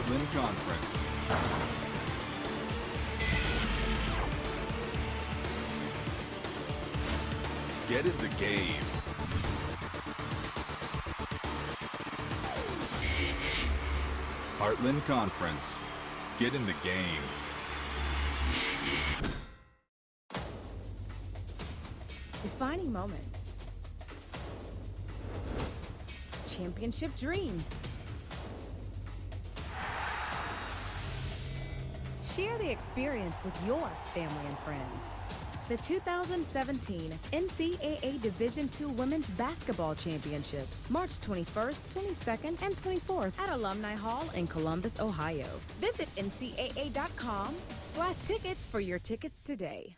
Heartland Conference. Get in the game. Heartland Conference. Get in the game. Defining moments. Championship dreams. Share the experience with your family and friends. The 2017 NCAA Division II Women's Basketball Championships, March 21st, 22nd, and 24th at Alumni Hall in Columbus, Ohio. Visit ncaa.com/tickets for your tickets today.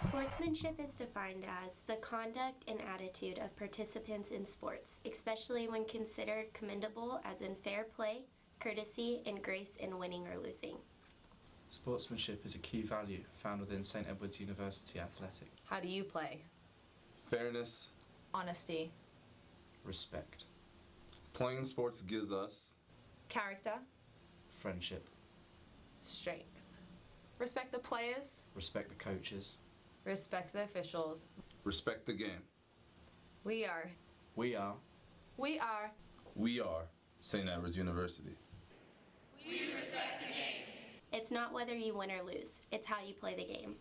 Sportsmanship is defined as the conduct and attitude of participants in sports, especially when considered commendable, as in fair play, courtesy, and grace in winning or losing. Sportsmanship is a key value found within St. Edward's University Athletic. How do you play? Fairness. Honesty. Respect. Playing sports gives us Character. Friendship. Strength. Respect the players. Respect the coaches. Respect the officials. respect the game. We are St. Edward's University. We respect the game. It's not whether you win or lose, it's how you play the game.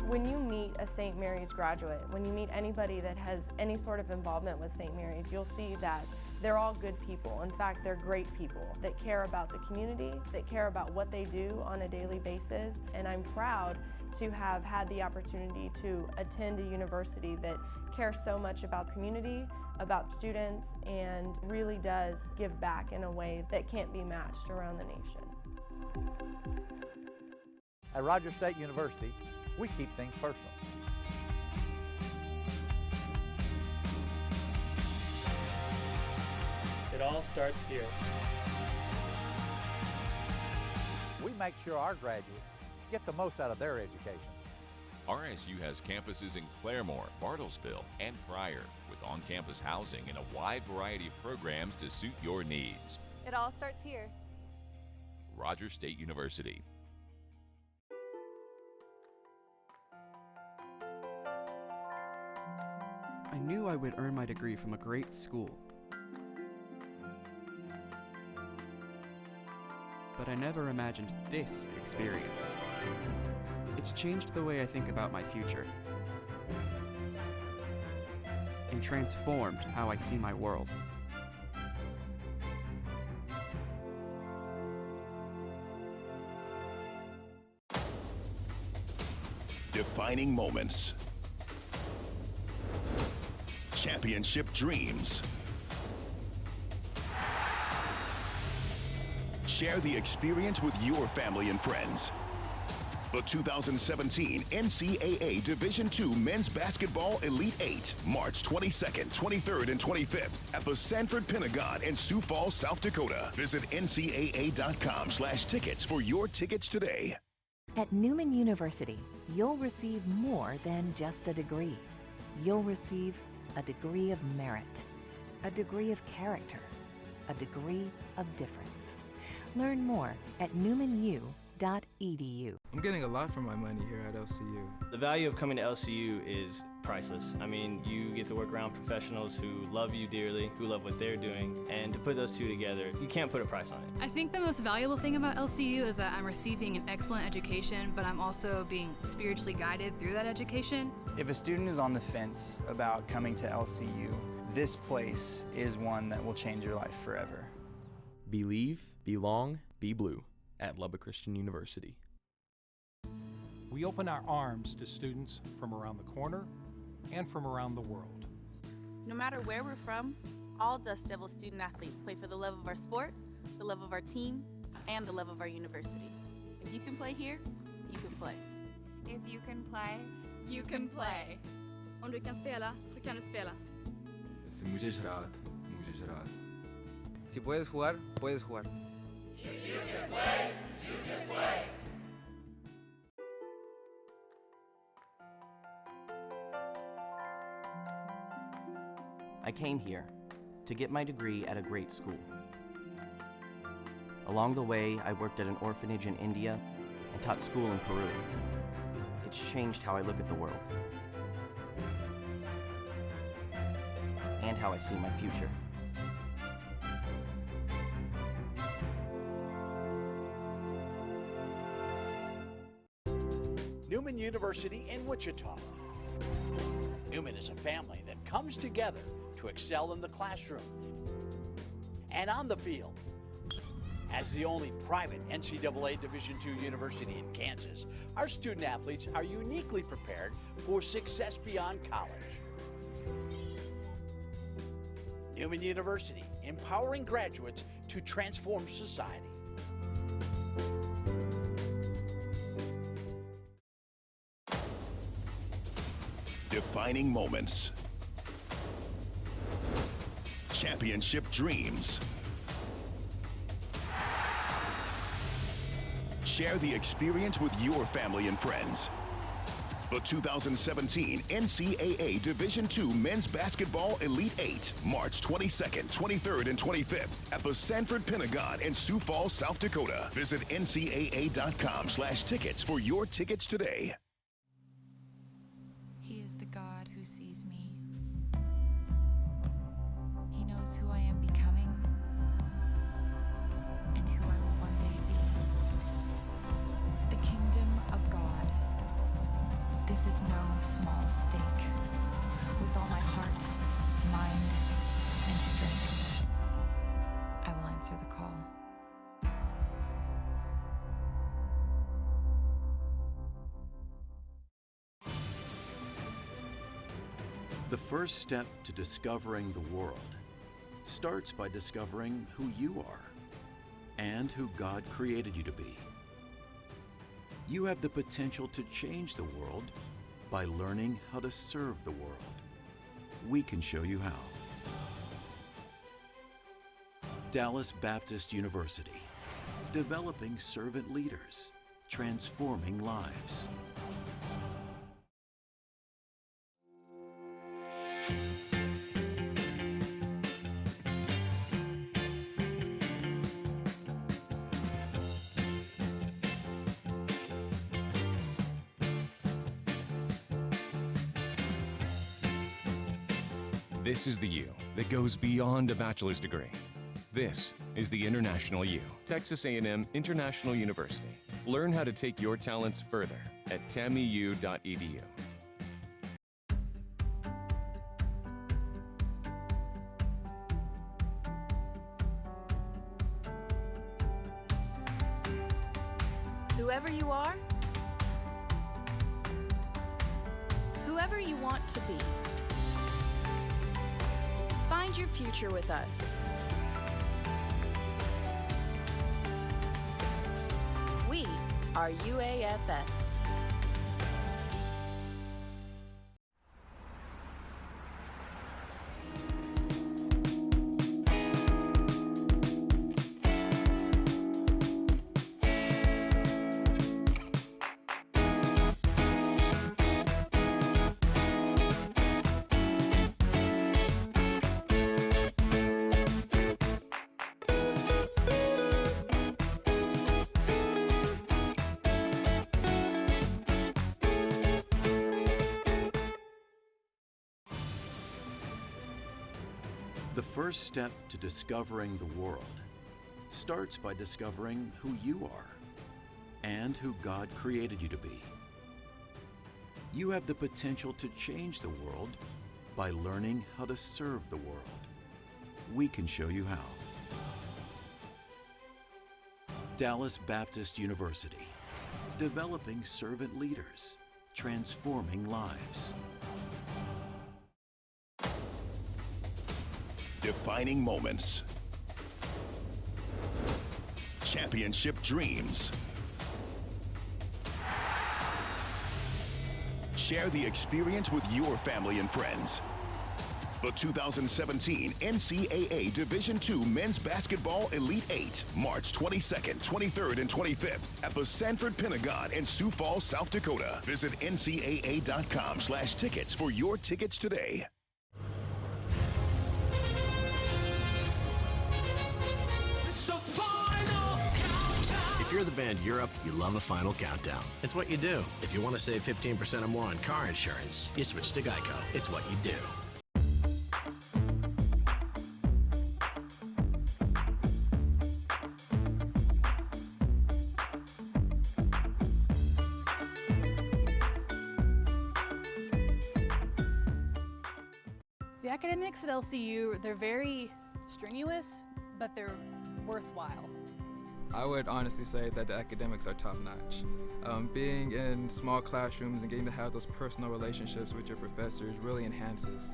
When you meet a St. Mary's graduate, when you meet anybody that has any sort of involvement with St. Mary's, you'll see that they're all good people. In fact, they're great people that care about the community, that care about what they do on a daily basis. And I'm proud to have had the opportunity to attend a university that cares so much about community, about students, and really does give back in a way that can't be matched around the nation. At Rogers State University, we keep things personal. It all starts here. We make sure our graduates get the most out of their education. RSU has campuses in Claremore, Bartlesville, and Pryor, with on-campus housing and a wide variety of programs to suit your needs. It all starts here. Rogers State University. I knew I would earn my degree from a great school. But I never imagined this experience. It's changed the way I think about my future and transformed how I see my world. Defining moments. Championship dreams. Share the experience with your family and friends. The 2017 NCAA Division II Men's Basketball Elite 8, March 22nd, 23rd, and 25th at the Sanford Pentagon in Sioux Falls, South Dakota. Visit ncaa.com/tickets for your tickets today. At Newman University, you'll receive more than just a degree. You'll receive a degree of merit, a degree of character, a degree of difference. Learn more at newmanu.edu. I'm getting a lot for my money here at LCU. The value of coming to LCU is priceless. I mean, you get to work around professionals who love you dearly, who love what they're doing, and to put those two together, you can't put a price on it. I think the most valuable thing about LCU is that I'm receiving an excellent education, but I'm also being spiritually guided through that education. If a student is on the fence about coming to LCU, this place is one that will change your life forever. Believe, belong, be blue at Lubbock Christian University. We open our arms to students from around the corner and from around the world. No matter where we're from, all Dust Devil student athletes play for the love of our sport, the love of our team, and the love of our university. If you can play here, you can play. If you can play, you can play. Om du kan spela så kan du spela. مujheش rahat. Si puedes jugar, puedes jugar. I came here to get my degree at a great school. Along the way, I worked at an orphanage in India and taught school in Peru. It's changed how I look at the world and how I see my future. Newman University in Wichita. Newman is a family that comes together to excel in the classroom and on the field. As the only private NCAA Division II university in Kansas, our student athletes are uniquely prepared for success beyond college. Newman University, empowering graduates to transform society. Defining moments. Championship dreams. Share the experience with your family and friends. The 2017 NCAA Division II Men's Basketball Elite 8, March 22nd, 23rd, and 25th at the Sanford Pentagon in Sioux Falls, South Dakota. Visit ncaa.com/tickets for your tickets today. He is the God who sees me. He knows who I am becoming and who I will one day be. The kingdom of God. This is no small stake. With all my heart, mind, and strength, I will answer the call. The first step to discovering the world starts by discovering who you are and who God created you to be. You have the potential to change the world by learning how to serve the world. We can show you how. Dallas Baptist University, developing servant leaders, transforming lives. This is the you that goes beyond a bachelor's degree. This is the International U, Texas A&M International University. Learn how to take your talents further at tamu.edu. Whoever you are, whoever you want to be, find your future with us. We are UAFS. The first step to discovering the world starts by discovering who you are and who God created you to be. You have the potential to change the world by learning how to serve the world. We can show you how. Dallas Baptist University, developing servant leaders, transforming lives. Defining moments. Championship dreams. share the experience with your family and friends. The 2017 NCAA Division II Men's Basketball Elite 8, March 22nd, 23rd, and 25th at the Sanford Pentagon in Sioux Falls, South Dakota. Visit ncaa.com/tickets for your tickets today. If you're the band Europe, you love a final countdown. It's what you do. If you want to save 15% or more on car insurance, you switch to Geico. It's what you do. The academics at LCU, they're very strenuous, but they're worthwhile. I would honestly say that the academics are top-notch. Being in small classrooms and getting to have those personal relationships with your professors really enhances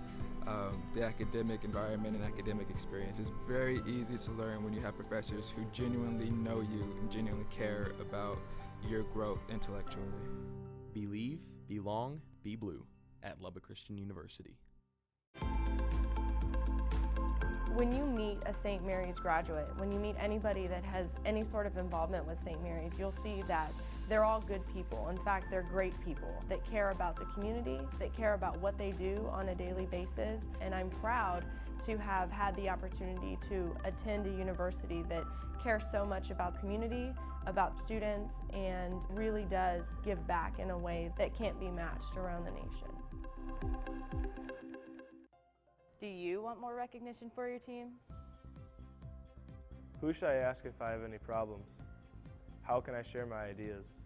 the academic environment and academic experience. It's very easy to learn when you have professors who genuinely know you and genuinely care about your growth intellectually. Believe, belong, be blue at Lubbock Christian University. When you meet a St. Mary's graduate, when you meet anybody that has any sort of involvement with St. Mary's, you'll see that they're all good people. In fact, they're great people that care about the community, that care about what they do on a daily basis. And I'm proud to have had the opportunity to attend a university that cares so much about community, about students, and really does give back in a way that can't be matched around the nation. Do you want more recognition for your team? Who should I ask if I have any problems? How can I share my ideas?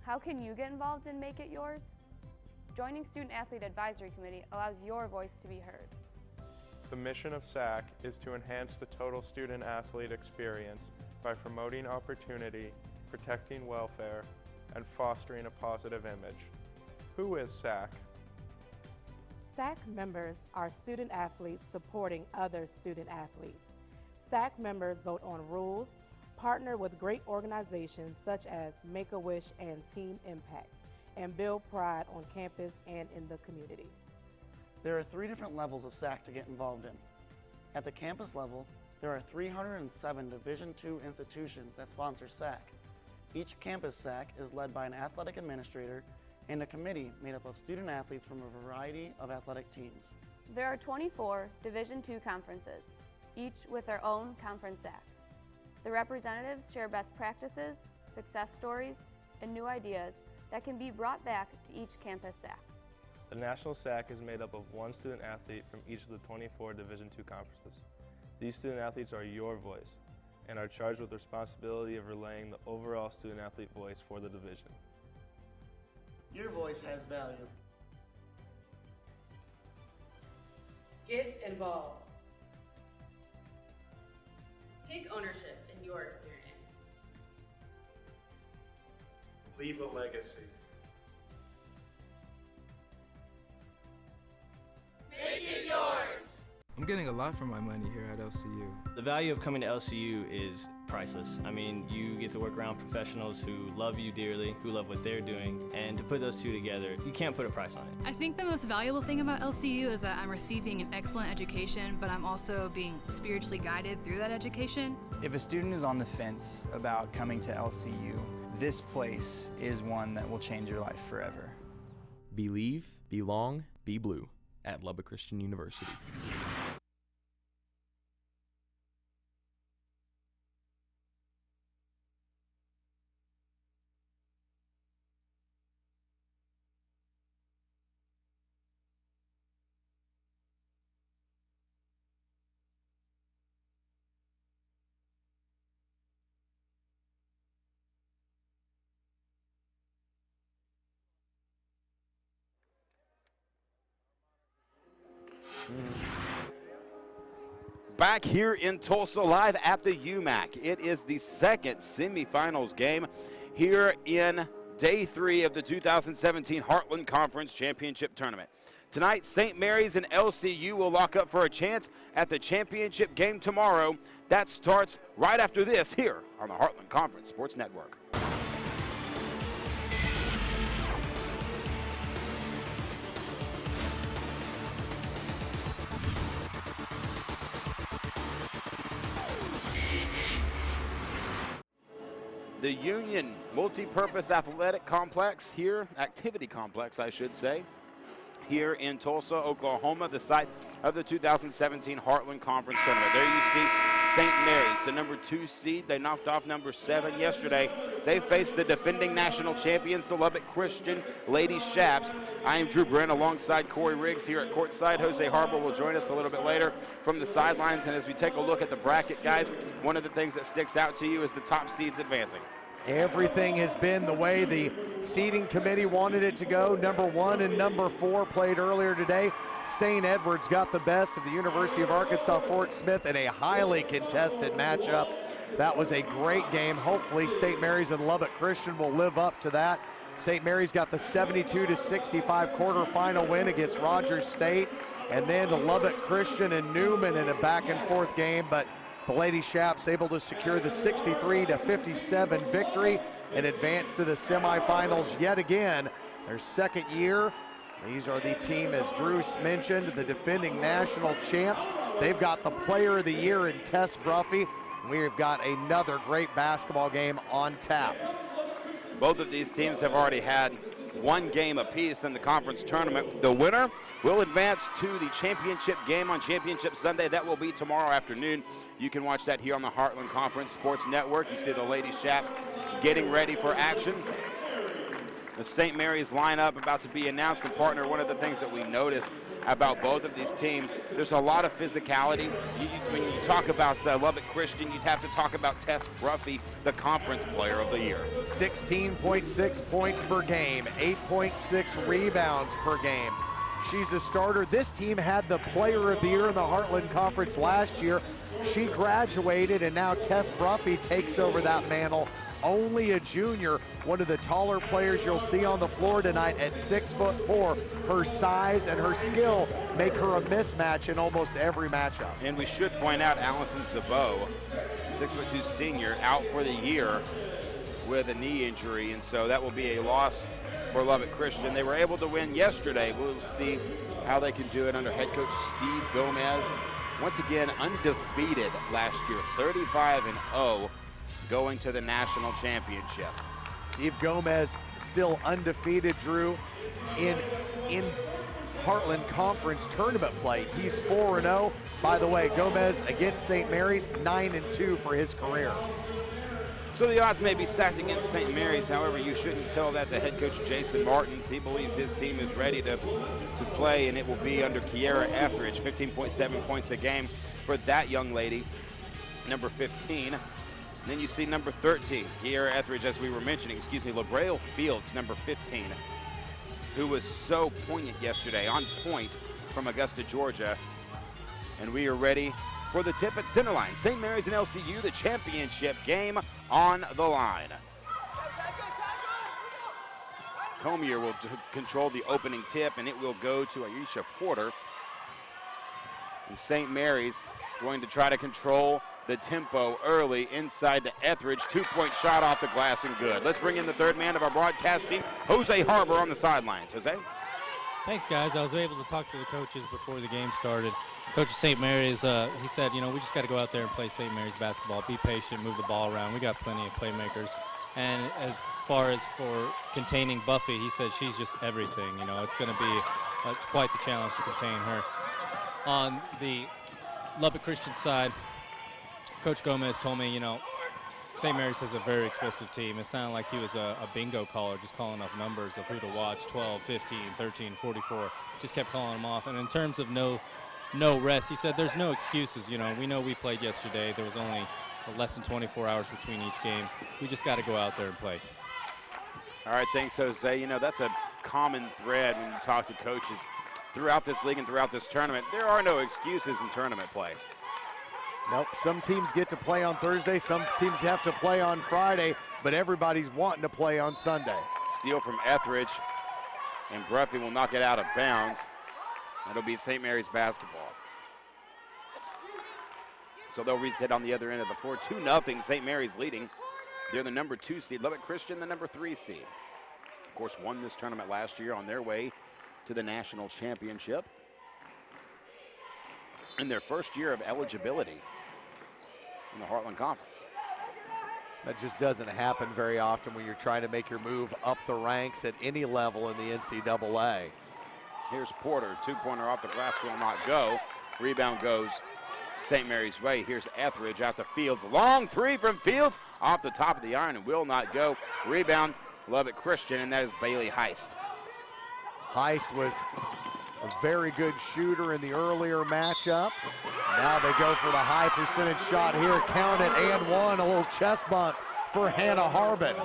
How can you get involved and make it yours? Joining Student Athlete Advisory Committee allows your voice to be heard. The mission of SAC is to enhance the total student athlete experience by promoting opportunity, protecting welfare, and fostering a positive image. Who is SAC? SAC members are student athletes supporting other student athletes. SAC members vote on rules, partner with great organizations such as Make-A-Wish and Team Impact, and build pride on campus and in the community. There are 3 different levels of SAC to get involved in. At the campus level, there are 307 Division II institutions that sponsor SAC. Each campus SAC is led by an athletic administrator and a committee made up of student athletes from a variety of athletic teams. There are 24 Division II conferences, each with their own conference SAC. The representatives share best practices, success stories, and new ideas that can be brought back to each campus SAC. The National SAC is made up of 1 student athlete from each of the 24 Division II conferences. These student athletes are your voice and are charged with the responsibility of relaying the overall student athlete voice for the division. Your voice has value. Get involved. Take ownership in your experience. Leave a legacy. Make it yours! I'm getting a lot for my money here at LCU. The value of coming to LCU is priceless. I mean, you get to work around professionals who love you dearly, who love what they're doing, and to put those two together, you can't put a price on it. I think the most valuable thing about LCU is that I'm receiving an excellent education, but I'm also being spiritually guided through that education. If a student is on the fence about coming to LCU, this place is one that will change your life forever. Believe, belong, be blue at Lubbock Christian University. Back here in Tulsa, live at the UMAC. It is the second semifinals game here in day 3 of the 2017 Heartland Conference Championship Tournament. Tonight, St. Mary's and LCU will lock up for a chance at the championship game tomorrow. That starts right after this here on the Heartland Conference Sports Network. the Union Multi-Purpose Athletic Complex here, Activity Complex, I should say, here in Tulsa, Oklahoma, the site of the 2017 Heartland Conference Tournament. There you see St. Mary's, the number 2 seed. They knocked off number 7 yesterday. They faced the defending national champions, the Lubbock Christian Lady Shaps. I am Drew Brent alongside Corey Riggs here at courtside. Jose Harper will join us a little bit later from the sidelines. And as we take a look at the bracket, guys, one of the things that sticks out to you is the top seeds advancing. Everything has been the way the seating committee wanted it to go. Number 1 and number 4 played earlier today. St. Edward's got the best of the University of Arkansas Fort Smith in a highly contested matchup. That was a great game. Hopefully St. Mary's and Lubbock Christian will live up to that. St. Mary's got the 72-65 quarterfinal win against Rogers State. And then the Lubbock Christian and Newman in a back and forth game, but the Lady Shaps able to secure the 63-57 victory and advance to the semifinals yet again. Their second year. These are the team, as Drew mentioned, the defending national champs. They've got the player of the year in Tess Bruffy. We've got another great basketball game on tap. Both of these teams have already had one game apiece in the conference tournament. The winner will advance to the championship game on Championship Sunday. That will be tomorrow afternoon. You can watch that here on the Heartland Conference Sports Network. You see the Lady Shaps getting ready for action. The St. Mary's lineup about to be announced. And partner, one of the things that we notice about both of these teams, there's a lot of physicality. When you talk about Lubbock Christian, you'd have to talk about Tess Bruffy, the conference player of the year. 16.6 points per game, 8.6 rebounds per game. She's a starter. This team had the player of the year in the Heartland Conference last year. She graduated, and now Tess Bruffy takes over that mantle. Only a junior, one of the taller players you'll see on the floor tonight at 6'4". Her size and her skill make her a mismatch in almost every matchup. And we should point out Allison Zabot, 6'2" senior, out for the year with a knee injury, and so that will be a loss for Lubbock Christian. They were able to win yesterday. We'll see how they can do it under head coach Steve Gomez. Once again, undefeated last year, 35-0. going to the national championship. Steve Gomez still undefeated, Drew, in Heartland Conference tournament play. He's 4-0. By the way, Gomez against St. Mary's, 9-2 for his career. So the odds may be stacked against St. Mary's. However, you shouldn't tell that to head coach Jason Martins. He believes his team is ready to play, and it will be under Kiera Etheridge. 15.7 points a game for that young lady, number 15. And then you see number 13, Kiera Etheridge, as we were mentioning, LaBraille Fields, number 15, who was so poignant yesterday, on point from Augusta, Georgia. And we are ready for the tip at centerline. St. Mary's and LCU, the championship game on the line. Comier will control the opening tip, and it will go to Aisha Porter. And St. Mary's going to try to control the tempo early inside to Etheridge. 2-point shot off the glass and good. Let's bring in the third man of our broadcast team, Jose Harper, on the sidelines. Jose? Thanks, guys. I was able to talk to the coaches before the game started. Coach of St. Mary's, he said, we just got to go out there and play St. Mary's basketball. Be patient, move the ball around. We got plenty of playmakers. And as far as for containing Buffy, he said she's just everything. It's going to be quite the challenge to contain her. On the Lubbock Christian side, Coach Gomez told me, St. Mary's has a very explosive team. It sounded like he was a bingo caller, just calling off numbers of who to watch, 12, 15, 13, 44. Just kept calling them off. And in terms of no rest, he said there's no excuses. We know we played yesterday. There was only less than 24 hours between each game. We just got to go out there and play. All right, thanks, Jose. That's a common thread when you talk to coaches throughout this league and throughout this tournament. There are no excuses in tournament play. Nope, some teams get to play on Thursday, some teams have to play on Friday, but everybody's wanting to play on Sunday. Steal from Etheridge, and Bruffy will knock it out of bounds. It'll be St. Mary's basketball. So they'll reset on the other end of the floor. 2-0, St. Mary's leading. They're the number 2 seed. Lubbock Christian, the number 3 seed. Of course, won this tournament last year on their way to the national championship in their first year of eligibility in the Heartland Conference. That just doesn't happen very often when you're trying to make your move up the ranks at any level in the NCAA. Here's Porter, two-pointer off the glass, will not go. Rebound goes St. Mary's way. Here's Etheridge out to Fields. Long three from Fields off the top of the iron and will not go. Rebound, Lubbock Christian, and that is Bailey Heist. Heist was a very good shooter in the earlier matchup. Now they go for the high percentage shot here. Count it and one. A little chest bump for Hannah Harbin.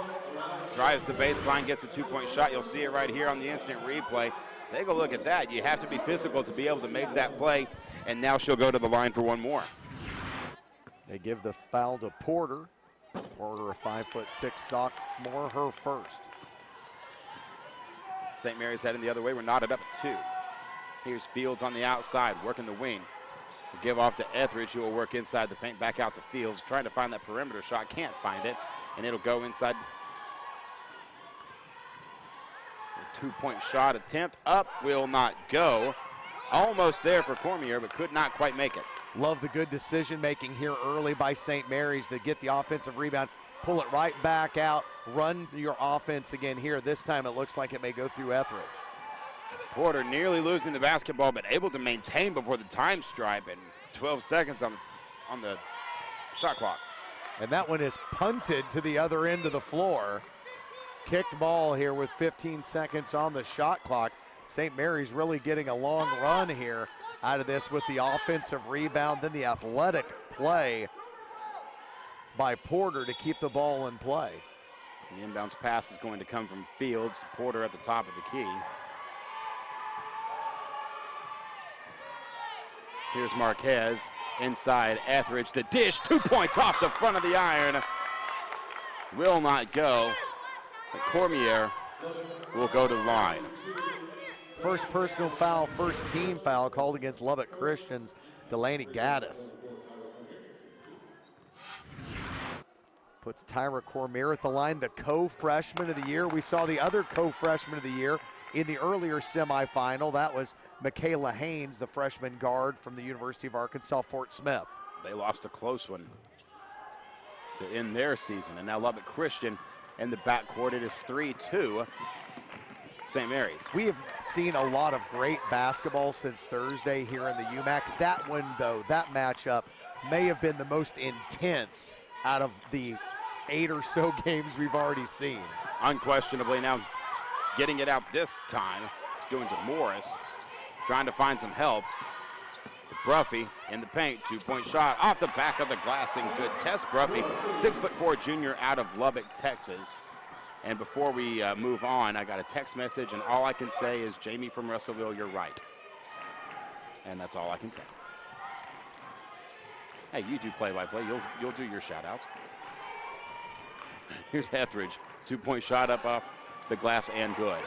Drives the baseline, gets a two-point shot. You'll see it right here on the instant replay. Take a look at that. You have to be physical to be able to make that play. And now she'll go to the line for one more. They give the foul to Porter. Porter, a 5'6" sophomore, her first. St. Mary's heading the other way. We're knotted up at 2. Here's Fields on the outside, working the wing. We'll give off to Etheridge, who will work inside the paint, back out to Fields, trying to find that perimeter shot. Can't find it, and it'll go inside. A two-point shot attempt up, will not go. Almost there for Cormier, but could not quite make it. Love the good decision making here early by St. Mary's to get the offensive rebound, pull it right back out, run your offense again here. This time it looks like it may go through Etheridge. Porter nearly losing the basketball, but able to maintain before the time stripe, and 12 seconds on the shot clock. And that one is punted to the other end of the floor. Kicked ball here with 15 seconds on the shot clock. St. Mary's really getting a long run here out of this with the offensive rebound, then the athletic play by Porter to keep the ball in play. The inbounds pass is going to come from Fields to Porter at the top of the key. Here's Marquez inside Etheridge. The dish, 2 points off the front of the iron. Will not go. But Cormier will go to the line. First personal foul, first team foul called against Lubbock Christian's Delaney Gaddis. Puts Tyra Cormier at the line, the co-freshman of the year. We saw the other co-freshman of the year in the earlier semifinal. That was Michaela Haynes, the freshman guard from the University of Arkansas, Fort Smith. They lost a close one to end their season. And now Lubbock Christian in the backcourt. It is 3-2 St. Mary's. We have seen a lot of great basketball since Thursday here in the UMAC. That one, though, that matchup may have been the most intense out of the 8 or so games we've already seen. Unquestionably now getting it out this time. It's going to Morris, trying to find some help. Bruffy in the paint, 2-point shot off the back of the glass and good. Tess Bruffy, 6'4" junior out of Lubbock, Texas. And before we move on, I got a text message, and all I can say is, Jamie from Russellville, you're right. And that's all I can say. Hey, you do play-by-play. You'll do your shout-outs. Here's Etheridge, 2-point shot up off the glass and good.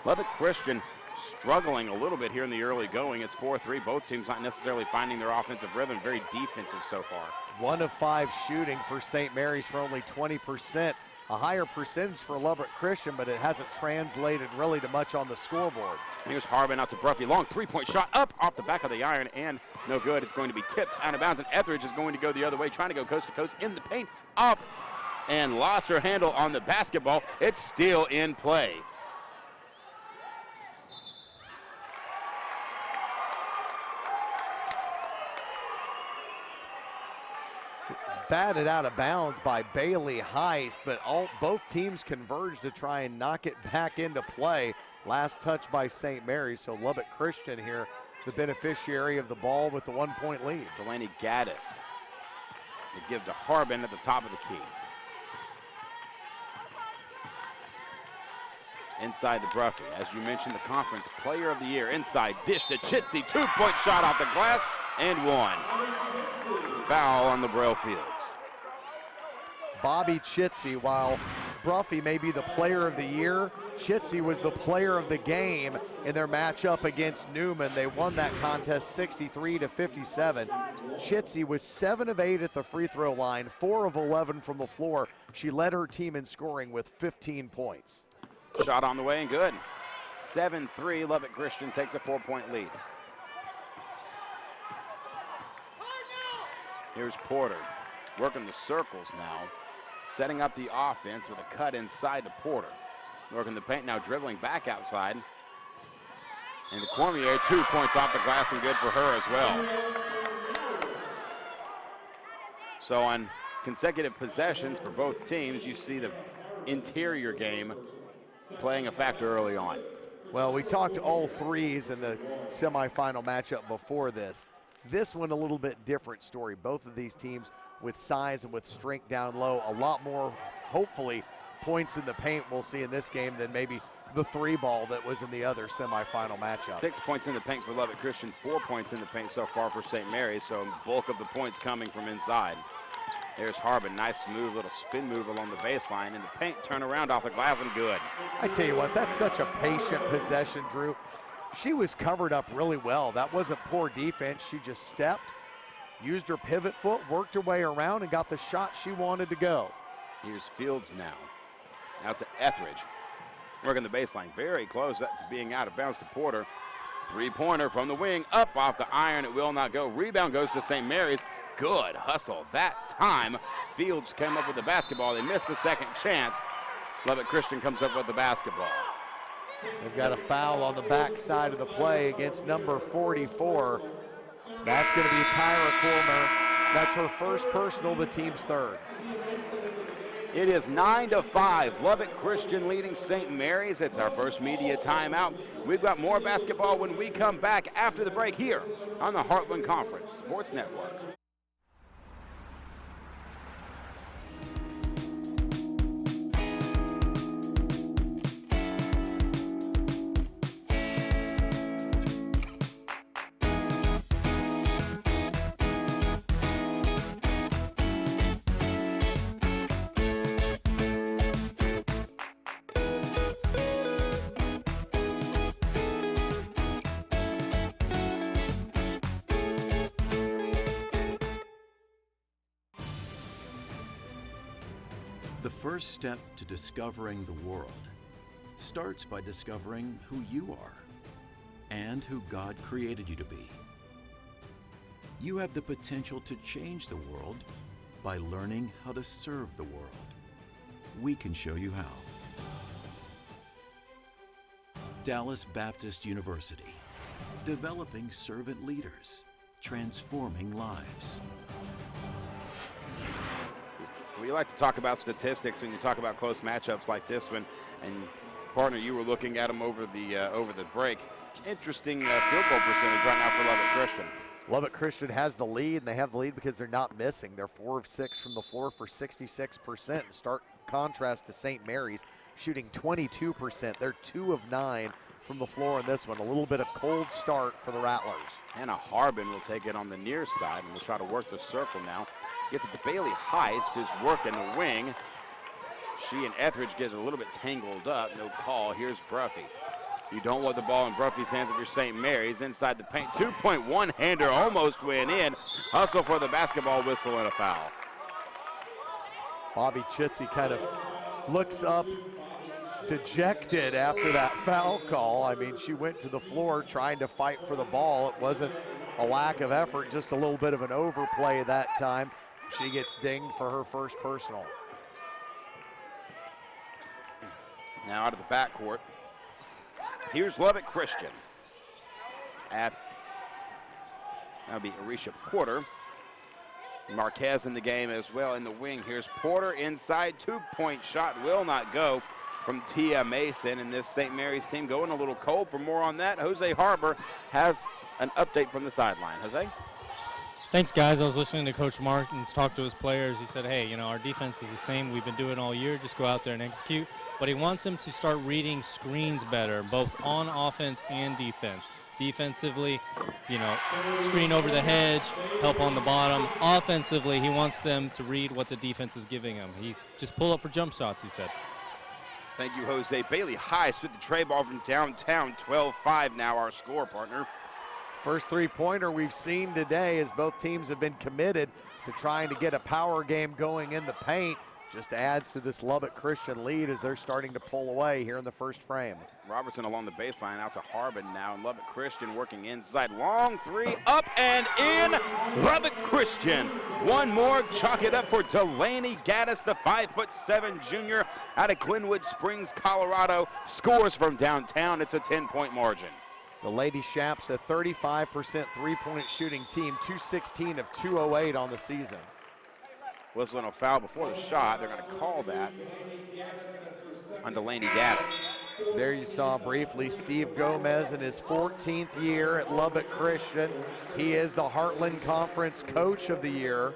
Lubbock Christian struggling a little bit here in the early going. It's 4-3. Both teams not necessarily finding their offensive rhythm. Very defensive so far. 1 of 5 shooting for St. Mary's for only 20%. A higher percentage for Lubbock Christian, but it hasn't translated really to much on the scoreboard. Here's Harbin out to Bruffy. Long 3-point shot up off the back of the iron and no good. It's going to be tipped out of bounds, and Etheridge is going to go the other way, trying to go coast to coast in the paint. Up and lost her handle on the basketball. It's still in play. It's batted out of bounds by Bailey Heist, but both teams converged to try and knock it back into play. Last touch by St. Mary's, so Lubbock Christian here, the beneficiary of the ball with the 1-point lead. Delaney Gaddis. They give to Harbin at the top of the key. Inside the Bruffy, as you mentioned, the conference player of the year. Inside, dish to Chitsey, 2-point shot off the glass and one. Foul on the Braille Fields. Bobby Chitsey, while Bruffy may be the player of the year, Chitsey was the player of the game in their matchup against Newman. They won that contest 63-57. Chitsey was 7 of 8 at the free throw line, 4 of 11 from the floor. She led her team in scoring with 15 points. Shot on the way and good. 7-3, Lubbock Christian takes a 4-point lead. Here's Porter working the circles now, setting up the offense with a cut inside to Porter. Working the paint now, dribbling back outside. And the Cormier, 2 points off the glass and good for her as well. So on consecutive possessions for both teams, you see the interior game playing a factor early on. Well, we talked all threes in the semifinal matchup before this. This one a little bit different story. Both of these teams with size and with strength down low. A lot more, hopefully, points in the paint we'll see in this game than maybe the three ball that was in the other semifinal matchup. 6 points in the paint for Lubbock Christian, 4 points in the paint so far for St. Mary's, so bulk of the points coming from inside. There's Harbin, nice smooth little spin move along the baseline, and the paint turn around off the glass and good. I tell you what, that's such a patient possession, Drew. She was covered up really well. That wasn't poor defense. She just stepped, used her pivot foot, worked her way around, and got the shot she wanted to go. Here's Fields now. Out to Etheridge. Working the baseline, very close to being out of bounds to Porter. Three-pointer from the wing, up off the iron, it will not go. Rebound goes to St. Mary's. Good hustle that time. Fields came up with the basketball. They missed the second chance. Lubbock Christian comes up with the basketball. They've got a foul on the back side of the play against number 44. That's going to be Tyra Cormer. That's her first personal, the team's third. It is 9-5. Lubbock Christian leading St. Mary's. It's our first media timeout. We've got more basketball when we come back after the break here on the Heartland Conference Sports Network. The first step to discovering the world starts by discovering who you are and who God created you to be. You have the potential to change the world by learning how to serve the world. We can show you how. Dallas Baptist University, developing servant leaders, transforming lives. We like to talk about statistics when you talk about close matchups like this one, and partner, you were looking at them over the break. Interesting field goal percentage right now for Lubbock Christian. Lubbock Christian has the lead, and they have the lead because they're not missing. They're 4 of 6 from the floor for 66%. Stark contrast to St. Mary's, shooting 22%. They're 2 of 9 from the floor in this one. A little bit of cold start for the Rattlers. Hannah Harbin will take it on the near side, and we'll try to work the circle now. Gets it to Bailey Heist, who's working the wing. She and Etheridge get a little bit tangled up. No call. Here's Bruffy. You don't want the ball in Bruffy's hands if you're St. Mary's. Inside the paint, 2-point one-hander almost went in. Hustle for the basketball, whistle, and a foul. Bobby Chitsey kind of looks up dejected after that foul call. I mean, she went to the floor trying to fight for the ball. It wasn't a lack of effort, just a little bit of an overplay that time. She gets dinged for her first personal. Now out of the backcourt. Here's Lubbock Christian. That'll be Arisha Porter. Marquez in the game as well in the wing. Here's Porter inside, 2-point shot will not go from Tia Mason, and this St. Mary's team going a little cold. For more on that, Jose Harbor has an update from the sideline. Jose? Thanks, guys. I was listening to Coach Martins talk to his players. He said, hey, our defense is the same. We've been doing it all year. Just go out there and execute. But he wants them to start reading screens better, both on offense and defense. Defensively, screen over the hedge, help on the bottom. Offensively, he wants them to read what the defense is giving them. He just pull up for jump shots, he said. Thank you, Jose. Bailey Heist with the tray ball from downtown. 12-5 now, our score, partner. First three-pointer we've seen today as both teams have been committed to trying to get a power game going in the paint. just adds to this Lubbock Christian lead as they're starting to pull away here in the first frame. Robertson along the baseline out to Harbin now, and Lubbock Christian working inside. Long three, up and in. Lubbock Christian. One more, chalk it up for Delaney Gaddis, the 5'7" junior out of Glenwood Springs, Colorado. Scores from downtown. It's a 10-point margin. The Lady Shaps, a 35% three-point shooting team, 216 of 208 on the season. Whistling a foul before the shot. They're going to call that on Delaney Gaddis. There you saw briefly Steve Gomez in his 14th year at Lubbock Christian. He is the Heartland Conference Coach of the Year.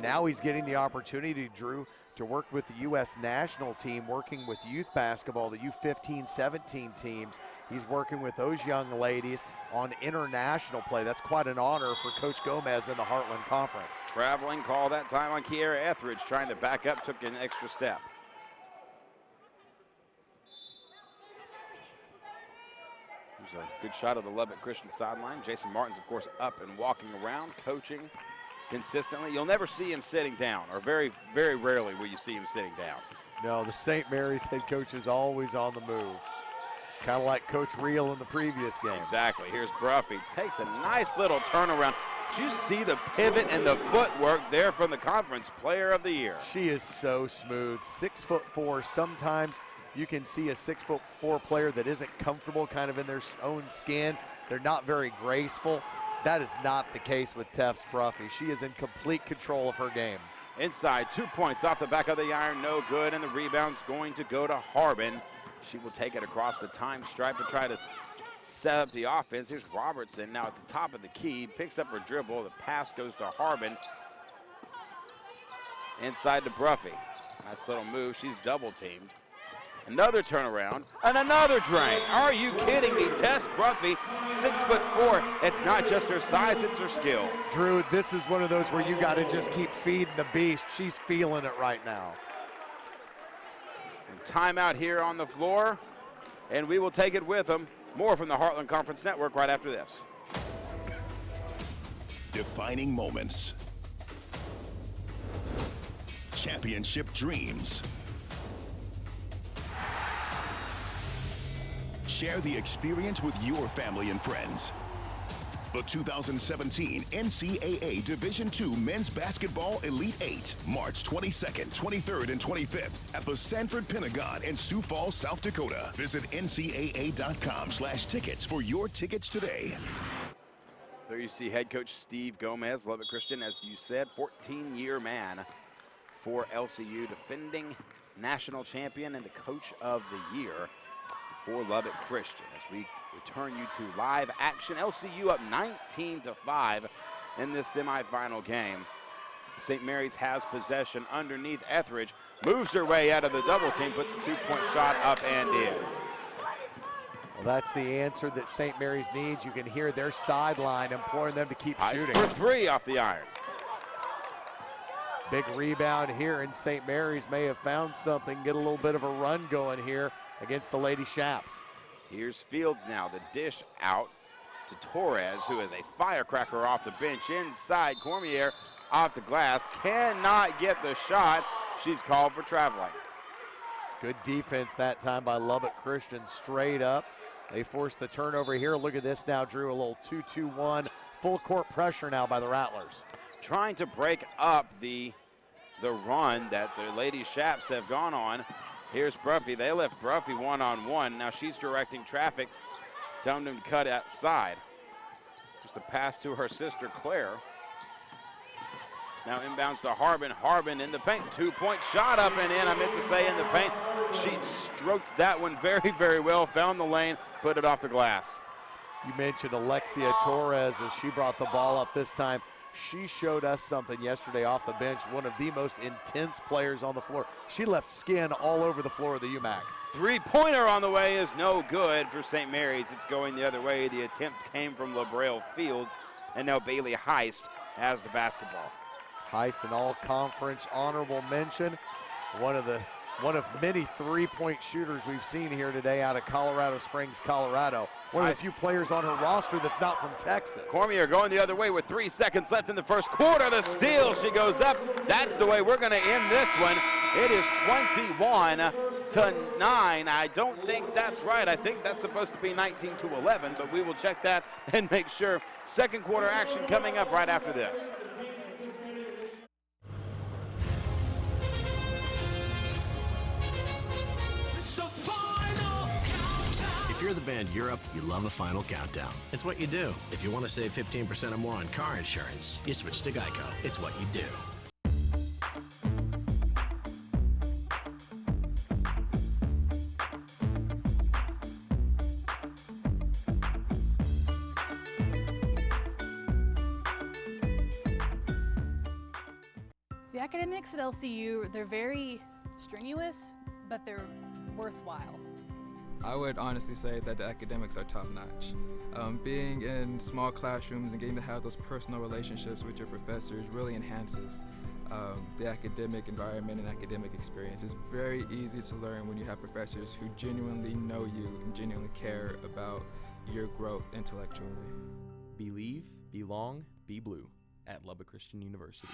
Now he's getting the opportunity, Drew, to work with the U.S. national team, working with youth basketball, the U15-17 teams. He's working with those young ladies on international play. That's quite an honor for Coach Gomez in the Heartland Conference. Traveling call that time on Kiera Etheridge, trying to back up, took an extra step. There's a good shot of the Lubbock Christian sideline. Jason Martin's, of course, up and walking around, coaching consistently. You'll never see him sitting down, or very, very rarely will you see him sitting down. No, the St. Mary's head coach is always on the move. Kind of like Coach Reel in the previous game. Exactly. Here's Bruffy. Takes a nice little turnaround. Did you see the pivot and the footwork there from the Conference Player of the Year? She is so smooth. 6'4". Sometimes you can see a 6'4" player that isn't comfortable kind of in their own skin. They're not very graceful. That is not the case with Teff's Bruffy. She is in complete control of her game. Inside, 2 points off the back of the iron, no good, and the rebound's going to go to Harbin. She will take it across the time stripe and try to set up the offense. Here's Robertson now at the top of the key, picks up her dribble. The pass goes to Harbin. Inside to Bruffy. Nice little move. She's double teamed. Another turnaround and another drain. Are you kidding me? Tess Bruffy, 6'4". It's not just her size, it's her skill. Drew, this is one of those where you got to just keep feeding the beast. She's feeling it right now. Timeout here on the floor, and we will take it with them. More from the Heartland Conference Network right after this. Defining moments. Championship dreams. Share the experience with your family and friends. The 2017 NCAA Division II Men's Basketball Elite 8, March 22nd, 23rd, and 25th at the Sanford Pentagon in Sioux Falls, South Dakota. Visit ncaa.com/tickets for your tickets today. There you see head coach Steve Gomez, Lubbock Christian, as you said, 14-year man for LCU, defending national champion and the coach of the year for Lubbock Christian. As we return you to live action, LCU up 19-5 in this semifinal game. St. Mary's has possession underneath Etheridge, moves her way out of the double team, puts a 2-point shot up and in. Well, that's the answer that St. Mary's needs. You can hear their sideline imploring them to keep shooting. For three off the iron. Big rebound here, and St. Mary's may have found something, get a little bit of a run going here against the Lady Shaps. Here's Fields now, the dish out to Torres, who is a firecracker off the bench inside. Cormier off the glass, cannot get the shot. She's called for traveling. Good defense that time by Lubbock Christian, straight up. They force the turnover here. Look at this now, Drew, a little 2-2-1. Full court pressure now by the Rattlers. Trying to break up the run that the Lady Shaps have gone on. Here's Bruffy. They left Bruffy one-on-one. Now she's directing traffic, telling them to cut outside. Just a pass to her sister, Claire. Now inbounds to Harbin. Harbin in the paint. 2-point shot up and in. I meant to say in the paint. She stroked that one very, very well. Found the lane, put it off the glass. You mentioned Alexia Torres as she brought the ball up this time. She showed us something yesterday off the bench, one of the most intense players on the floor. She left skin all over the floor of the UMAC. Three-pointer on the way is no good for St. Mary's. It's going the other way. The attempt came from LaBraille Fields, and now Bailey Heist has the basketball. Heist, an all-conference honorable mention. One of many three-point shooters we've seen here today out of Colorado Springs, Colorado. One of the few players on her roster that's not from Texas. Cormier going the other way with 3 seconds left in the first quarter. The steal, she goes up. That's the way we're going to end this one. It is 21-9. I don't think that's right. I think that's supposed to be 19-11, but we will check that and make sure. Second quarter action coming up right after this. If you're the band Europe, you love a final countdown. It's what you do. If you want to save 15% or more on car insurance, you switch to Geico. It's what you do. The academics at LCU, they're very strenuous, but they're worthwhile. I would honestly say that the academics are top-notch. Being in small classrooms and getting to have those personal relationships with your professors really enhances the academic environment and academic experience. It's very easy to learn when you have professors who genuinely know you and genuinely care about your growth intellectually. Believe, belong, be blue at Lubbock Christian University.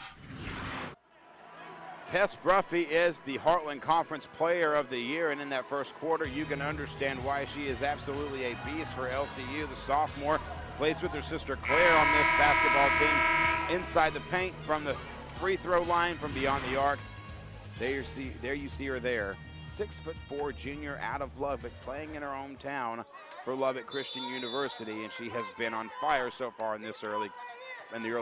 Tess Bruffy is the Heartland Conference Player of the Year, and in that first quarter, you can understand why she is absolutely a beast for LCU. The sophomore plays with her sister Claire on this basketball team inside the paint from the free throw line from beyond the arc. There you see her there. 6'4" junior out of Lubbock, playing in her hometown for Lubbock Christian University, and she has been on fire so far in the early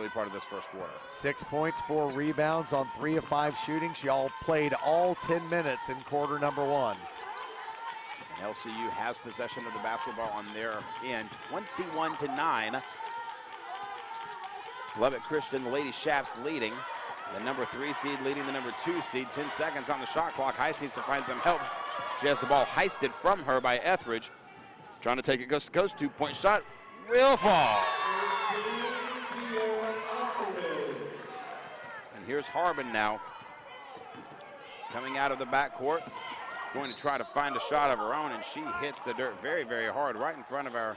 part of this first quarter. 6 points, 4 rebounds on 3 of 5 shooting. She played all 10 minutes in quarter number 1. And LCU has possession of the basketball on their end, 21-9. Lubbock Christian, the Lady Shafts leading. The number 3 seed leading the number 2 seed. 10 seconds on the shot clock. Heiss needs to find some help. She has the ball heisted from her by Etheridge. Trying to take it coast to coast. 2-point shot will fall. And here's Harbin now, coming out of the backcourt, going to try to find a shot of her own, and she hits the dirt very, very hard right in front of our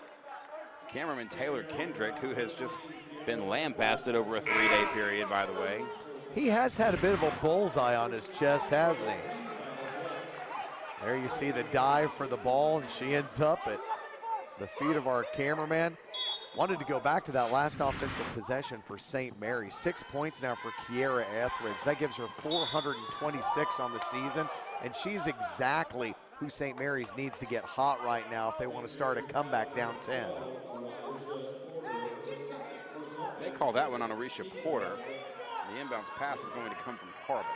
cameraman Taylor Kendrick, who has just been lambasted over a 3-day period, by the way. He has had a bit of a bullseye on his chest, hasn't he? There you see the dive for the ball, and she ends up at the feet of our cameraman. Wanted to go back to that last offensive possession for St. Mary's. 6 points now for Kiera Etheridge. That gives her 426 on the season, and she's exactly who St. Mary's needs to get hot right now if they want to start a comeback down 10. They call that one on Arisha Porter. The inbounds pass is going to come from Harbin.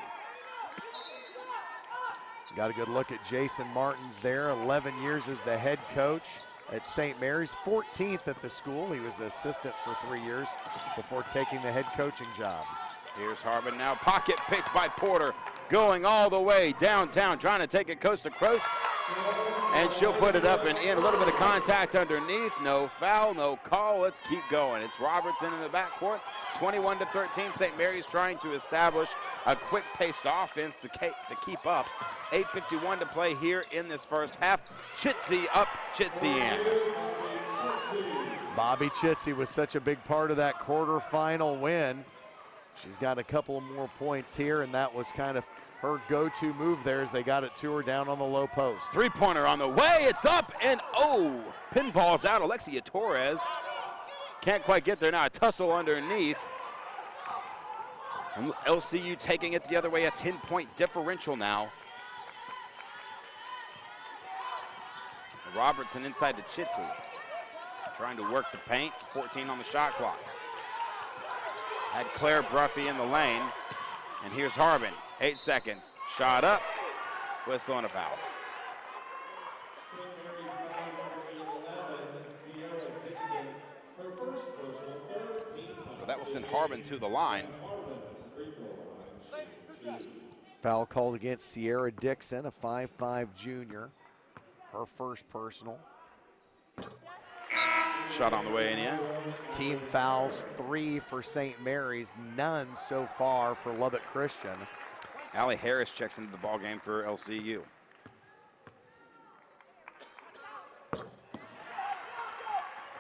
Got a good look at Jason Martins there, 11 years as the head coach at St. Mary's, 14th at the school. He was an assistant for 3 years before taking the head coaching job. Here's Harbin now, pocket picked by Porter, going all the way downtown, trying to take it coast to coast, and she'll put it up and in. A little bit of contact underneath, no foul, no call. Let's keep going. It's Robertson in the backcourt, 21-13. St. Mary's trying to establish a quick-paced offense to keep up. 8:51 to play here in this first half. Chitsey up, Chitsey in. Bobby Chitsey was such a big part of that quarterfinal win. She's got a couple more points here, and that was kind of her go-to move there as they got it to her down on the low post. Three-pointer on the way, it's up, and oh, pinball's out. Alexia Torres can't quite get there now. A tussle underneath. And LCU taking it the other way, a 10-point differential now. Robertson inside to Chitsey, trying to work the paint, 14 on the shot clock. Had Claire Bruffy in the lane, and here's Harbin, 8 seconds, shot up, whistle and a foul. So that will send Harbin to the line. Foul called against Sierra Dixon, a 5'5" junior. Her first personal. Shot on the way and in. Team fouls, 3 for St. Mary's, none so far for Lubbock Christian. Allie Harris checks into the ball game for LCU.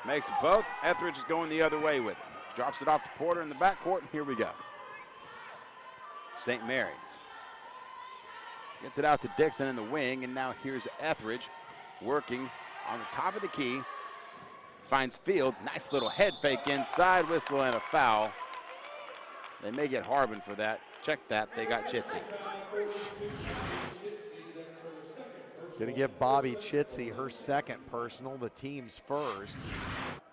Makes it both. Etheridge is going the other way with it. Drops it off to Porter in the backcourt, and here we go. St. Mary's Gets it out to Dixon in the wing, and now here's Etheridge working on the top of the key. Finds Fields, nice little head fake inside, whistle and a foul. They may get Harbin for that. Check that, they got Chitsey. Gonna give Bobby Chitsey her second personal, the team's first.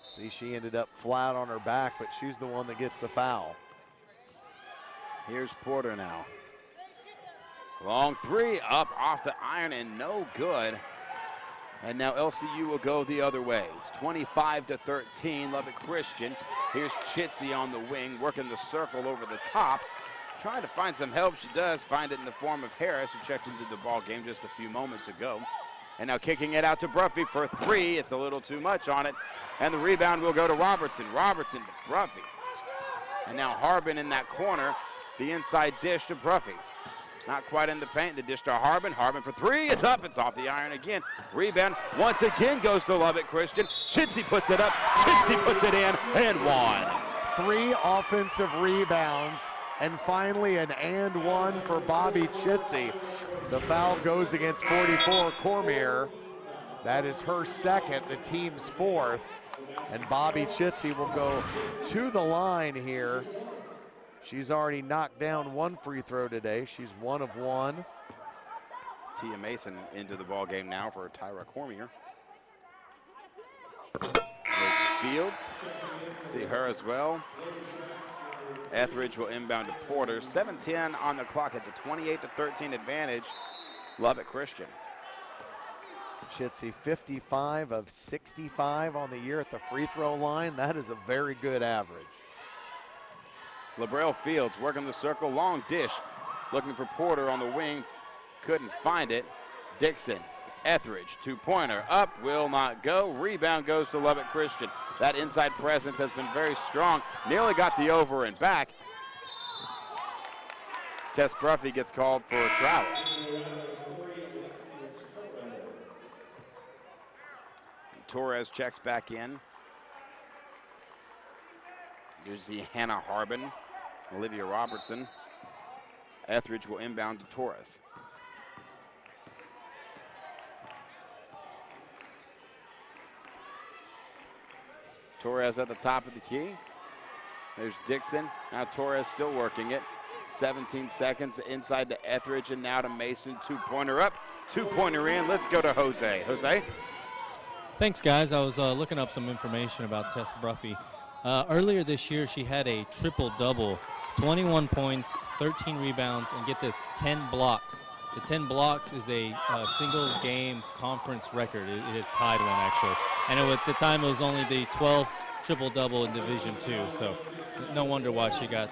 See, she ended up flat on her back, but she's the one that gets the foul. Here's Porter now. Long three, up off the iron and no good. And now LCU will go the other way. It's 25-13, Lubbock Christian. Here's Chitsey on the wing, working the circle over the top. Trying to find some help. She does find it in the form of Harris, who checked into the ball game just a few moments ago. And now kicking it out to Bruffy for three. It's a little too much on it. And the rebound will go to Robertson. Robertson to Bruffy. And now Harbin in that corner. The inside dish to Bruffy. Not quite in the paint. The dish to Harbin. Harbin for three. It's up. It's off the iron again. Rebound once again goes to Lubbock Christian. Chitsey puts it up. Chitsey puts it in and one. 3 offensive rebounds. And finally an and one for Bobby Chitsey. The foul goes against 44 Cormier. That is her second, the team's fourth. And Bobby Chitsey will go to the line here. She's already knocked down 1 free throw today. She's 1 of 1. Tia Mason into the ball game now for Tyra Cormier. There's Fields. See her as well. Etheridge will inbound to Porter. 7:10 on the clock. It's a 28-13 advantage. Lubbock Christian. Chitsey 55 of 65 on the year at the free throw line. That is a very good average. LaBrelle Fields working the circle. Long dish. Looking for Porter on the wing. Couldn't find it. Dixon. Etheridge, 2-pointer, up, will not go. Rebound goes to Lubbock Christian. That inside presence has been very strong. Nearly got the over and back. Tess Bruffy gets called for a travel. Torres checks back in. Here's the Hannah Harbin, Olivia Robertson. Etheridge will inbound to Torres. Torres at the top of the key. There's Dixon. Now Torres still working it. 17 seconds inside to Etheridge and now to Mason. 2-pointer up, 2-pointer in. Let's go to Jose. Jose? Thanks, guys. I was looking up some information about Tess Bruffy. Earlier this year, she had a triple-double, 21 points, 13 rebounds, and get this, 10 blocks. The 10 blocks is a single-game conference record. It has tied one, actually. And at the time, it was only the 12th triple-double in Division II. So no wonder why she got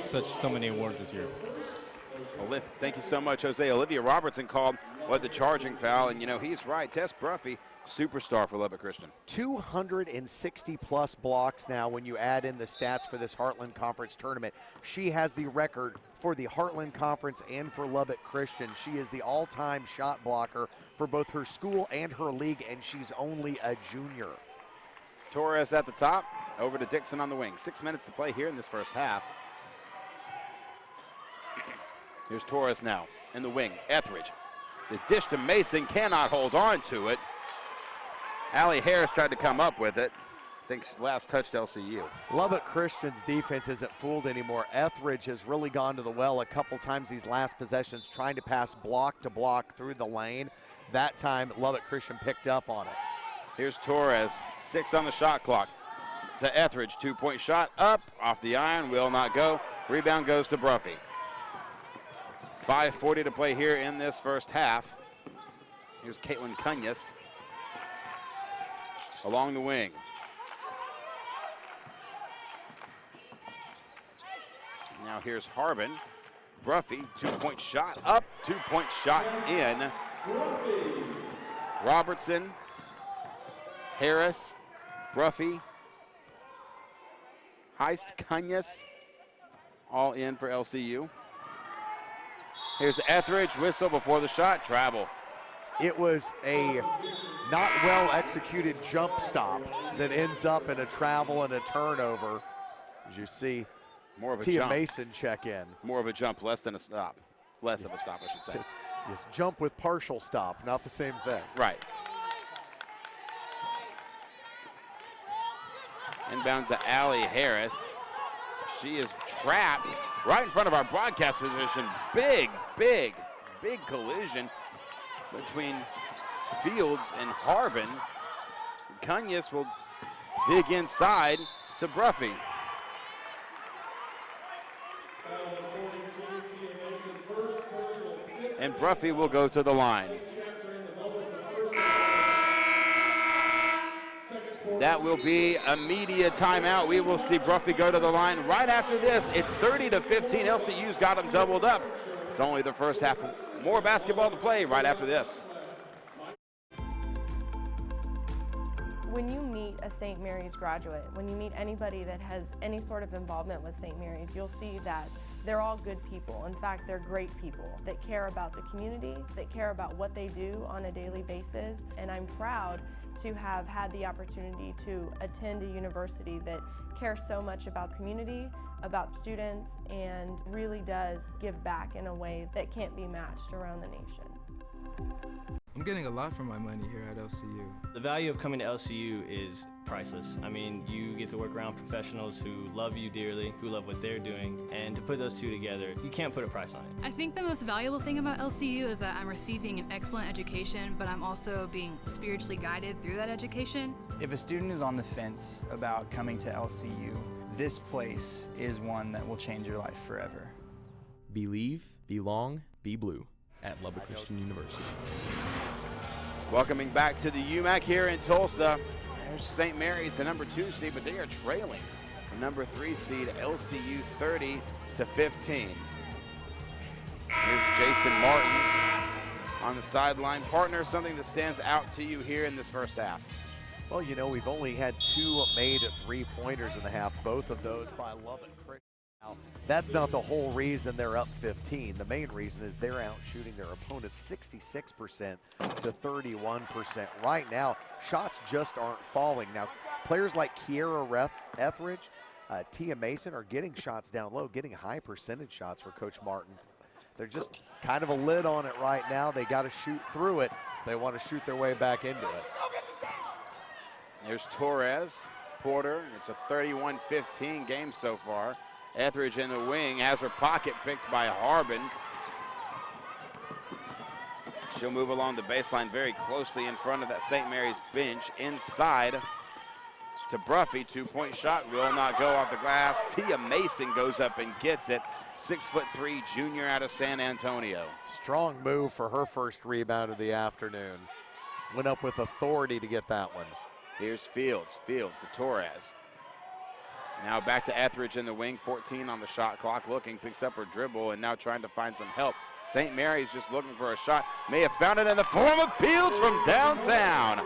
so many awards this year. Well, thank you so much, Jose. Olivia Robertson called the charging foul, and, you know, he's right. Tess Bruffy, superstar for Lubbock Christian. 260-plus blocks now when you add in the stats for this Heartland Conference tournament. She has the record for the Heartland Conference and for Lubbock Christian. She is the all-time shot blocker for both her school and her league, and she's only a junior. Torres at the top, over to Dixon on the wing. 6 minutes to play here in this first half. Here's Torres now in the wing. Etheridge. The dish to Mason, cannot hold on to it. Allie Harris tried to come up with it. I think she last touched LCU. Lubbock Christian's defense isn't fooled anymore. Etheridge has really gone to the well a couple times these last possessions, trying to pass block to block through the lane. That time, Lubbock Christian picked up on it. Here's Torres, 6 on the shot clock. To Etheridge, 2-point shot, up, off the iron, will not go. Rebound goes to Bruffy. 5:40 to play here in this first half. Here's Caitlin Cunus along the wing. Now here's Harbin. Bruffy, 2-point shot up, 2-point shot in. Robertson, Harris, Bruffy, Heist, Cunus, all in for LCU. Here's Etheridge, whistle before the shot, travel. It was a not well executed jump stop that ends up in a travel and a turnover. As you see, more of a Tia jump. Mason check in. More of a jump, less than a stop. Less of a stop, I should say. Yes, jump with partial stop, not the same thing. Right. Inbounds to Allie Harris. She is trapped right in front of our broadcast position. Big collision between Fields and Harbin. Cunus will dig inside to Bruffy. And Bruffy will go to the line. That will be a media timeout. We will see Bruffy go to the line right after this. It's 30-15. LCU's got them doubled up. It's only the first half. More basketball to play right after this. When you meet a St. Mary's graduate, when you meet anybody that has any sort of involvement with St. Mary's, you'll see that they're all good people. In fact, they're great people that care about the community, that care about what they do on a daily basis. And I'm proud to have had the opportunity to attend a university that cares so much about community, about students, and really does give back in a way that can't be matched around the nation. I'm getting a lot for my money here at LCU. The value of coming to LCU is priceless. I mean, you get to work around professionals who love you dearly, who love what they're doing, and to put those two together, you can't put a price on it. I think the most valuable thing about LCU is that I'm receiving an excellent education, but I'm also being spiritually guided through that education. If a student is on the fence about coming to LCU, this place is one that will change your life forever. Believe, belong, be blue at Lubbock Christian University. Welcoming back to the UMAC here in Tulsa. There's St. Mary's, the number 2 seed, but they are trailing the number 3 seed, LCU, 30-15. Here's Jason Martins on the sideline. Partner, something that stands out to you here in this first half? Well, you know, we've only had 2 made 3-pointers in the half, both of those by Lubbock Christian. Now, that's not the whole reason they're up 15. The main reason is they're out shooting their opponents 66% to 31%. Right now, shots just aren't falling. Now, players like Kiera Etheridge, Tia Mason are getting shots down low, getting high percentage shots for Coach Martin. They're just kind of a lid on it right now. They got to shoot through it if they want to shoot their way back into it. There's Torres, Porter. It's a 31-15 game so far. Etheridge in the wing has her pocket picked by Harbin. She'll move along the baseline very closely in front of that St. Mary's bench. Inside to Bruffy. 2-point shot will not go off the glass. Tia Mason goes up and gets it. 6'3" junior out of San Antonio. Strong move for her first rebound of the afternoon. Went up with authority to get that one. Here's Fields. Fields to Torres. Now back to Etheridge in the wing, 14 on the shot clock, looking, picks up her dribble, and now trying to find some help. St. Mary's just looking for a shot. May have found it in the form of Fields from downtown.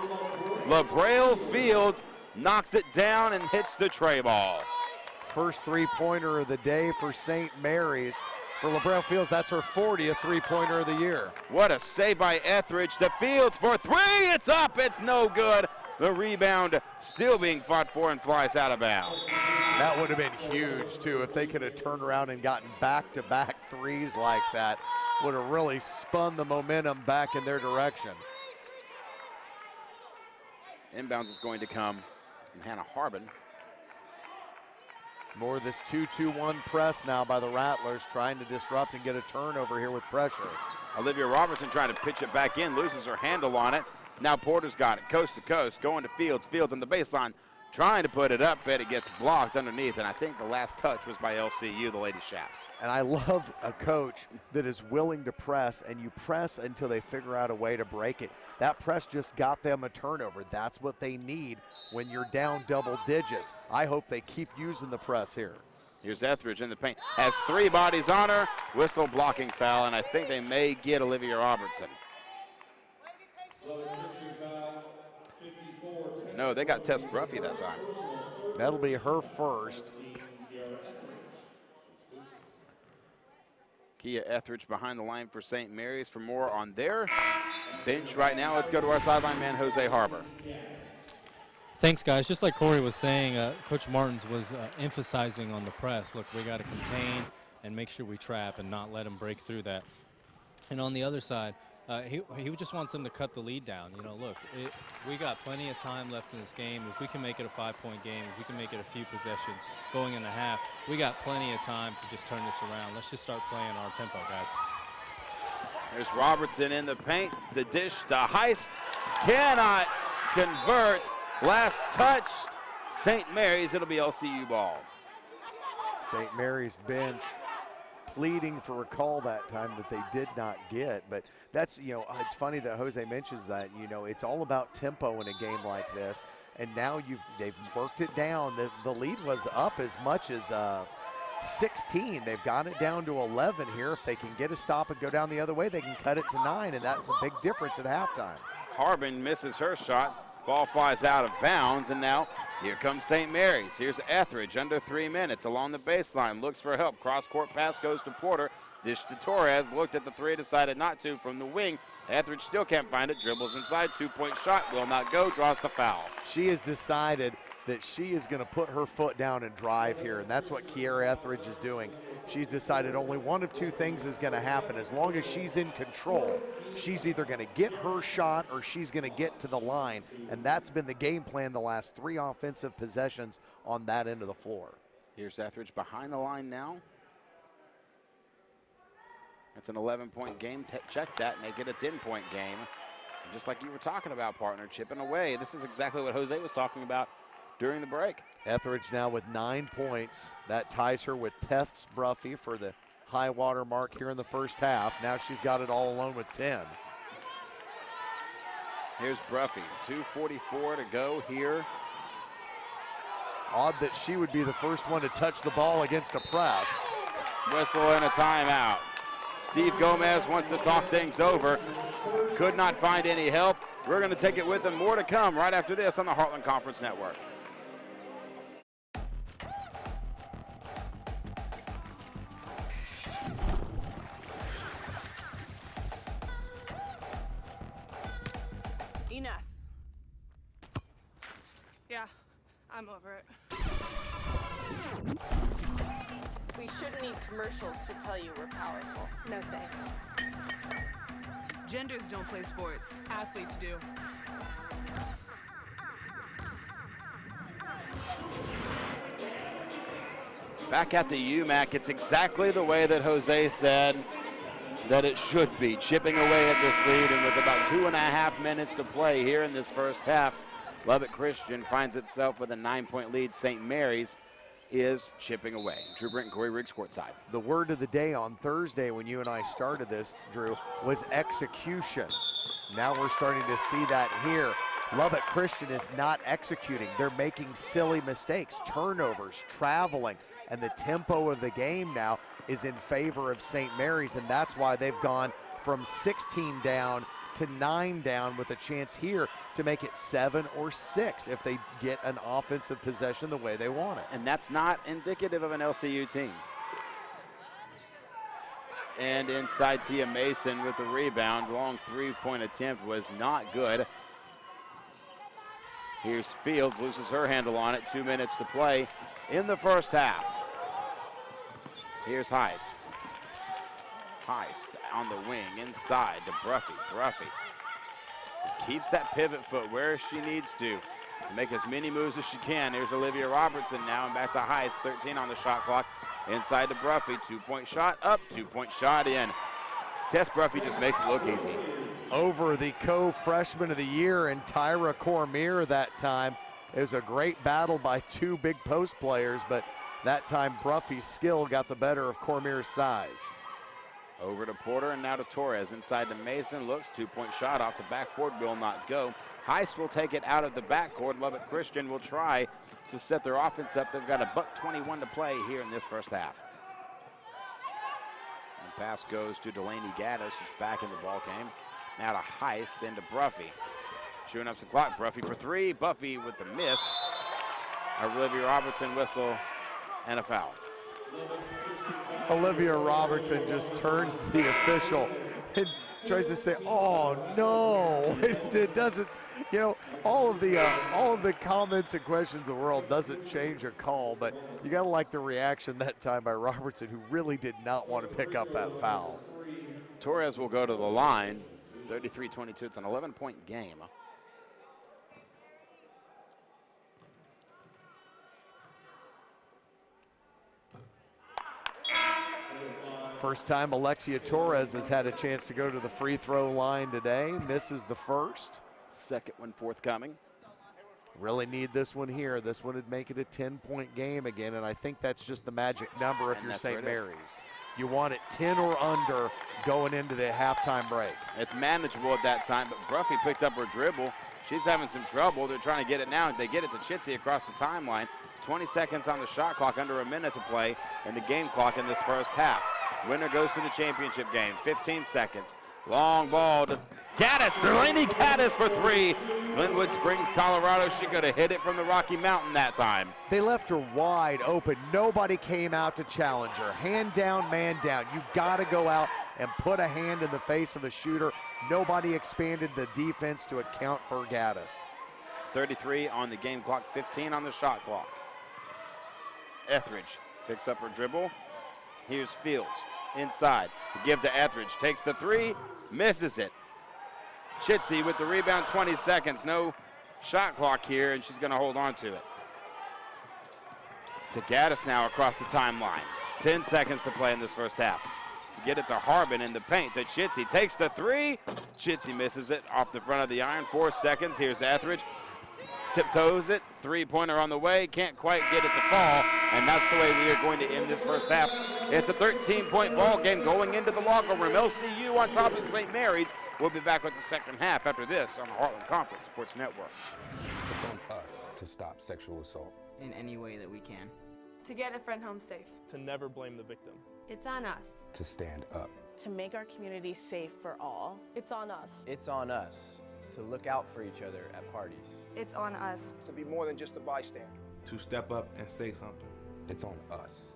LaBraille Fields knocks it down and hits the tray ball. First 3-pointer of the day for St. Mary's. For LaBraille Fields, that's her 40th 3-pointer of the year. What a save by Etheridge to Fields for 3. It's up, it's no good. The rebound still being fought for and flies out of bounds. That would have been huge, too, if they could have turned around and gotten back-to-back threes like that. Would have really spun the momentum back in their direction. Inbounds is going to come from Hannah Harbin. More of this 2-2-1 press now by the Rattlers, trying to disrupt and get a turnover here with pressure. Olivia Robertson trying to pitch it back in, loses her handle on it. Now Porter's got it, coast to coast, going to Fields. Fields on the baseline, trying to put it up, but it gets blocked underneath, and I think the last touch was by LCU, the Lady Shaps. And I love a coach that is willing to press, and you press until they figure out a way to break it. That press just got them a turnover. That's what they need when you're down double digits. I hope they keep using the press here. Here's Etheridge in the paint, has 3 bodies on her, whistle blocking foul, and I think they may get Olivia Robertson. No, they got Tess Bruffy that time. That'll be her first. Kia Etheridge behind the line for St. Mary's. For more on their bench right now, let's go to our sideline man, Jose Harbor. Thanks, guys. Just like Corey was saying, Coach Martins was emphasizing on the press. Look, we got to contain and make sure we trap and not let them break through that. And on the other side, he just wants them to cut the lead down. You know, look, we got plenty of time left in this game. If we can make it a 5-point game, if we can make it a few possessions going in a half, we got plenty of time to just turn this around. Let's just start playing our tempo, guys. There's Robertson in the paint. The dish to Heist. Cannot convert. Last touch, St. Mary's. It'll be LCU ball. St. Mary's bench pleading for a call that time that they did not get. But that's, you know, it's funny that Jose mentions that. You know, it's all about tempo in a game like this. And now they've worked it down. The lead was up as much as 16. They've got it down to 11 here. If they can get a stop and go down the other way, they can cut it to 9, and that's a big difference at halftime. Harbin misses her shot. Ball flies out of bounds, and now here comes St. Mary's. Here's Etheridge under 3 minutes along the baseline. Looks for help. Cross-court pass goes to Porter. Dish to Torres. Looked at the three, decided not to from the wing. Etheridge still can't find it. Dribbles inside. 2-point shot. Will not go. Draws the foul. She has decided that she is going to put her foot down and drive here, and that's what Kiera Etheridge is doing. She's decided only one of two things is going to happen. As long as she's in control, she's either going to get her shot or she's going to get to the line, and that's been the game plan the last 3 offensive possessions on that end of the floor. Here's Etheridge behind the line now. It's an 11-point game. Check that, make it a 10-point game. And just like you were talking about, partner, chipping away. This is exactly what Jose was talking about during the break. Etheridge now with 9 points. That ties her with Teth's Bruffy for the high water mark here in the first half. Now she's got it all alone with 10. Here's Bruffy, 2:44 to go here. Odd that she would be the first one to touch the ball against a press. Whistle and a timeout. Steve Gomez wants to talk things over. Could not find any help. We're going to take it with him. More to come right after this on the Heartland Conference Network. Enough. Yeah, I'm over it. We shouldn't need commercials to tell you we're powerful. No thanks. Genders don't play sports. Athletes do. Back at the UMAC, it's exactly the way that Jose said that it should be. Chipping away at this lead, and with about 2.5 minutes to play here in this first half, Lubbock Christian finds itself with a 9-point lead. St. Mary's is chipping away. Drew Brent and Corey Riggs courtside. The word of the day on Thursday when you and I started this, Drew, was execution. Now we're starting to see that here. Lubbock Christian is not executing. They're making silly mistakes, turnovers, traveling, and the tempo of the game now is in favor of St. Mary's, and that's why they've gone from 16 down to 9 down with a chance here to make it 7 or 6 if they get an offensive possession the way they want it. And that's not indicative of an LCU team. And inside, Tia Mason with the rebound. Long 3-point attempt was not good. Here's Fields, loses her handle on it. 2 minutes to play in the first half. Here's Heist. Heist on the wing, inside to Bruffy. Bruffy just keeps that pivot foot where she needs to make as many moves as she can. Here's Olivia Robertson now, and back to Heist. 13 on the shot clock. Inside to Bruffy. 2-point shot up, 2-point shot in. Tess Bruffy just makes it look easy. Over the co-freshman of the year and Tyra Cormier that time. It was a great battle by 2 big post players, but that time Bruffy's skill got the better of Cormier's size. Over to Porter and now to Torres. Inside to Mason. Looks, 2-point shot off the backboard. Will not go. Heist will take it out of the backcourt. Lubbock Christian will try to set their offense up. They've got $1:21 to play here in this first half. And pass goes to Delaney Gaddis, who's back in the ball game. Now to Heist and to Bruffy. Chewing up some clock. Bruffy for 3. Buffy with the miss. Olivia Robertson whistle and a foul. Olivia Robertson just turns to the official and tries to say, "Oh no!" It doesn't, you know, all of the comments and questions in the world doesn't change a call, but you gotta like the reaction that time by Robertson, who really did not want to pick up that foul. Torres will go to the line. 33-22. It's an 11-point game. First time Alexia Torres has had a chance to go to the free throw line today. Misses the first. Second one forthcoming. Really need this one here. This one would make it a 10-point game again, and I think that's just the magic number if you're St. Mary's. You want it 10 or under going into the halftime break. It's manageable at that time, but Bruffy picked up her dribble. She's having some trouble. They're trying to get it now. They get it to Chitsey across the timeline. 20 seconds on the shot clock, under a minute to play in the game clock in this first half. Winner goes to the championship game. 15 seconds. Long ball to Gaddis. Delaney Gaddis for three. Glenwood Springs, Colorado. She could have hit it from the Rocky Mountain that time. They left her wide open. Nobody came out to challenge her. Hand down, man down. You got to go out and put a hand in the face of a shooter. Nobody expanded the defense to account for Gaddis. 33 on the game clock, 15 on the shot clock. Etheridge picks up her dribble. Here's Fields inside. The give to Etheridge. Takes the three, misses it. Chitsey with the rebound, 20 seconds. No shot clock here, and she's going to hold on to it. To Gaddis now across the timeline. 10 seconds to play in this first half. To get it to Harbin in the paint. To Chitsey. Takes the three. Chitsey misses it off the front of the iron. 4 seconds. Here's Etheridge. Tiptoes it. Three-pointer on the way. Can't quite get it to fall. And that's the way we are going to end this first half. It's a 13-point ball game going into the locker room. LCU on top of St. Mary's. We'll be back with the second half after this on the Heartland Conference Sports Network. It's on us to stop sexual assault in any way that we can. To get a friend home safe. To never blame the victim. It's on us. to stand up. To make our community safe for all. It's on us. It's on us to look out for each other at parties. It's on us. To be more than just a bystander. To step up and say something. It's on us,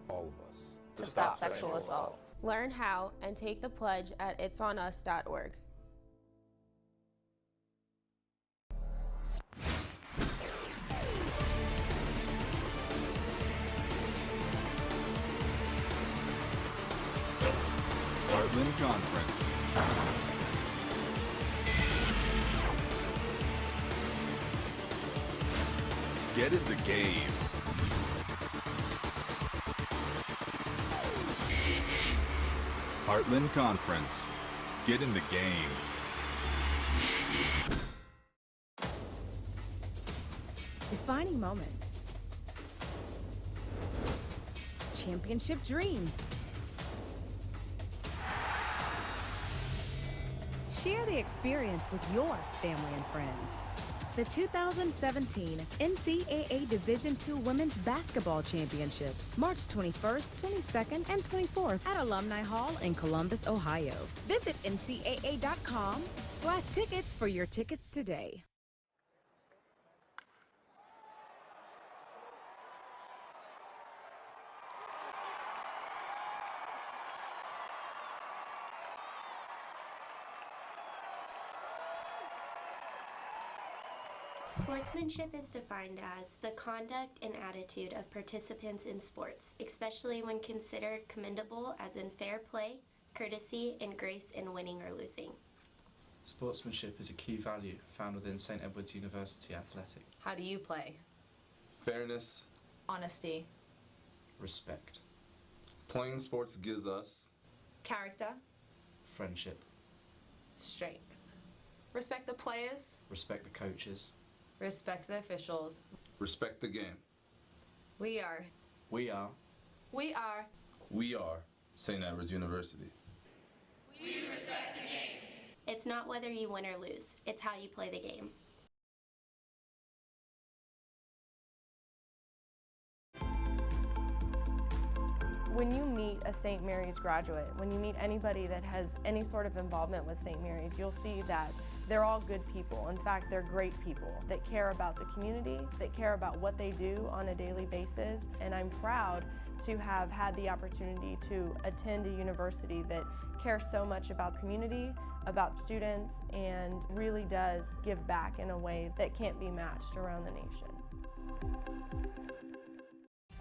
all of us. To stop sexual assault. Learn how and take the pledge at itsonus.org. Heartland Conference. Get in the game. Heartland Conference. Get in the game. Defining moments. Championship dreams. Share the experience with your family and friends. The 2017 NCAA Division II Women's Basketball Championships, March 21st, 22nd, and 24th at Alumni Hall in Columbus, Ohio. Visit ncaa.com/tickets for your tickets today. Sportsmanship is defined as the conduct and attitude of participants in sports, especially when considered commendable, as in fair play, courtesy, and grace in winning or losing. Sportsmanship is a key value found within St. Edward's University Athletic. How do you play? Fairness. Honesty. Respect. Playing sports gives us character. Friendship. Strength. Respect the players. Respect the coaches. Respect the officials. Respect the game. We are. We are. We are. We are St. Edward's University. We respect the game. It's not whether you win or lose, it's how you play the game. When you meet a St. Mary's graduate, when you meet anybody that has any sort of involvement with St. Mary's, you'll see that they're all good people. In fact, they're great people that care about the community, that care about what they do on a daily basis. And I'm proud to have had the opportunity to attend a university that cares so much about community, about students, and really does give back in a way that can't be matched around the nation.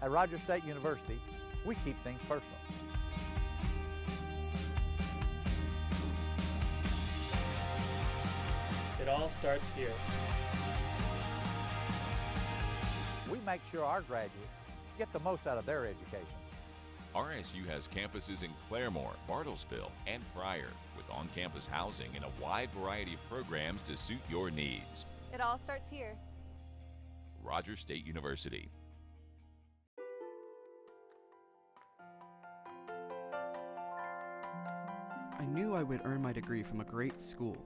At Rogers State University, we keep things personal. It all starts here. We make sure our graduates get the most out of their education. RSU has campuses in Claremore, Bartlesville, and Pryor, with on-campus housing and a wide variety of programs to suit your needs. It all starts here. Rogers State University. I knew I would earn my degree from a great school.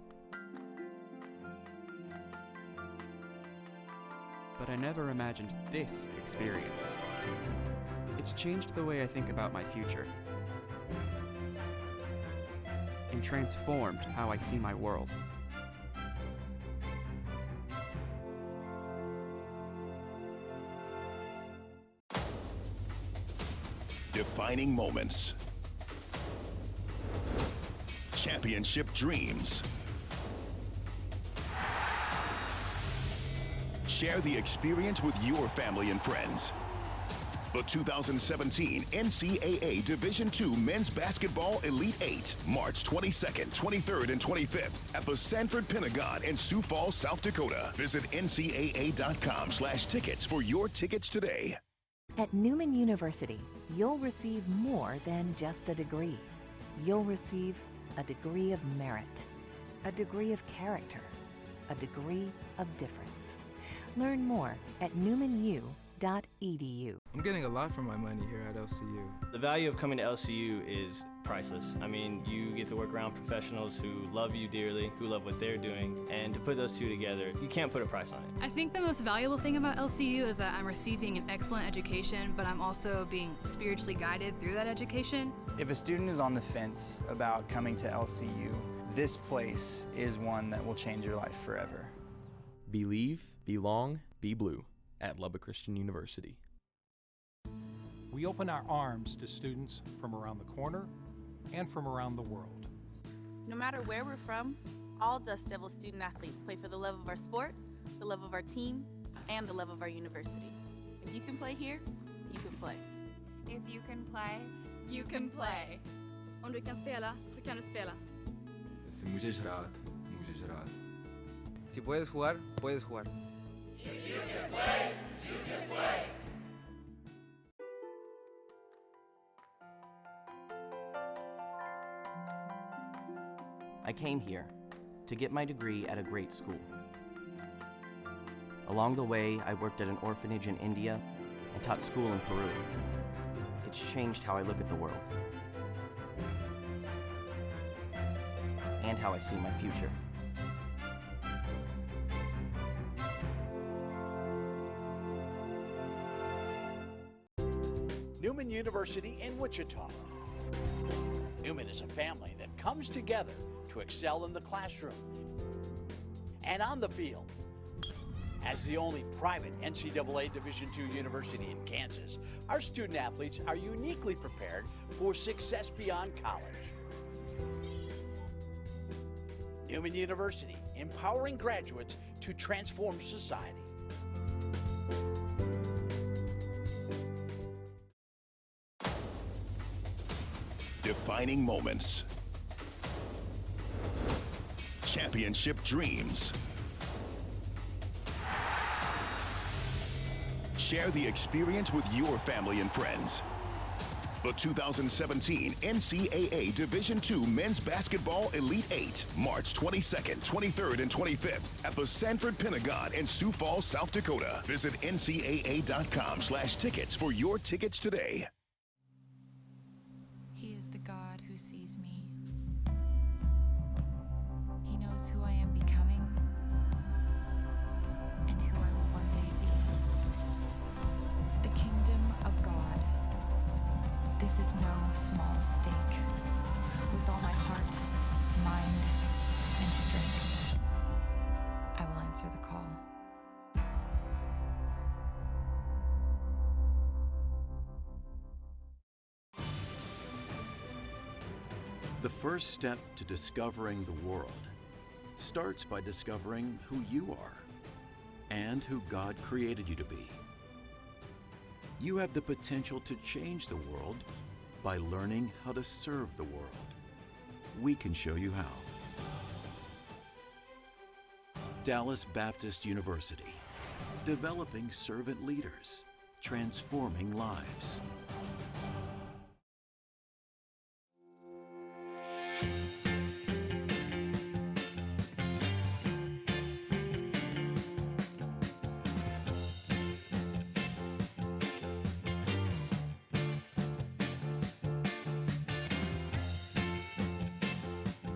But I never imagined this experience. It's changed the way I think about my future and transformed how I see my world. Defining moments. Championship dreams. Share the experience with your family and friends. The 2017 NCAA Division II Men's Basketball Elite 8, March 22nd, 23rd, and 25th at the Sanford Pentagon in Sioux Falls, South Dakota. Visit ncaa.com/tickets for your tickets today. At Newman University, you'll receive more than just a degree. You'll receive a degree of merit, a degree of character, a degree of difference. Learn more at newmanu.edu. I'm getting a lot for my money here at LCU. The value of coming to LCU is priceless. I mean, you get to work around professionals who love you dearly, who love what they're doing, and to put those two together, you can't put a price on it. I think the most valuable thing about LCU is that I'm receiving an excellent education, but I'm also being spiritually guided through that education. If a student is on the fence about coming to LCU, this place is one that will change your life forever. Believe, belong, be blue at Lubbock Christian University. We open our arms to students from around the corner and from around the world. No matter where we're from, all Dust Devil student athletes play for the love of our sport, the love of our team, and the love of our university. If you can play here, you can play. If you can play, you can play. Om du kan spela, så kan du spela. Si můžeš hrát, můžeš hrát. Si puedes jugar, puedes jugar. If you can play, you can play. I came here to get my degree at a great school. Along the way, I worked at an orphanage in India and taught school in Peru. It's changed how I look at the world and how I see my future. Newman University in Wichita. Newman is a family that comes together to excel in the classroom and on the field. As the only private NCAA Division II university in Kansas, our student athletes are uniquely prepared for success beyond college. Newman University, empowering graduates to transform society. Defining moments. Championship dreams. Share the experience with your family and friends. The 2017 NCAA Division II Men's Basketball Elite 8, March 22nd, 23rd, and 25th at the Sanford Pentagon in Sioux Falls, South Dakota. Visit ncaa.com/tickets for your tickets today. He is the God who sees me. He knows who I am becoming and who I will one day be. The kingdom of God. This is no small stake. With all my heart, mind, and strength, I will answer the call. The first step to discovering the world starts by discovering who you are and who God created you to be. You have the potential to change the world by learning how to serve the world. We can show you how. Dallas Baptist University, developing servant leaders, transforming lives.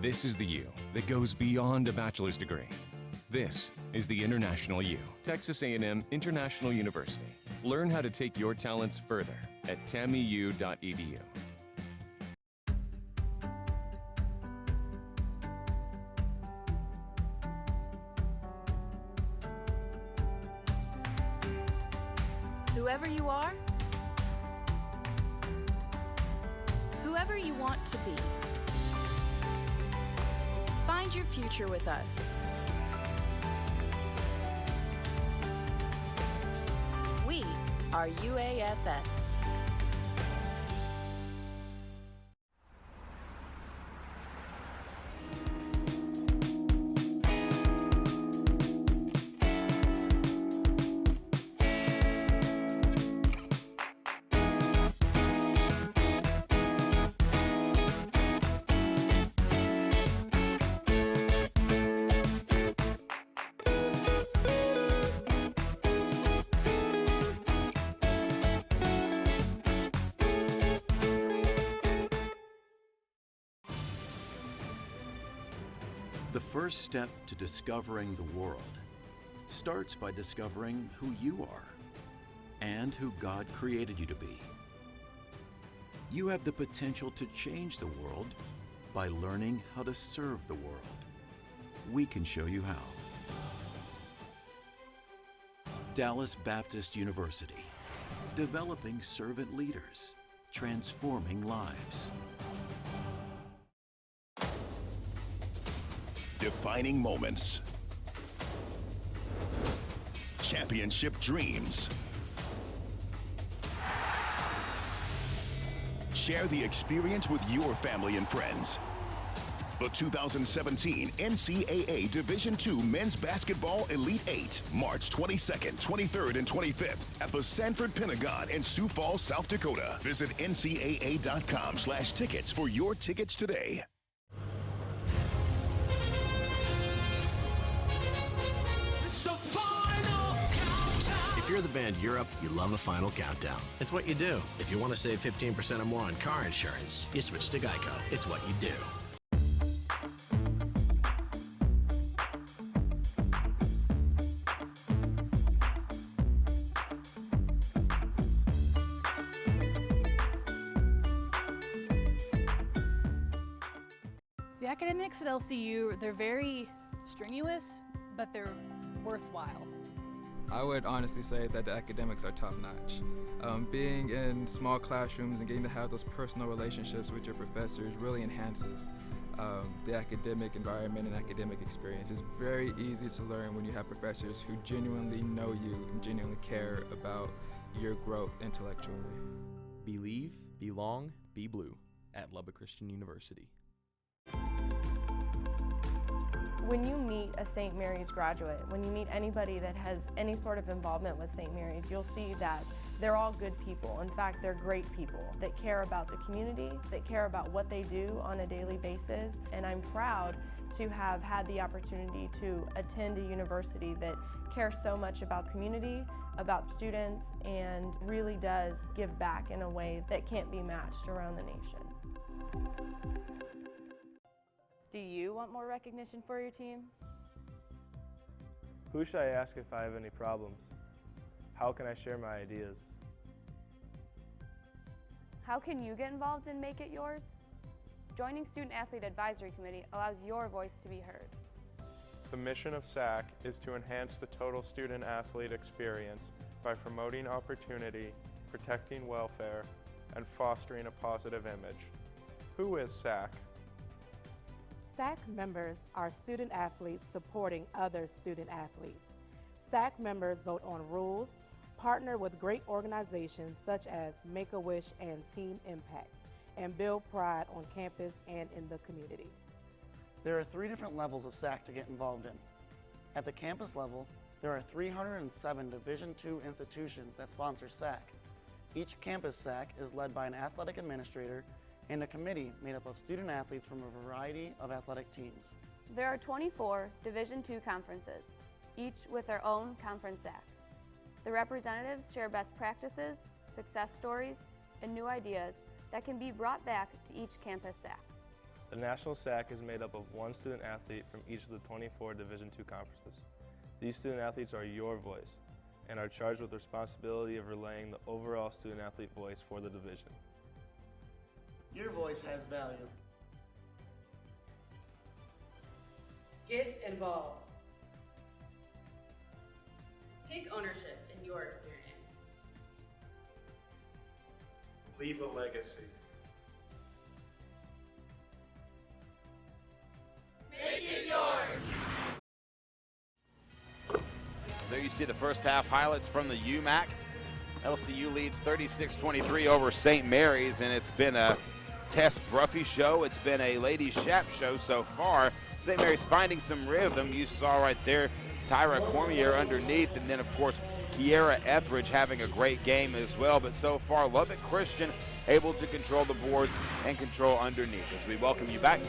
This is the you that goes beyond a bachelor's degree. This is the International U, Texas A&M International University. Learn how to take your talents further at tamu.edu. Whoever you are, whoever you want to be, find your future with us. We are UAFS. The first step to discovering the world starts by discovering who you are and who God created you to be. You have the potential to change the world by learning how to serve the world. We can show you how. Dallas Baptist University, developing servant leaders, transforming lives. Defining moments. Championship dreams. Share the experience with your family and friends. The 2017 NCAA Division II Men's Basketball Elite 8, March 22nd, 23rd, and 25th at the Sanford Pentagon in Sioux Falls, South Dakota. Visit ncaa.com/tickets for your tickets today. If you're the band Europe, you love a final countdown. It's what you do. If you want to save 15% or more on car insurance, you switch to Geico. It's what you do. The academics at LCU, they're very strenuous, but they're worthwhile. I would honestly say that the academics are top-notch. Being in small classrooms and getting to have those personal relationships with your professors really enhances the academic environment and academic experience. It's very easy to learn when you have professors who genuinely know you and genuinely care about your growth intellectually. Believe, belong, be blue at Lubbock Christian University. When you meet a St. Mary's graduate, when you meet anybody that has any sort of involvement with St. Mary's, you'll see that they're all good people. In fact, they're great people that care about the community, that care about what they do on a daily basis. And I'm proud to have had the opportunity to attend a university that cares so much about community, about students, and really does give back in a way that can't be matched around the nation. Do you want more recognition for your team? Who should I ask if I have any problems? How can I share my ideas? How can you get involved and make it yours? Joining Student Athlete Advisory Committee allows your voice to be heard. The mission of SAC is to enhance the total student athlete experience by promoting opportunity, protecting welfare, and fostering a positive image. Who is SAC? SAC members are student athletes supporting other student athletes. SAC members vote on rules, partner with great organizations such as Make-A-Wish and Team Impact, and build pride on campus and in the community. There are 3 different levels of SAC to get involved in. At the campus level, there are 307 Division II institutions that sponsor SAC. Each campus SAC is led by an athletic administrator and a committee made up of student athletes from a variety of athletic teams. There are 24 Division II conferences, each with their own conference SAC. The representatives share best practices, success stories, and new ideas that can be brought back to each campus SAC. The National SAC is made up of one student athlete from each of the 24 Division II conferences. These student athletes are your voice and are charged with the responsibility of relaying the overall student athlete voice for the division. Your voice has value. Get involved. Take ownership in your experience. Leave a legacy. Make it yours! There you see the first half highlights from the UMAC. LCU leads 36-23 over St. Mary's, and it's been a Tess Bruffy show. It's been a Lady Shap show so far. St. Mary's finding some rhythm. You saw right there Tyra Cormier underneath, and then of course Kiera Etheridge having a great game as well. But so far Lubbock Christian able to control the boards and control underneath. As we welcome you back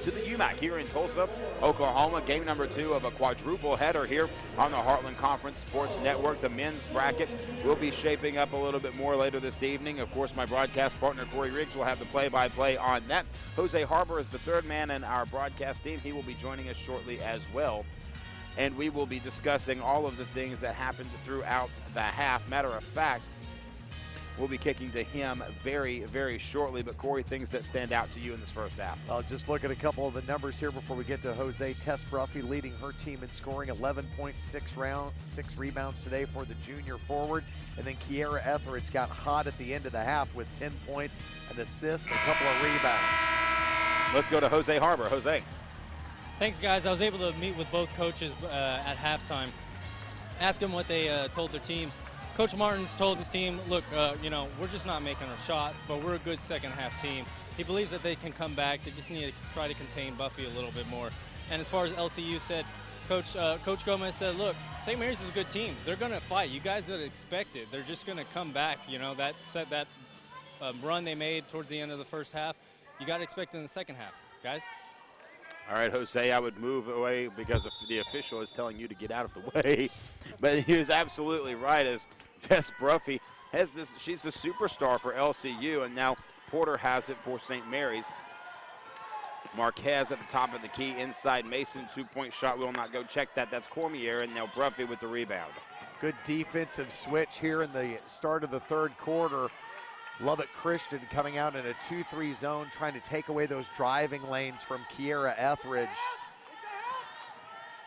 to the UMAC here in Tulsa, Oklahoma. Game number 2 of a quadruple header here on the Heartland Conference Sports Network. The men's bracket will be shaping up a little bit more later this evening. Of course, my broadcast partner Corey Riggs will have the play-by-play on that. Jose Harbor is the third man in our broadcast team. He will be joining us shortly as well. And we will be discussing all of the things that happened throughout the half. Matter of fact, we'll be kicking to him very, very shortly. But Corey, things that stand out to you in this first half. I'll just look at a couple of the numbers here before we get to Jose. Tess Bruffy leading her team in scoring, 11.6 rebounds today for the junior forward. And then Kiera Etheridge got hot at the end of the half with 10 points, an assist, and a couple of rebounds. Let's go to Jose Harbor. Jose. Thanks, guys. I was able to meet with both coaches at halftime, ask them what they told their teams. Coach Martins told his team, look, we're just not making our shots, but we're a good second half team. He believes that they can come back. They just need to try to contain Buffy a little bit more. And as far as LCU said, Coach Gomez said, look, St. Mary's is a good team. They're going to fight. You guys that expect it. They're just going to come back. That run they made towards the end of the first half, you got to expect in the second half, guys. All right, Jose, I would move away because the official is telling you to get out of the way. But he was absolutely right, as Tess Bruffy has this. She's a superstar for LCU, and now Porter has it for St. Mary's. Marquez at the top of the key, inside Mason, 2-point shot will not go. Check that. That's Cormier, and now Bruffy with the rebound. Good defensive switch here in the start of the third quarter. Lubbock Christian coming out in a 2-3 zone, trying to take away those driving lanes from Kiera Etheridge.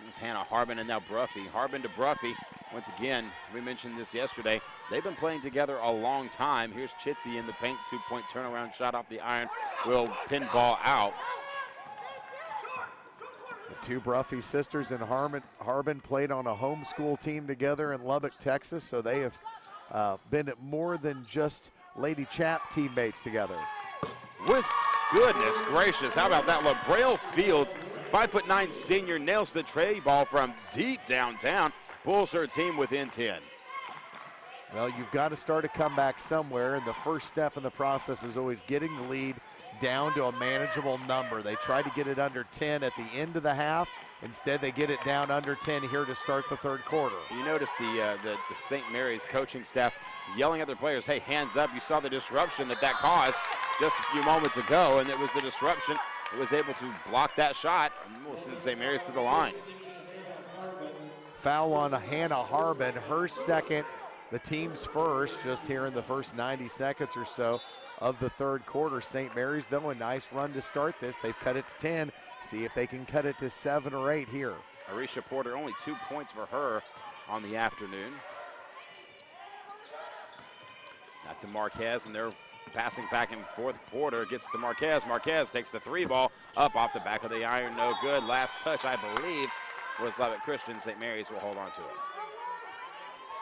There's Hannah Harbin and now Bruffy. Harbin to Bruffy. Once again, we mentioned this yesterday. They've been playing together a long time. Here's Chitsey in the paint. 2-point turnaround shot off the iron. Will pinball out. The two Bruffy sisters and Harbin played on a homeschool team together in Lubbock, Texas, so they have been more than just Lady Chap teammates together. With goodness gracious, how about that? LaBraille Fields, 5'9" senior, nails the tray ball from deep downtown, pulls her team within 10. Well, you've got to start a comeback somewhere, and the first step in the process is always getting the lead down to a manageable number. They tried to get it under 10 at the end of the half. Instead, they get it down under 10 here to start the third quarter. You notice the St. Mary's coaching staff yelling at their players, hey, hands up. You saw the disruption that caused just a few moments ago, and it was the disruption that was able to block that shot, and we'll send St. Mary's to the line. Foul on Hannah Harbin, her second, the team's first, just here in the first 90 seconds or so of the third quarter. St. Mary's, though, a nice run to start this. They've cut it to 10. See if they can cut it to 7 or 8 here. Arisha Porter, only 2 points for her on the afternoon. Not to Marquez, and they're passing back and forth. Porter gets to Marquez. Marquez takes the 3 ball up off the back of the iron. No good. Last touch, I believe, was Lubbock Christian. St. Mary's will hold on to it.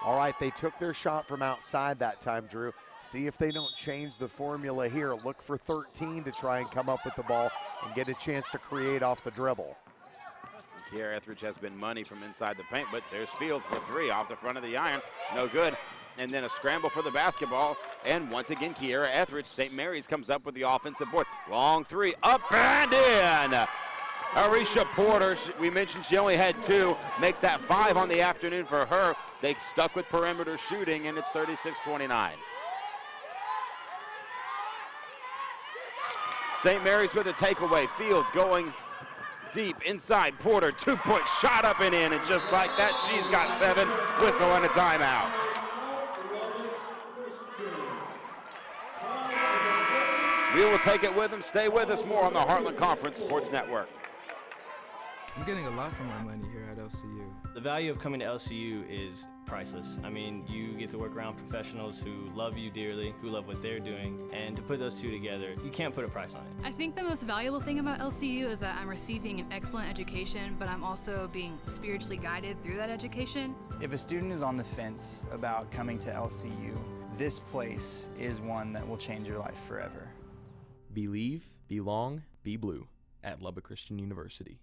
All right, they took their shot from outside that time, Drew. See if they don't change the formula here. Look for 13 to try and come up with the ball and get a chance to create off the dribble. Kiera Etheridge has been money from inside the paint, but there's Fields for three off the front of the iron. No good. And then a scramble for the basketball. And once again, Kiera Etheridge, St. Mary's comes up with the offensive board. Long three, up and in. Arisha Porter, we mentioned she only had 2. Make that 5 on the afternoon for her. They stuck with perimeter shooting, and it's 36-29. St. Mary's with a takeaway. Fields going deep inside. Porter, 2-point shot up and in, and just like that, she's got 7. Whistle and a timeout. We will take it with them. Stay with us. More on the Heartland Conference Sports Network. I'm getting a lot for my money here at LCU. The value of coming to LCU is priceless. I mean, you get to work around professionals who love you dearly, who love what they're doing, and to put those two together, you can't put a price on it. I think the most valuable thing about LCU is that I'm receiving an excellent education, but I'm also being spiritually guided through that education. If a student is on the fence about coming to LCU, this place is one that will change your life forever. Believe, belong, be blue at Lubbock Christian University.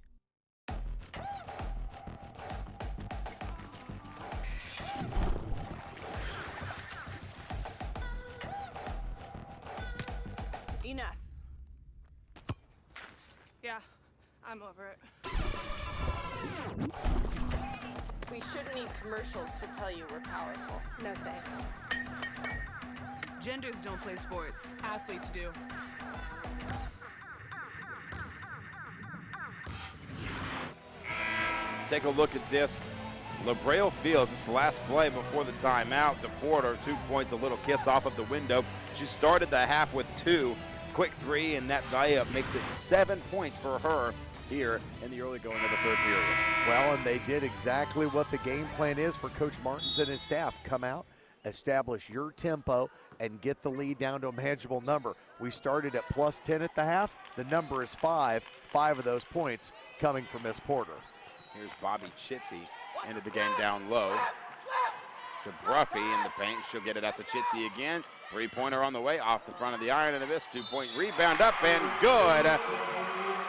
Enough. Yeah, I'm over it. We shouldn't need commercials to tell you we're powerful. No thanks. Genders don't play sports. Athletes do. Take a look at this. LaBraille Fields, this last play before the timeout to Porter. 2 points, a little kiss off of the window. She started the half with 2. Quick 3, and that layup makes it 7 points for her here in the early going of the third period. Well, and they did exactly what the game plan is for Coach Martins and his staff. Come out, establish your tempo, and get the lead down to a manageable number. We started at plus 10 at the half. The number is 5. 5 of those points coming from Miss Porter. Here's Bobby Chitsey, ended the game down low to Bruffy in the paint. She'll get it out to Chitsey again. 3-pointer on the way, off the front of the iron and a miss. 2-point rebound up and good.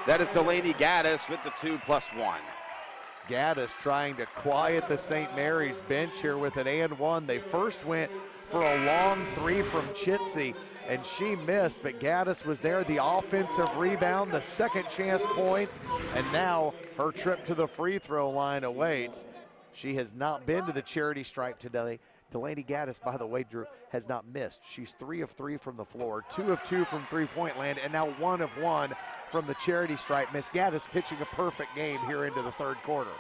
That is Delaney Gaddis with the 2+1. Gaddis trying to quiet the St. Mary's bench here with an and one. They first went for a long 3 from Chitsey, and she missed, but Gaddis was there. The offensive rebound, the second chance points, and now her trip to the free throw line awaits. She has not been to the charity stripe today. Delaney Gaddis, by the way, Drew, has not missed. She's 3 of 3 from the floor, 2 of 2 from three-point land, and now 1 of 1 from the charity stripe. Miss Gaddis pitching a perfect game here into the third quarter.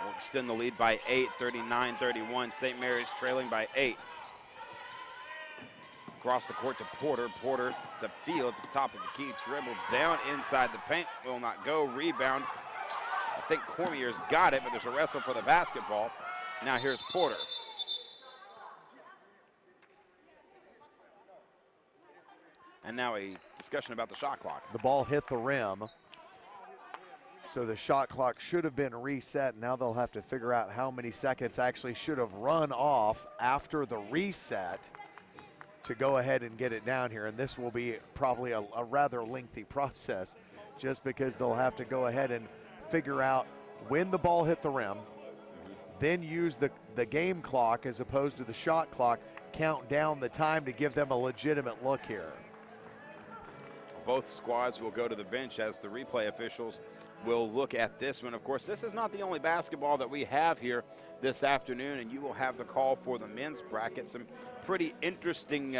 We'll extend the lead by 8, 39-31. St. Mary's trailing by 8. Across the court to Porter. Porter to Fields at the top of the key. Dribbles down inside the paint. Will not go. Rebound. I think Cormier's got it, but there's a wrestle for the basketball. Now here's Porter. And now a discussion about the shot clock. The ball hit the rim, so the shot clock should have been reset. Now they'll have to figure out how many seconds actually should have run off after the reset to go ahead and get it down here. And this will be probably a rather lengthy process, just because they'll have to go ahead and figure out when the ball hit the rim, then use the game clock as opposed to the shot clock, count down the time to give them a legitimate look here. Both squads will go to the bench as the replay officials will look at this one. Of course, this is not the only basketball that we have here this afternoon, and you will have the call for the men's bracket. Some pretty interesting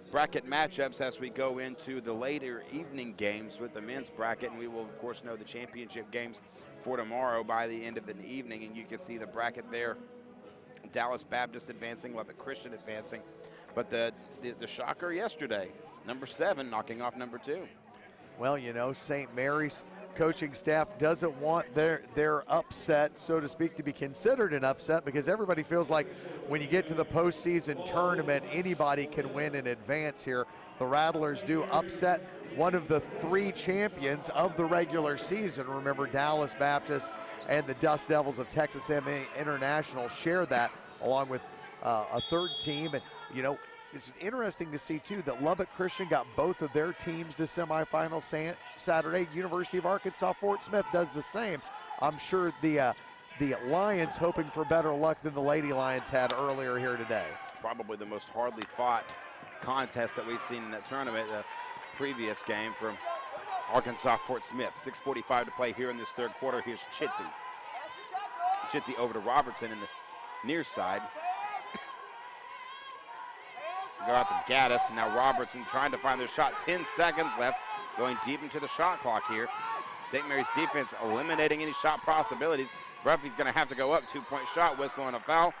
bracket matchups as we go into the later evening games with the men's bracket, and we will, of course, know the championship games for tomorrow by the end of the evening, and you can see the bracket there. Dallas Baptist advancing, Lubbock Christian advancing, but the shocker yesterday, number 7 knocking off number 2. Well, you know, St. Mary's coaching staff doesn't want their upset, so to speak, to be considered an upset, because everybody feels like when you get to the postseason tournament, anybody can win and advance here. The Rattlers do upset one of the 3 champions of the regular season. Remember, Dallas Baptist and the Dust Devils of Texas A&M International share that, along with a third team. And, you know, it's interesting to see, too, that Lubbock Christian got both of their teams to semifinals Saturday. University of Arkansas Fort Smith does the same. I'm sure the Lions hoping for better luck than the Lady Lions had earlier here today. Probably the most hardly fought contest that we've seen in that tournament. The previous game from Arkansas Fort Smith. 6:45 to play here in this third quarter. Here's Chitsey. Chitsey over to Robertson in the near side. Go out to Gaddis, and now Robertson trying to find their shot. 10 seconds left, going deep into the shot clock here. St. Mary's defense eliminating any shot possibilities. Bruffy's going to have to go up. 2-point shot, whistle and a foul.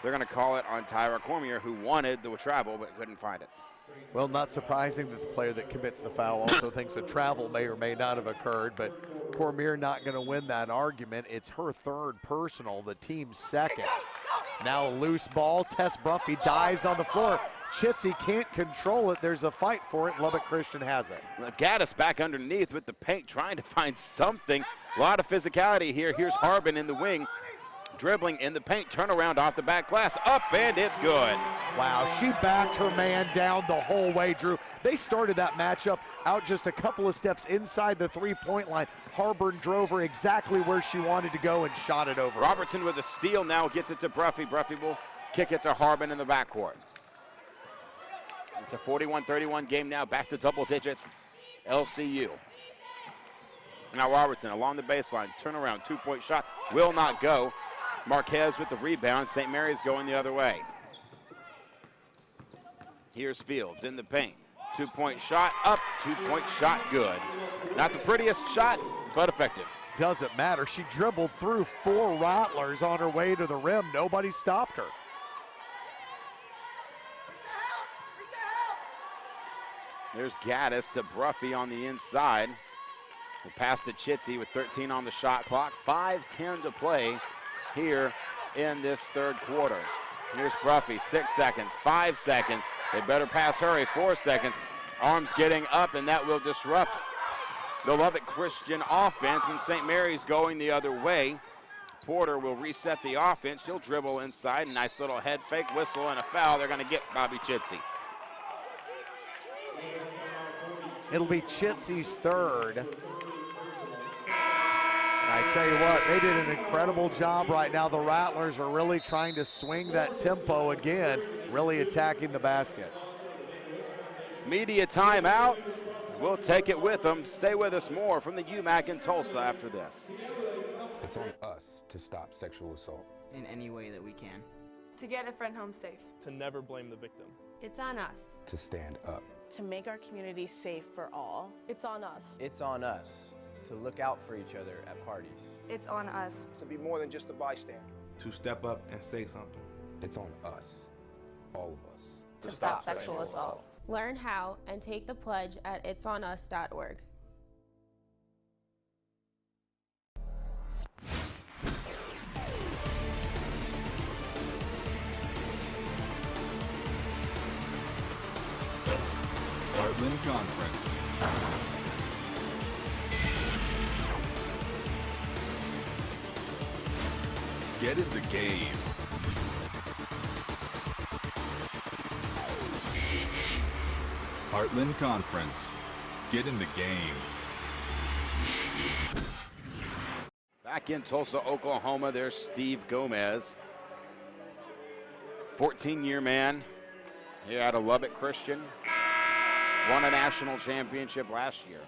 They're going to call it on Tyra Cormier, who wanted the travel but couldn't find it. Well, not surprising that the player that commits the foul also thinks a travel may or may not have occurred, but Cormier not going to win that argument. It's her third personal, the team's second. Now a loose ball. Tess Bruffy dives on the floor. Chitsey can't control it. There's a fight for it. Lubbock Christian has it. Gaddis back underneath with the paint, trying to find something. A lot of physicality here. Here's Harbin in the wing, dribbling in the paint, turnaround off the back glass, up, and it's good. Wow, she backed her man down the whole way, Drew. They started that matchup out just a couple of steps inside the three-point line. Harbin drove her exactly where she wanted to go and shot it over. Robertson with a steal, now gets it to Bruffy. Bruffy will kick it to Harbin in the backcourt. It's a 41-31 game now, back to double digits, LCU. Now Robertson along the baseline, turnaround, 2-point shot, will not go. Marquez with the rebound. St. Mary's going the other way. Here's Fields in the paint. 2-point shot, up, 2-point shot, good. Not the prettiest shot, but effective. Doesn't matter. She dribbled through 4 Rattlers on her way to the rim. Nobody stopped her. There's Gaddis to Bruffy on the inside. We'll pass to Chitsey with 13 on the shot clock. 5:10 to play here in this third quarter. Here's Bruffy, 6 seconds, 5 seconds. They better pass hurry, 4 seconds. Arms getting up, and that will disrupt the Lubbock Christian offense, and St. Mary's going the other way. Porter will reset the offense. She'll dribble inside. Nice little head fake, whistle, and a foul. They're going to get Bobby Chitsey. It'll be Chitsey's third. And I tell you what, they did an incredible job right now. The Rattlers are really trying to swing that tempo again, really attacking the basket. Media timeout. We'll take it with them. Stay with us. More from the UMAC in Tulsa after this. It's on us to stop sexual assault in any way that we can. To get a friend home safe. To never blame the victim. It's on us. To stand up. To make our community safe for all. It's on us. It's on us to look out for each other at parties. It's on us. To be more than just a bystander. To step up and say something. It's on us, all of us. To stop sexual assault. Learn how and take the pledge at itsonus.org. Heartland Conference. Get in the game. Heartland Conference. Get in the game. Back in Tulsa, Oklahoma, there's Steve Gomez. 14-year man here out of Lubbock Christian. Won a national championship last year.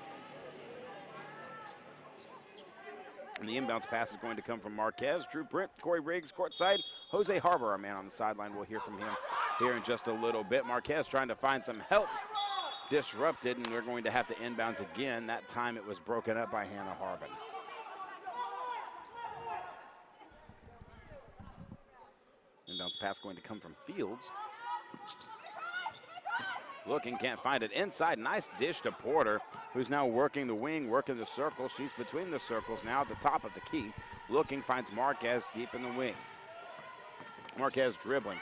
And the inbounds pass is going to come from Marquez, Drew Brent, Corey Riggs, courtside. Jose Harbor, our man on the sideline. We'll hear from him here in just a little bit. Marquez trying to find some help. Disrupted, and they're going to have to inbounds again. That time it was broken up by Hannah Harbin. Inbounds pass going to come from Fields. Looking, can't find it. Inside, nice dish to Porter, who's now working the wing, working the circle. She's between the circles now at the top of the key. Looking, finds Marquez deep in the wing. Marquez dribbling,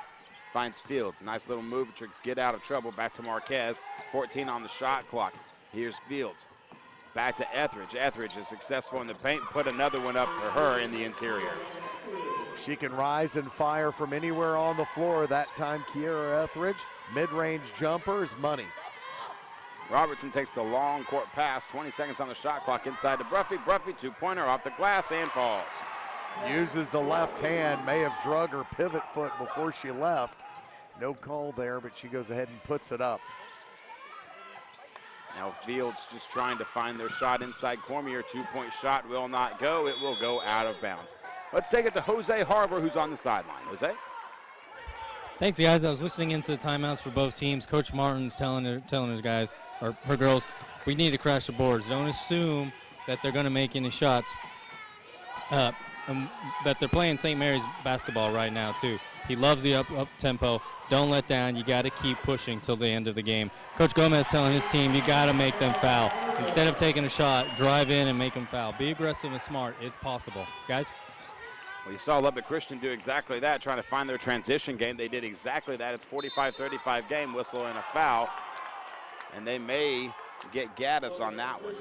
finds Fields. Nice little move to get out of trouble. Back to Marquez, 14 on the shot clock. Here's Fields. Back to Etheridge. Etheridge is successful in the paint. Put another one up for her in the interior. She can rise and fire from anywhere on the floor. That time, Kiera Etheridge, mid-range jumper is money. Robertson takes the long court pass, 20 seconds on the shot clock inside to Bruffy. Bruffy, two-pointer off the glass and falls. Uses the left hand, may have drug her pivot foot before she left. No call there, but she goes ahead and puts it up. Now Fields just trying to find their shot inside Cormier. Two-point shot will not go. It will go out of bounds. Let's take it to Jose Harbor, who's on the sideline. Jose? Thanks, guys. I was listening into the timeouts for both teams. Coach Martin's telling his guys, or her girls, we need to crash the boards. Don't assume that they're going to make any shots. That they're playing St. Mary's basketball right now, too. He loves the up tempo. Don't let down. You got to keep pushing till the end of the game. Coach Gomez telling his team, you got to make them foul. Instead of taking a shot, drive in and make them foul. Be aggressive and smart. It's possible. Guys? Well, you saw Lubbock Christian do exactly that, trying to find their transition game. They did exactly that. It's 45-35 game, whistle and a foul. And they may get Gaddis on that one.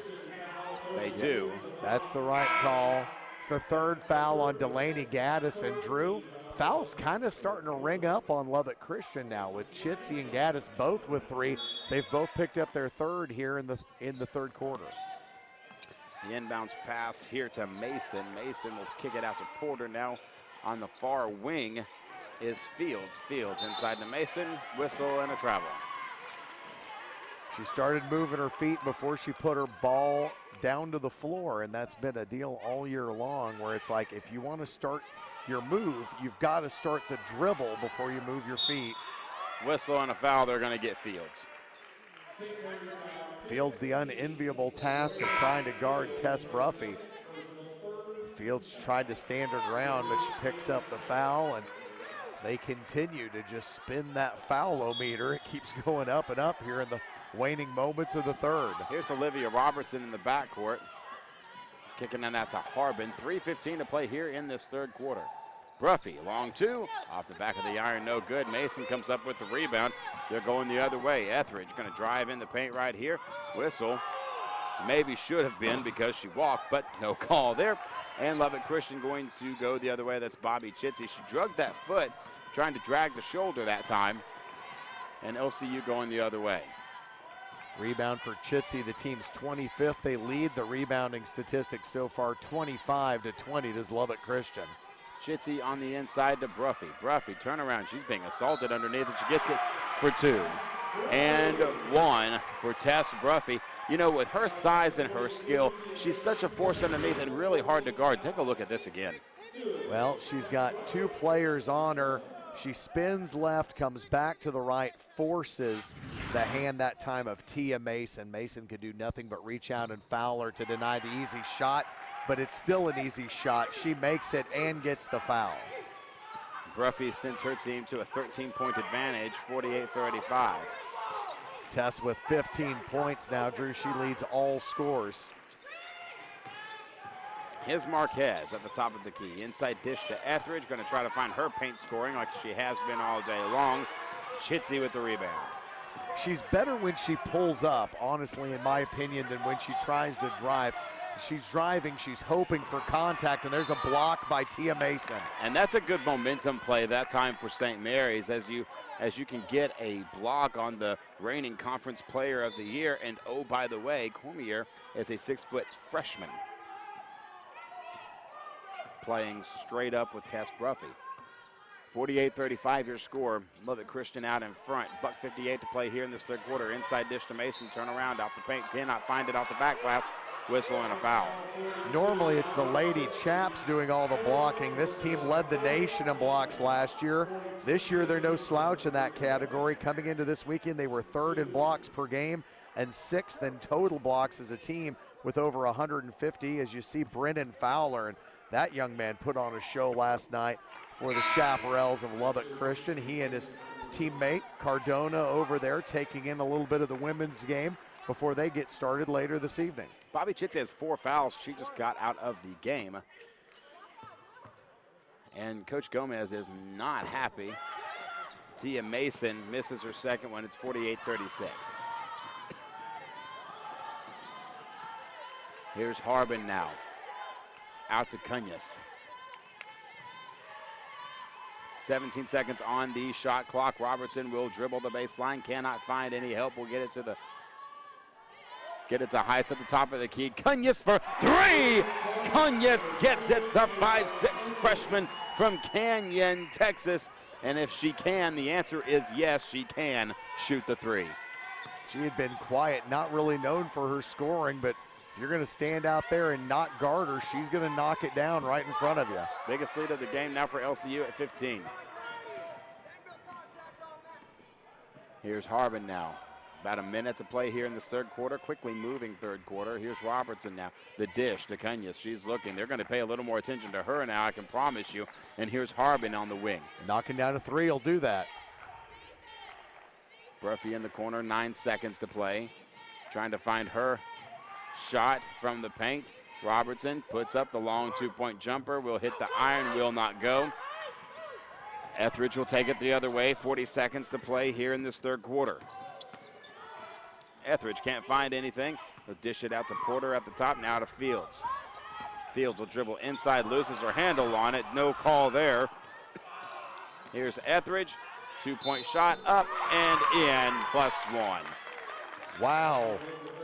They do. That's the right call. It's the third foul on Delaney Gaddis and Drew. Foul's kind of starting to ring up on Lubbock Christian now with Chitsey and Gaddis both with 3. They've both picked up their third here in the third quarter. The inbounds pass here to Mason. Mason will kick it out to Porter. Now on the far wing is Fields. Fields inside to Mason. Whistle and a travel. She started moving her feet before she put her ball down to the floor, and that's been a deal all year long where it's like if you want to start your move, you've got to start the dribble before you move your feet. Whistle and a foul, they're going to get Fields. Fields the unenviable task of trying to guard Tess Bruffy. Fields tried to stand her ground, but she picks up the foul, and they continue to just spin that foul-o-meter. It keeps going up and up here in the waning moments of the third. Here's Olivia Robertson in the backcourt. Kicking in that to Harbin. 3:15 to play here in this third quarter. Bruffy, long two, off the back of the iron, no good. Mason comes up with the rebound. They're going the other way. Etheridge going to drive in the paint right here. Whistle, maybe should have been because she walked, but no call there. And Lubbock Christian going to go the other way. That's Bobby Chitsey. She drugged that foot, trying to drag the shoulder that time. And LCU going the other way. Rebound for Chitsey, the team's 25th. They lead the rebounding statistics so far, 25-20 does Lubbock Christian. Chitsey on the inside to Bruffy. Bruffy, turnaround. She's being assaulted underneath, and she gets it for 2. And 1 for Tess Bruffy. You know, with her size and her skill, she's such a force underneath and really hard to guard. Take a look at this again. Well, she's got 2 players on her. She spins left, comes back to the right, forces the hand that time of Tia Mason. Mason could do nothing but reach out and foul her to deny the easy shot, but it's still an easy shot. She makes it and gets the foul. Bruffy sends her team to a 13-point advantage, 48-35. Tess with 15 points now, Drew. She leads all scores. Here's Marquez at the top of the key. Inside dish to Etheridge, going to try to find her paint scoring like she has been all day long. Chitsey with the rebound. She's better when she pulls up, honestly, in my opinion, than when she tries to drive. She's driving, she's hoping for contact, and there's a block by Tia Mason. And that's a good momentum play that time for St. Mary's as you can get a block on the reigning conference player of the year. And oh, by the way, Cormier is a 6-foot freshman, playing straight up with Tess Bruffy. 48-35 your score. Lubbock Christian out in front. $1:58 to play here in this third quarter. Inside dish to Mason. Turn around off the paint. Cannot find it off the back glass. Whistle and a foul. Normally it's the Lady Chaps doing all the blocking. This team led the nation in blocks last year. This year they're no slouch in that category. Coming into this weekend, they were 3rd in blocks per game and 6th in total blocks as a team with over 150. As you see Brennan Fowler, and that young man put on a show last night for the Chaparrals of Lubbock Christian. He and his teammate Cardona over there taking in a little bit of the women's game before they get started later this evening. Bobby Chitsey has 4 fouls. She just got out of the game. And Coach Gomez is not happy. Tia Mason misses her second one. It's 48-36. Here's Harbin now. Out to Cunhas. 17 seconds on the shot clock. Robertson will dribble the baseline. Cannot find any help. We'll get it to the Get it to Heiss at the top of the key. Cunus for three. Cunus gets it, the 5'6" freshman from Canyon, Texas. And if she can, the answer is yes, she can shoot the three. She had been quiet, not really known for her scoring, but if you're going to stand out there and not guard her, she's going to knock it down right in front of you. Biggest lead of the game now for LCU at 15. Here's Harbin now. About a minute to play here in this third quarter. Quickly moving third quarter. Here's Robertson now. The dish to Cunus. She's looking. They're going to pay a little more attention to her now, I can promise you. And here's Harbin on the wing. Knocking down a three will do that. Bruffy in the corner, 9 seconds to play. Trying to find her shot from the paint. Robertson puts up the long two-point jumper. Will hit the iron, will not go. Etheridge will take it the other way. 40 seconds to play here in this third quarter. Etheridge can't find anything. He'll dish it out to Porter at the top, now to Fields. Fields will dribble inside, loses her handle on it. No call there. Here's Etheridge. Two-point shot up and in, +1. Wow.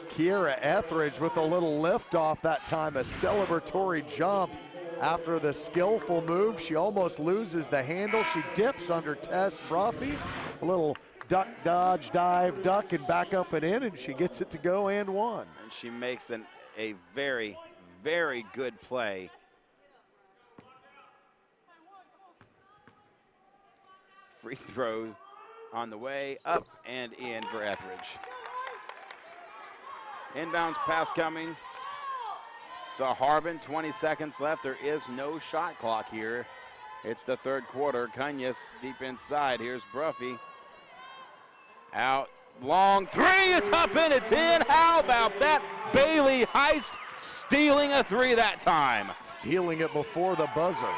Kiera Etheridge with a little lift off that time, a celebratory jump. After the skillful move, she almost loses the handle. She dips under Tess Bruffy. A little duck, dodge, dive, duck, and back up and in, and she gets it to go and one. And she makes a very, very good play. Free throw on the way, up and in for Etheridge. Inbounds pass coming to Harbin, 20 seconds left. There is no shot clock here. It's the third quarter. Cunus deep inside. Here's Bruffy. Out, long three, it's up and it's in. How about that? Bailey Heist stealing a three that time. Stealing it before the buzzer.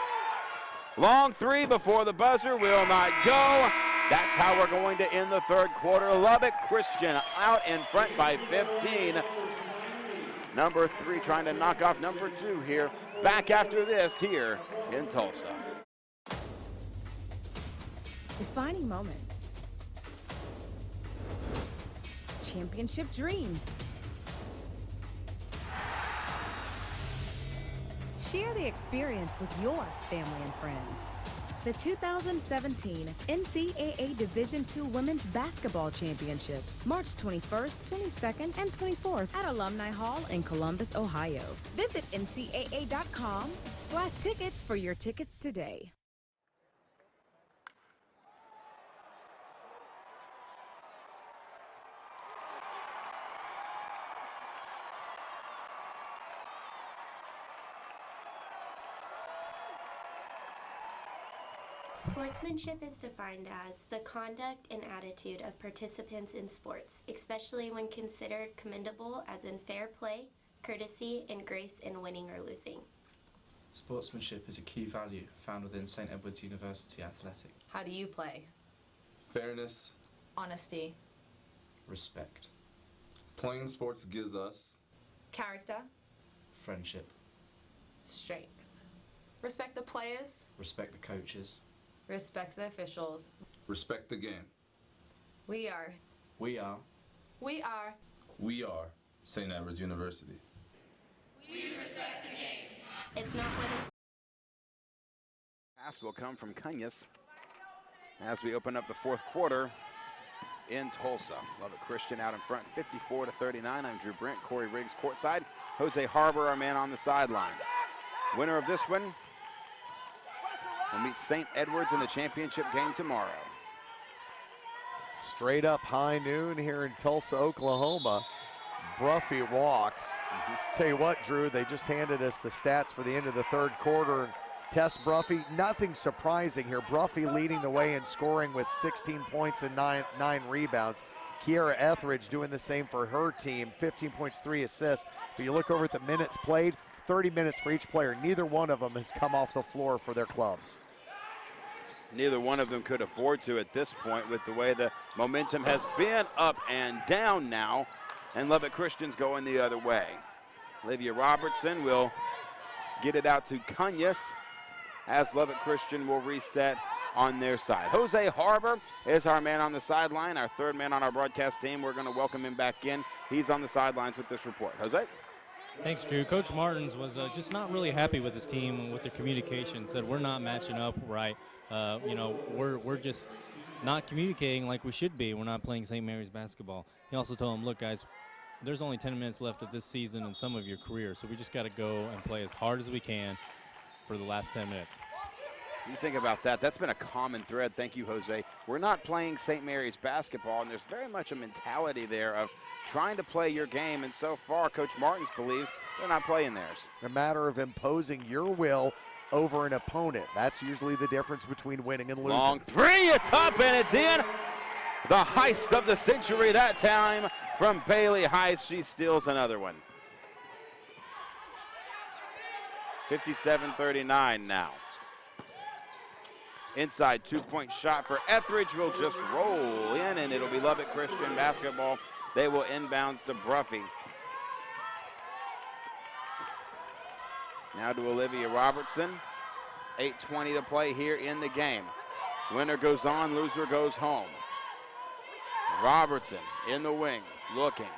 Long three before the buzzer, will not go. That's how we're going to end the third quarter. Lubbock Christian out in front by 15. Number 3 trying to knock off number 2 here. Back after this here in Tulsa. Defining moments. Championship dreams. Share the experience with your family and friends. The 2017 NCAA Division II Women's Basketball Championships, March 21st, 22nd, and 24th at Alumni Hall in Columbus, Ohio. Visit ncaa.com/tickets for your tickets today. Sportsmanship is defined as the conduct and attitude of participants in sports, especially when considered commendable, as in fair play, courtesy, and grace in winning or losing. Sportsmanship is a key value found within St. Edward's University Athletic. How do you play? Fairness. Honesty. Respect. Playing sports gives us Character. Friendship. Strength. Respect the players. Respect the coaches. Respect the officials. respect the game. We are St. Edward's University. We respect the game. It's not what Pass will come from Cunus as we open up the fourth quarter in Tulsa. Lubbock Christian out in front, 54-39. I'm Drew Brent, Corey Riggs courtside. Jose Harbor, our man on the sidelines. Winner of this one will meet St. Edward's in the championship game tomorrow. Straight up high noon here in Tulsa, Oklahoma. Bruffy walks. Tell you what, Drew, they just handed us the stats for the end of the third quarter. Tess Bruffy, nothing surprising here. Bruffy leading the way in scoring with 16 points and nine rebounds. Kiera Etheridge doing the same for her team, 15 points, 3 assists. But you look over at the minutes played, 30 minutes for each player. Neither one of them has come off the floor for their clubs. Neither one of them could afford to at this point with the way the momentum has been up and down now. And Lubbock Christian's going the other way. Olivia Robertson will get it out to Cunus as Lubbock Christian will reset on their side. Jose Harbor is our man on the sideline, our third man on our broadcast team. We're going to welcome him back in. He's on the sidelines with this report. Jose? Thanks, Drew. Coach Martins was just not really happy with his team and with their communication. Said we're not matching up right. We're just not communicating like we should be. We're not playing St. Mary's basketball. He also told them, look, guys, there's only 10 minutes left of this season and some of your career, so we just got to go and play as hard as we can for the last 10 minutes. You think about that. That's been a common thread. Thank you, Jose. We're not playing St. Mary's basketball, and there's very much a mentality there of trying to play your game, and so far, Coach Martins believes they're not playing theirs. A matter of imposing your will over an opponent. That's usually the difference between winning and losing. Long three, it's up and it's in. The heist of the century that time from Bailey Heist. She steals another one. 57-39 now. Inside two-point shot for Etheridge will just roll in, and it'll be Lubbock Christian basketball. They will inbounds to Bruffy. Now to Olivia Robertson. 8:20 to play here in the game. Winner goes on, loser goes home. Robertson in the wing, looking.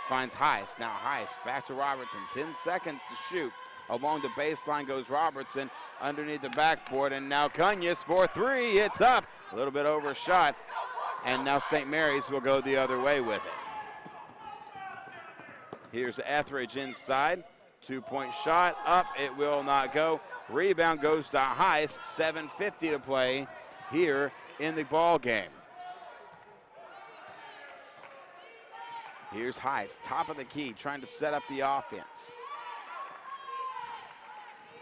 Finds Heist. Now Heist back to Robertson. 10 seconds to shoot. Along the baseline goes Robertson underneath the backboard, and now Cunya's for three. It's up. A little bit overshot. And now St. Mary's will go the other way with it. Here's Etheridge inside. Two-point shot up. It will not go. Rebound goes to Heist. 7:50 to play here in the ball game. Here's Heist, top of the key, trying to set up the offense.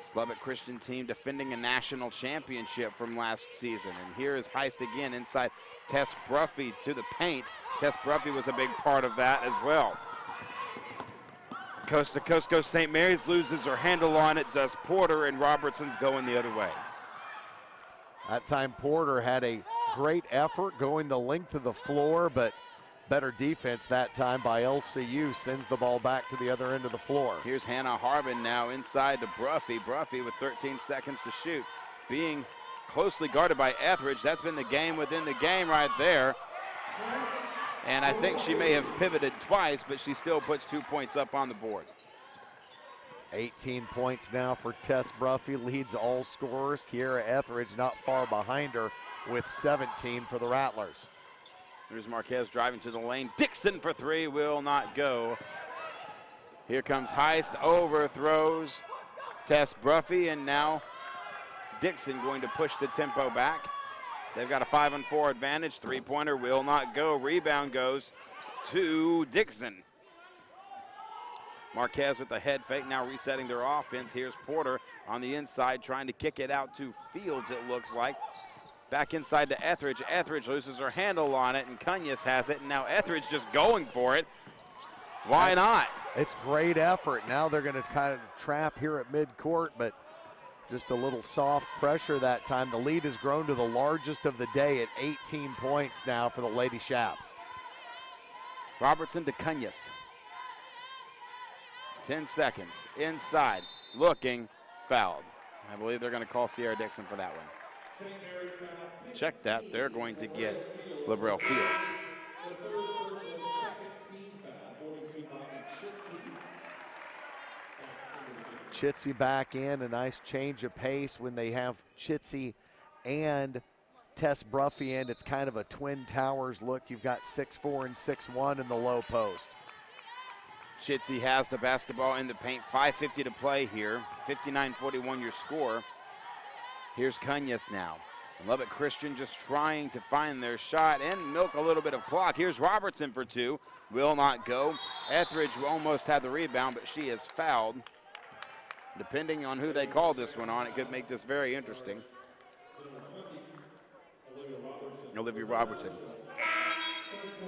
This Lubbock Christian team defending a national championship from last season. And here is Heist again inside Tess Bruffy to the paint. Tess Bruffy was a big part of that as well. Coast to coast goes St. Mary's, loses her handle on it, does Porter, and Robertson's going the other way. That time Porter had a great effort going the length of the floor, but better defense that time by LCU, sends the ball back to the other end of the floor. Here's Hannah Harbin now inside to Bruffy. Bruffy with 13 seconds to shoot, being closely guarded by Etheridge. That's been the game within the game right there. And I think she may have pivoted twice, but she still puts 2 points up on the board. 18 points now for Tess Bruffy, leads all scorers. Kiera Etheridge not far behind her with 17 for the Rattlers. Here's Marquez driving to the lane. Dixon for three, will not go. Here comes Heist, overthrows Tess Bruffy, and now Dixon going to push the tempo back. They've got a 5-on-4 advantage. Three-pointer will not go. Rebound goes to Dixon. Marquez with the head fake, now resetting their offense. Here's Porter on the inside trying to kick it out to Fields, it looks like. Back inside to Etheridge. Etheridge loses her handle on it, and Cunya's has it, and now Etheridge just going for it. Why not? It's great effort. Now they're going to kind of trap here at midcourt, but just a little soft pressure that time. The lead has grown to the largest of the day at 18 points now for the Lady Shaps. Robertson to Cunya's. 10 seconds. Inside. Looking. Fouled. I believe they're going to call Sierra Dixon for that one. Check that. They're going to get Labrell Fields. Chitsey back in, a nice change of pace when they have Chitsey and Tess Bruffy in. It's kind of a Twin Towers look. You've got 6'4" and 6'1" in the low post. Chitsey has the basketball in the paint. 5:50 to play here. 59-41 your score. Here's Cunya's now. Lubbock Christian just trying to find their shot and milk a little bit of clock. Here's Robertson for two. Will not go. Etheridge almost had the rebound, but she is fouled. Depending on who they call this one on, it could make this very interesting. Olivia Robertson.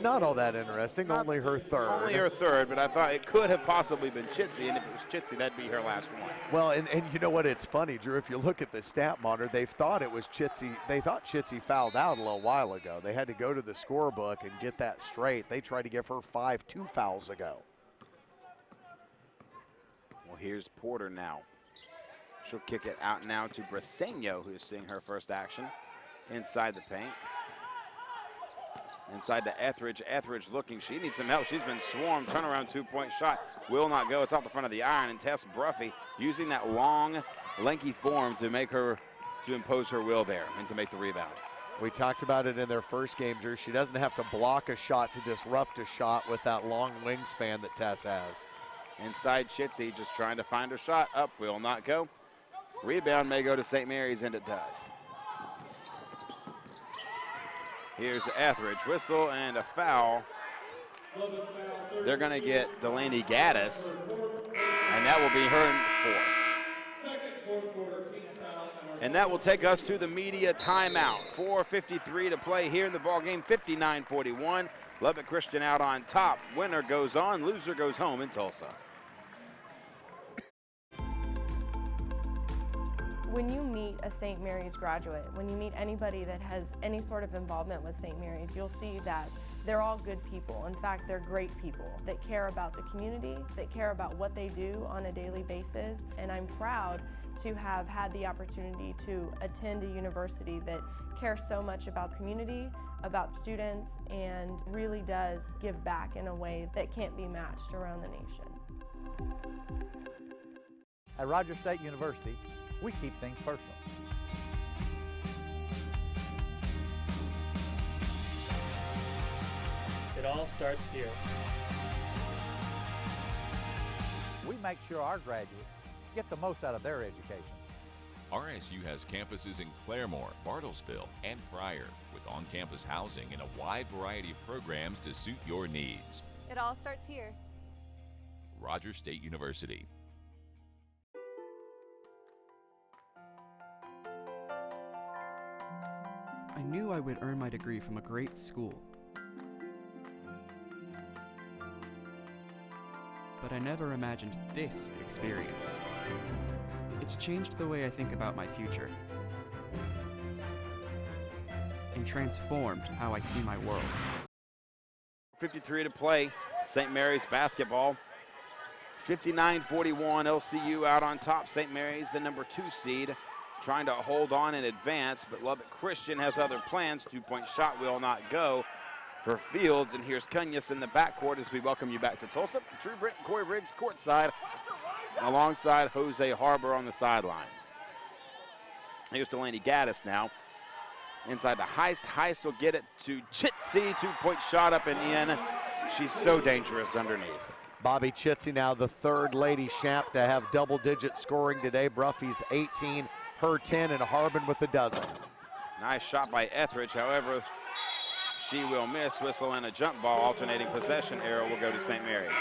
Not all that interesting, only her third. Only her third, but I thought it could have possibly been Chitsey, and if it was Chitsey, that'd be her last one. Well, and you know what, it's funny, Drew, if you look at the stat monitor, they thought it was Chitsey. They thought Chitsey fouled out a little while ago. They had to go to the scorebook and get that straight. They tried to give her 2 fouls ago. Well, here's Porter now. She'll kick it out now to Briseño, who's seeing her first action. inside the paint. Inside to Etheridge. Etheridge looking. She needs some help. She's been swarmed. Turnaround two-point shot. Will not go. It's off the front of the iron. And Tess Bruffy using that long, lanky form to impose her will there and to make the rebound. We talked about it in their first game, Drew. She doesn't have to block a shot to disrupt a shot with that long wingspan that Tess has. Inside Chitsey just trying to find her shot. Up, will not go. Rebound may go to St. Mary's, and it does. Here's Etheridge, whistle and a foul. They're going to get Delaney Gaddis, and that will be her fourth. And that will take us to the media timeout. 4:53 to play here in the ballgame, 59-41. Lubbock Christian out on top. Winner goes on, loser goes home in Tulsa. When you meet a St. Mary's graduate, when you meet anybody that has any sort of involvement with St. Mary's, you'll see that they're all good people. In fact, they're great people that care about the community, that care about what they do on a daily basis. And I'm proud to have had the opportunity to attend a university that cares so much about community, about students, and really does give back in a way that can't be matched around the nation. At Rogers State University, we keep things personal. It all starts here. We make sure our graduates get the most out of their education. RSU has campuses in Claremore, Bartlesville, and Pryor, with on-campus housing and a wide variety of programs to suit your needs. It all starts here. Rogers State University. I knew I would earn my degree from a great school. But I never imagined this experience. It's changed the way I think about my future and transformed how I see my world. 53 to play, St. Mary's basketball. 59-41, LCU out on top. St. Mary's, the number 2 seed, trying to hold on and advance, but Lubbock Christian has other plans. Two-point shot will not go for Fields, and here's Cunhas in the backcourt as we welcome you back to Tulsa. Drew Britt and Corey Briggs courtside, alongside Jose Harbor on the sidelines. Here's Delaney Gaddis now. Inside to Heist. Heist will get it to Chitsey. Two-point shot up and in. She's so dangerous underneath. Bobby Chitsey now the third Lady Shap to have double-digit scoring today. Bruffy's 18, her 10, and Harbin with a dozen. Nice shot by Etheridge. However, she will miss. Whistle and a jump ball. Alternating possession arrow will go to St. Mary's.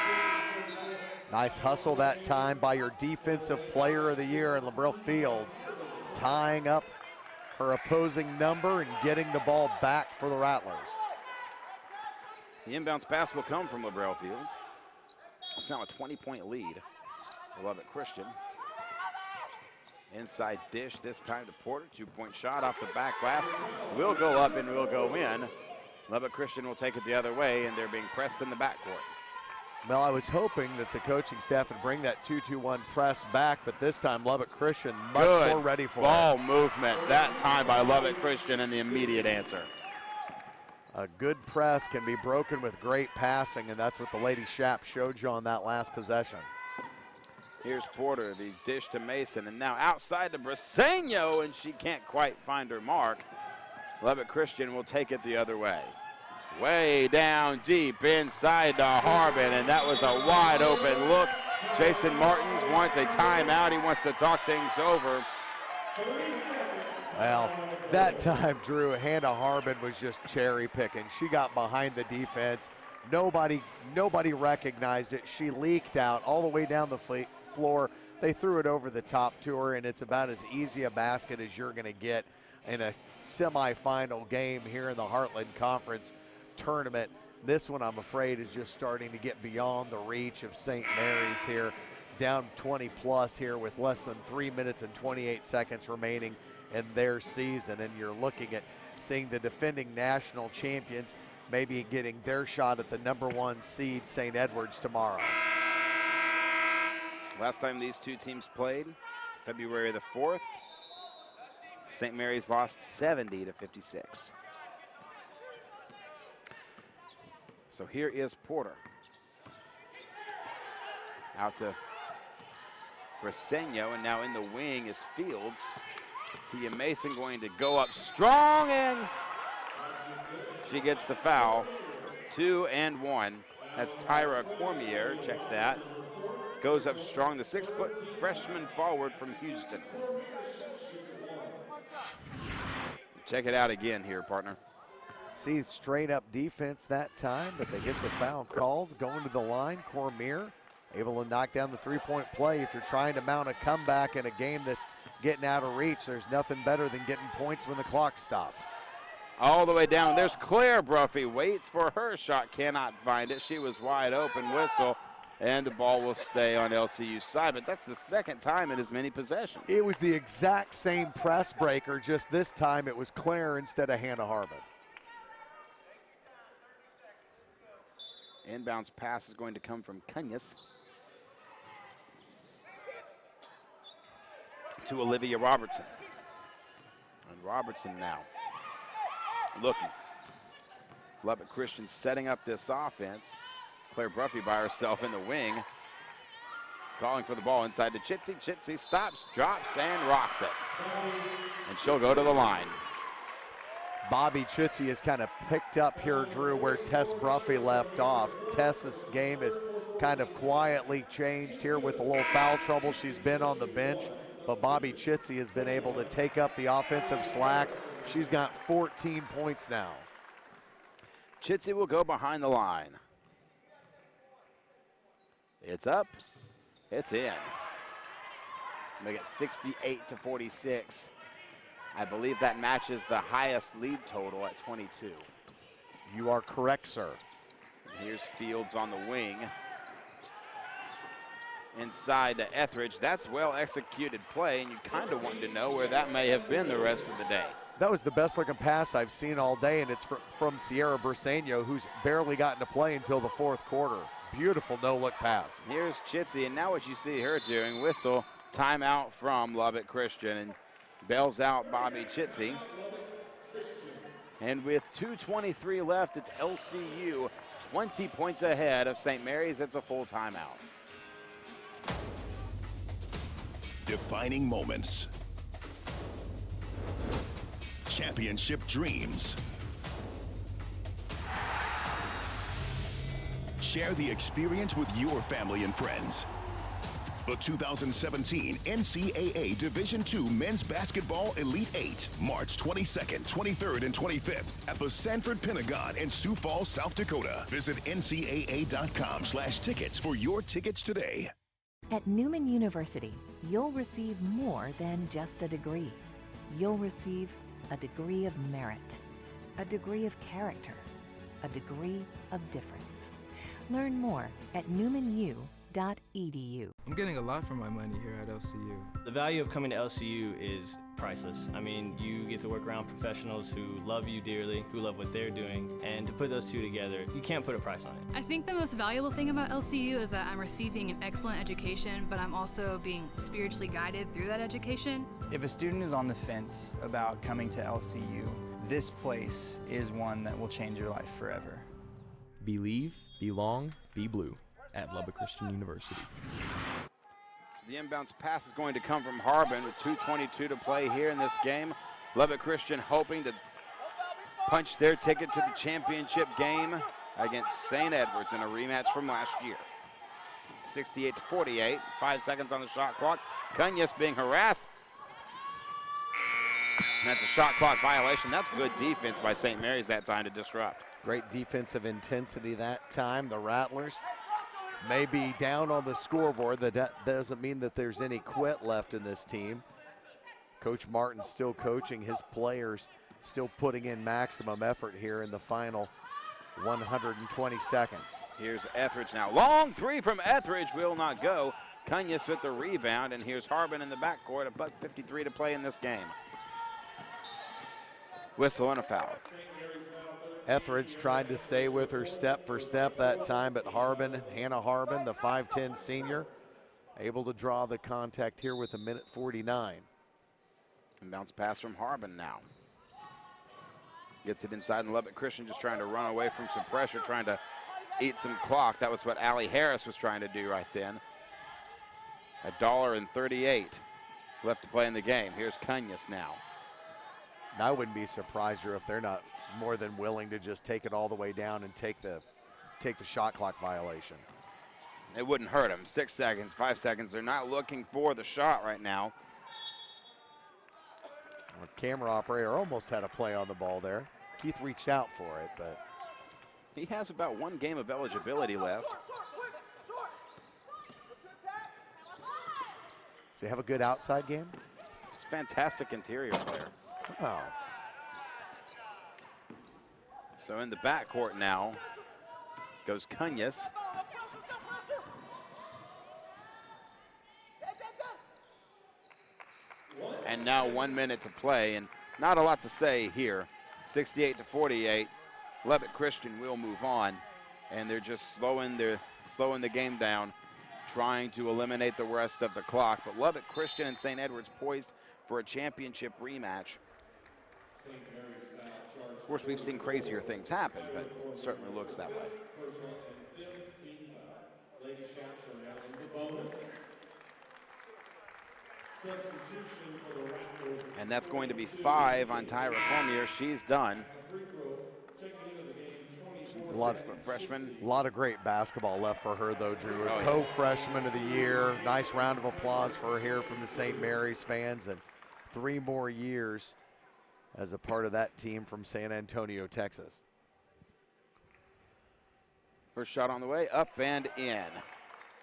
Nice hustle that time by your defensive player of the year in LaBrelle Fields, tying up her opposing number and getting the ball back for the Rattlers. The inbounds pass will come from LaBrelle Fields. It's now a 20-point lead for Lubbock Christian. Inside dish this time to Porter. Two-point shot off the back glass. Will go up and will go in. Lubbock Christian will take it the other way, and they're being pressed in the backcourt. Well, I was hoping that the coaching staff would bring that 2-2-1 press back, but this time Lubbock Christian much more ready for ball it. movement that time by Lubbock Christian, and the immediate answer. A good press can be broken with great passing, and that's what the Lady Shap showed you on that last possession. Here's Porter, the dish to Mason, and now outside to Briseño, and she can't quite find her mark. Lubbock Christian will take it the other way. Way down deep inside to Harbin, and that was a wide open look. Jason Martins wants a timeout. He wants to talk things over. Well, that time, Drew, Hannah Harbin was just cherry picking. She got behind the defense. Nobody recognized it. She leaked out all the way down the floor. They threw it over the top to her, and it's about as easy a basket as you're going to get in a semifinal game here in the Heartland Conference tournament. This one, I'm afraid, is just starting to get beyond the reach of St. Mary's here. Down 20 plus here with less than 3 minutes and 28 seconds remaining in their season. And you're looking at seeing the defending national champions maybe getting their shot at the number 1 seed, St. Edward's, tomorrow. Last time these two teams played, February the 4th. St. Mary's lost 70-56. So here is Porter. Out to Briseño, and now in the wing is Fields. Tia Mason going to go up strong, and she gets the foul. 2 and 1. That's Tyra Cormier, check that. Goes up strong, the 6-foot freshman forward from Houston. Check it out again here, partner. See, straight up defense that time, but they get the foul called. Going to the line, Cormier able to knock down the three-point play. If you're trying to mount a comeback in a game that's getting out of reach, there's nothing better than getting points when the clock stopped. All the way down, there's Claire Bruffy, waits for her shot, cannot find it. She was wide open, whistle, and the ball will stay on LCU's side, but that's the second time in as many possessions. It was the exact same press breaker, just this time it was Claire instead of Hannah Harbin. Inbounds pass is going to come from Cunhas to Olivia Robertson. And Robertson now looking. Lubbock Christian setting up this offense. Claire Bruffy by herself in the wing. Calling for the ball inside to Chitsey. Chitsey stops, drops, and rocks it. And she'll go to the line. Bobby Chitsey has kind of picked up here, Drew, where Tess Bruffy left off. Tess's game is kind of quietly changed here with a little foul trouble. She's been on the bench, but Bobby Chitsey has been able to take up the offensive slack. She's got 14 points now. Chitsey will go behind the line. It's up, it's in. Make it 68-46. I believe that matches the highest lead total at 22. You are correct, sir. Here's Fields on the wing. Inside to Etheridge. That's well executed play, and you kind of wanted to know where that may have been the rest of the day. That was the best looking pass I've seen all day, and it's from Sierra Briseño, who's barely gotten to play until the fourth quarter. Beautiful no-look pass. Here's Chitsey, and now what you see her doing, whistle, timeout from Lubbock Christian, and bails out Bobby Chitsey. And with 2:23 left, it's LCU 20 points ahead of St. Mary's. It's a full timeout. Defining moments. Championship dreams. Share the experience with your family and friends. The 2017 NCAA Division II Men's Basketball Elite 8, March 22nd, 23rd, and 25th at the Sanford Pentagon in Sioux Falls, South Dakota. Visit ncaa.com/tickets for your tickets today. At Newman University, you'll receive more than just a degree. You'll receive a degree of merit, a degree of character, a degree of difference. Learn more at newmanu.edu. I'm getting a lot for my money here at LCU. The value of coming to LCU is priceless. I mean, you get to work around professionals who love you dearly, who love what they're doing, and to put those two together, you can't put a price on it. I think the most valuable thing about LCU is that I'm receiving an excellent education, but I'm also being spiritually guided through that education. If a student is on the fence about coming to LCU, this place is one that will change your life forever. Believe, belong, be blue at Lubbock Christian University. So the inbounds pass is going to come from Harbin with 2:22 to play here in this game. Lubbock Christian hoping to punch their ticket to the championship game against St. Edwards in a rematch from last year. 68-48, 5 seconds on the shot clock. Cunhas being harassed. And that's a shot clock violation. That's good defense by St. Mary's that time to disrupt. Great defensive intensity that time. The Rattlers may be down on the scoreboard. That doesn't mean that there's any quit left in this team. Coach Martin still coaching his players, still putting in maximum effort here in the final 120 seconds. Here's Etheridge now. Long three from Etheridge will not go. Cunhas with the rebound, and here's Harbin in the backcourt. A $1:53 to play in this game. Whistle and a foul. Etheridge tried to stay with her step for step that time, but Hannah Harbin, the 5'10 senior, able to draw the contact here with 1:49. And bounce pass from Harbin now. Gets it inside, and Lubbock Christian just trying to run away from some pressure, trying to eat some clock. That was what Allie Harris was trying to do right then. $1.38 left to play in the game. Here's Cunus now. And I wouldn't be surprised if they're not more than willing to just take it all the way down and take the shot clock violation. It wouldn't hurt them. 6 seconds, 5 seconds. They're not looking for the shot right now. Our camera operator almost had a play on the ball there. Keith reached out for it, but he has about 1 game of eligibility left. Does he have a good outside game? It's a fantastic interior player. Oh. So in the backcourt now goes Cunus. And now 1 minute to play, and not a lot to say here. 68-48. Lubbock Christian will move on, and they're just slowing the game down, trying to eliminate the rest of the clock. But Lubbock Christian and St. Edward's poised for a championship rematch. Of course, we've seen crazier things happen, but it certainly looks that way. And that's going to be 5 on Tyra Cormier. She's done. She's a 6-foot freshman. A lot of great basketball left for her, though, Drew. Oh, yes. Co-freshman of the year. Nice round of applause for her here from the St. Mary's fans. And 3 more years as a part of that team from San Antonio, Texas. First shot on the way, up and in.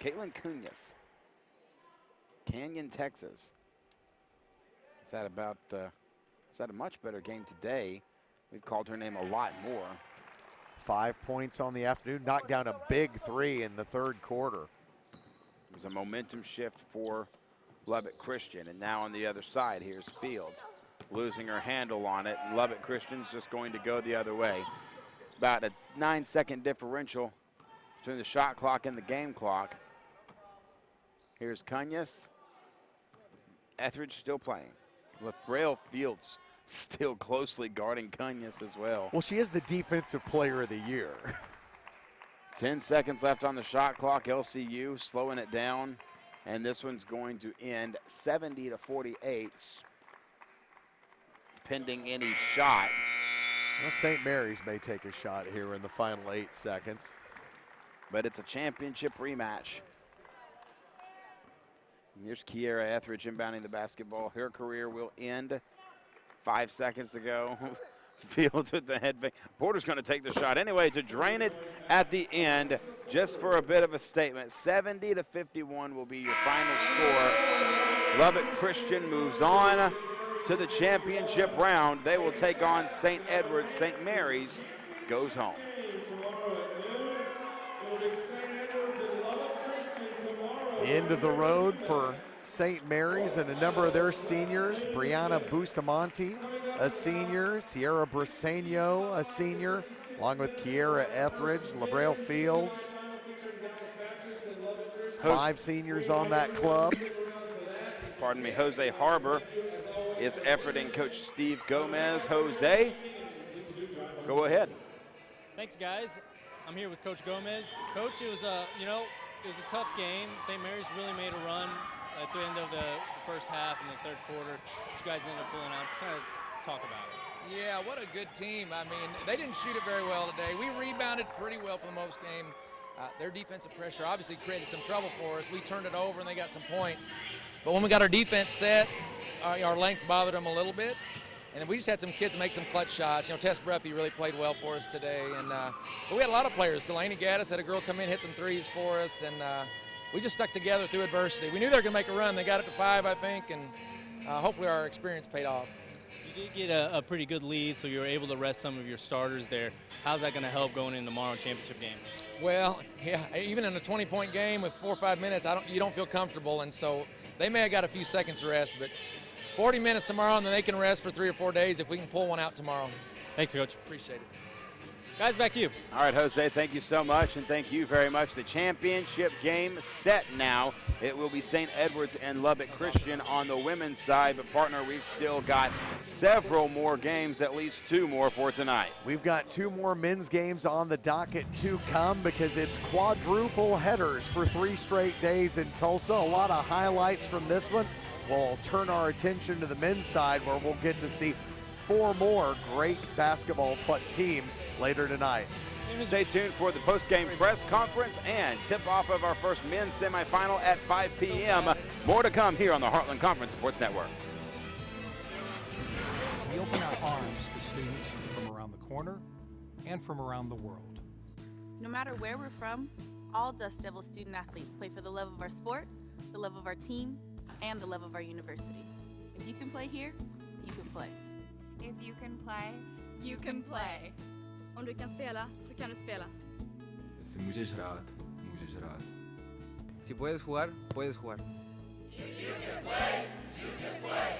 Caitlin Cunus, Canyon, Texas. Is that a much better game today? We've called her name a lot more. 5 points on the afternoon, knocked down a big 3 in the 3rd quarter. It was a momentum shift for Lubbock Christian, and now on the other side, here's Fields losing her handle on it, and Lubbock Christian's just going to go the other way. About a 9-second differential between the shot clock and the game clock. Here's Cunus. Etheridge still playing. LaBrail Fields still closely guarding Cunus as well. Well, she is the defensive player of the year. 10 seconds left on the shot clock. LCU slowing it down, and this one's going to end 70-48, pending any shot. Well, St. Mary's may take a shot here in the final 8 seconds. But it's a championship rematch. And here's Kiera Etheridge inbounding the basketball. Her career will end. 5 seconds to go. Fields with the head fake. Porter's going to take the shot anyway to drain it at the end, just for a bit of a statement. 70-51 will be your final score. Lubbock Christian moves on to the championship round. They will take on St. Edward's. St. Mary's goes home. End of the road for St. Mary's and a number of their seniors. Brianna Bustamante, a senior. Sierra Briseño, a senior, along with Kiera Etheridge, LaBrail Fields. 5 seniors on that club. Pardon me, Jose Harbor is efforting Coach Steve Gomez. Jose, go ahead. Thanks, guys. I'm here with Coach Gomez. Coach, it was it was a tough game. St. Mary's really made a run at the end of the first half and the 3rd quarter. You guys ended up pulling out. Just kind of talk about it. Yeah, what a good team. I mean, they didn't shoot it very well today. We rebounded pretty well for the most game. Their defensive pressure obviously created some trouble for us. We turned it over and they got some points. But when we got our defense set, our length bothered them a little bit. And we just had some kids make some clutch shots. Tess Bruffy really played well for us today. And but we had a lot of players. Delaney Gaddis had a girl come in, hit some threes for us. And we just stuck together through adversity. We knew they were going to make a run. They got it to 5, I think. And hopefully our experience paid off. You did get a pretty good lead, so you were able to rest some of your starters there. How's that going to help going into tomorrow's championship game? Well, yeah, even in a 20-point game with 4 or 5 minutes, you don't feel comfortable. And so they may have got a few seconds rest, but 40 minutes tomorrow, and then they can rest for 3 or 4 days if we can pull one out tomorrow. Thanks, Coach. Appreciate it. Guys, back to you. All right, Jose, thank you so much, and thank you very much. The championship game set now. It will be St. Edward's and Lubbock Christian on the women's side, but partner, we've still got several more games, at least 2 more for tonight. We've got 2 more men's games on the docket to come because it's quadruple headers for 3 straight days in Tulsa. A lot of highlights from this one. We'll turn our attention to the men's side where we'll get to see 4 more great basketball teams later tonight. Stay tuned for the post-game press conference and tip-off of our first men's semifinal at 5 p.m. More to come here on the Heartland Conference Sports Network. We open our arms to students from around the corner and from around the world. No matter where we're from, all Dust Devil student athletes play for the love of our sport, the love of our team, and the love of our university. If you can play here, you can play. If you can play, you can play. Om du kan spela, så kan du spela. Si můžeš hrát, můžeš hrát. Si puedes jugar, puedes jugar. If you can play, you can play.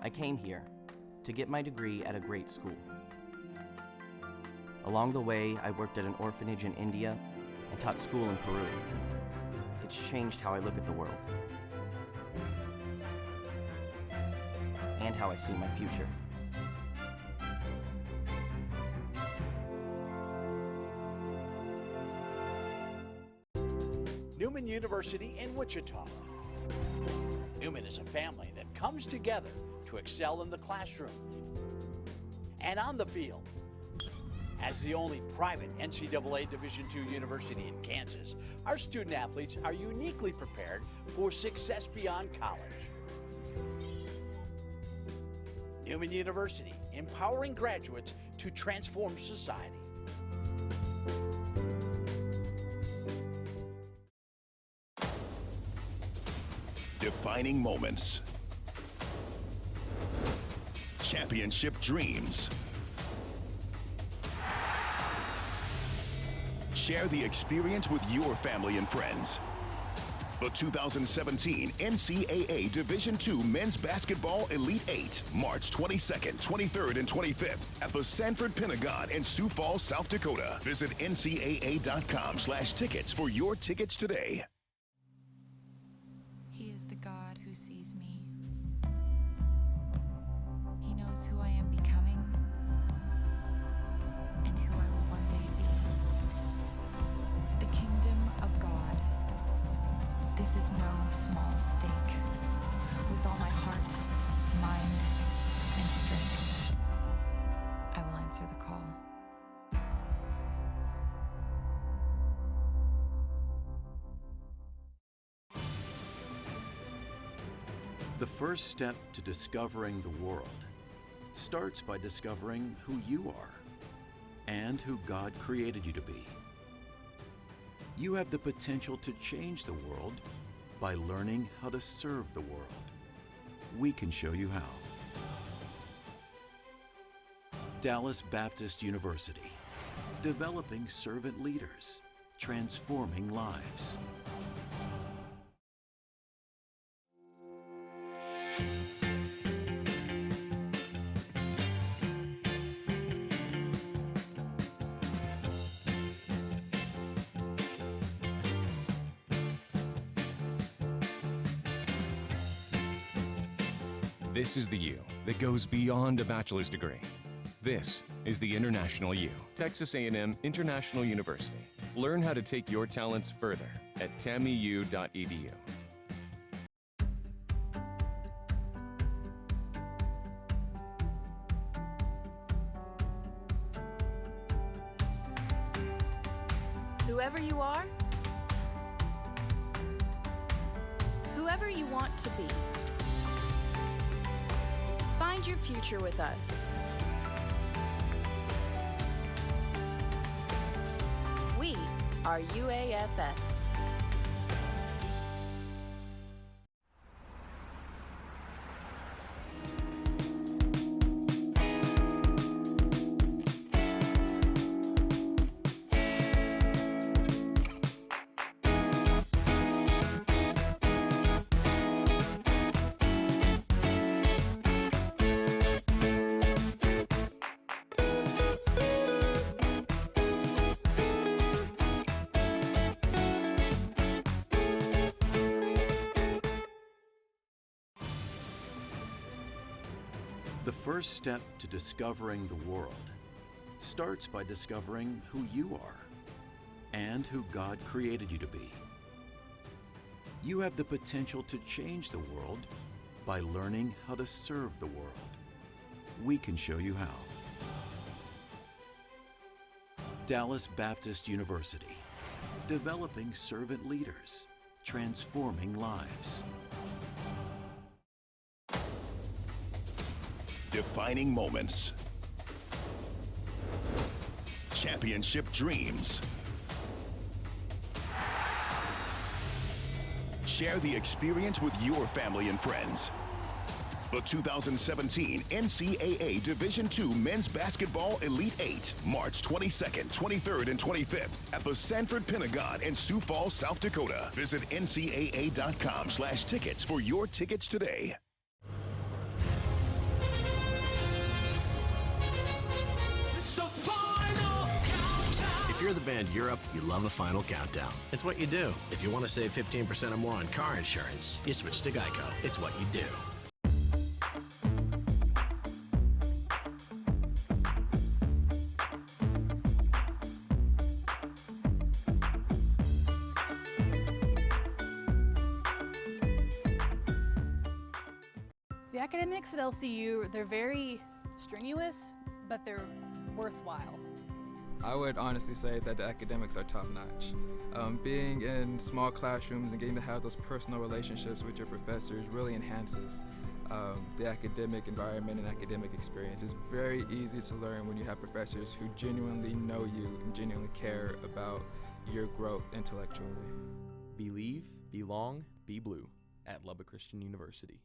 I came here to get my degree at a great school. Along the way, I worked at an orphanage in India and taught school in Peru. It's changed how I look at the world and how I see my future. Newman University in Wichita. Newman is a family that comes together to excel in the classroom and on the field. As the only private NCAA Division II university in Kansas, our student athletes are uniquely prepared for success beyond college. Newman University, empowering graduates to transform society. Defining moments. Championship dreams. Share the experience with your family and friends. The 2017 NCAA Division II Men's Basketball Elite 8, March 22nd, 23rd, and 25th at the Sanford Pentagon in Sioux Falls, South Dakota. Visit ncaa.com/tickets for your tickets today. He is the God who sees me. He knows who I am becoming and who I will one day be. The kingdom of God. This is no small stake. With all my heart, mind, and strength, I will answer the call. The first step to discovering the world starts by discovering who you are and who God created you to be. You have the potential to change the world by learning how to serve the world. We can show you how. Dallas Baptist University, developing servant leaders, transforming lives. This is the you that goes beyond a bachelor's degree. This is the International U, Texas A&M International University. Learn how to take your talents further at tammyu.edu. Whoever you are, whoever you want to be, find your future with us. We are UAFS. The first step to discovering the world starts by discovering who you are and who God created you to be. You have the potential to change the world by learning how to serve the world. We can show you how. Dallas Baptist University, developing servant leaders, transforming lives. Defining moments. Championship dreams. Share the experience with your family and friends. The 2017 NCAA Division II Men's Basketball Elite 8, March 22nd, 23rd, and 25th at the Sanford Pentagon in Sioux Falls, South Dakota. Visit ncaa.com/tickets for your tickets today. If you're the band Europe, you love a final countdown. It's what you do. If you want to save 15% or more on car insurance, you switch to Geico. It's what you do. The academics at LCU, they're very strenuous, but they're worthwhile. I would honestly say that the academics are top-notch. Being in small classrooms and getting to have those personal relationships with your professors really enhances the academic environment and academic experience. It's very easy to learn when you have professors who genuinely know you and genuinely care about your growth intellectually. Believe, belong, be blue at Lubbock Christian University.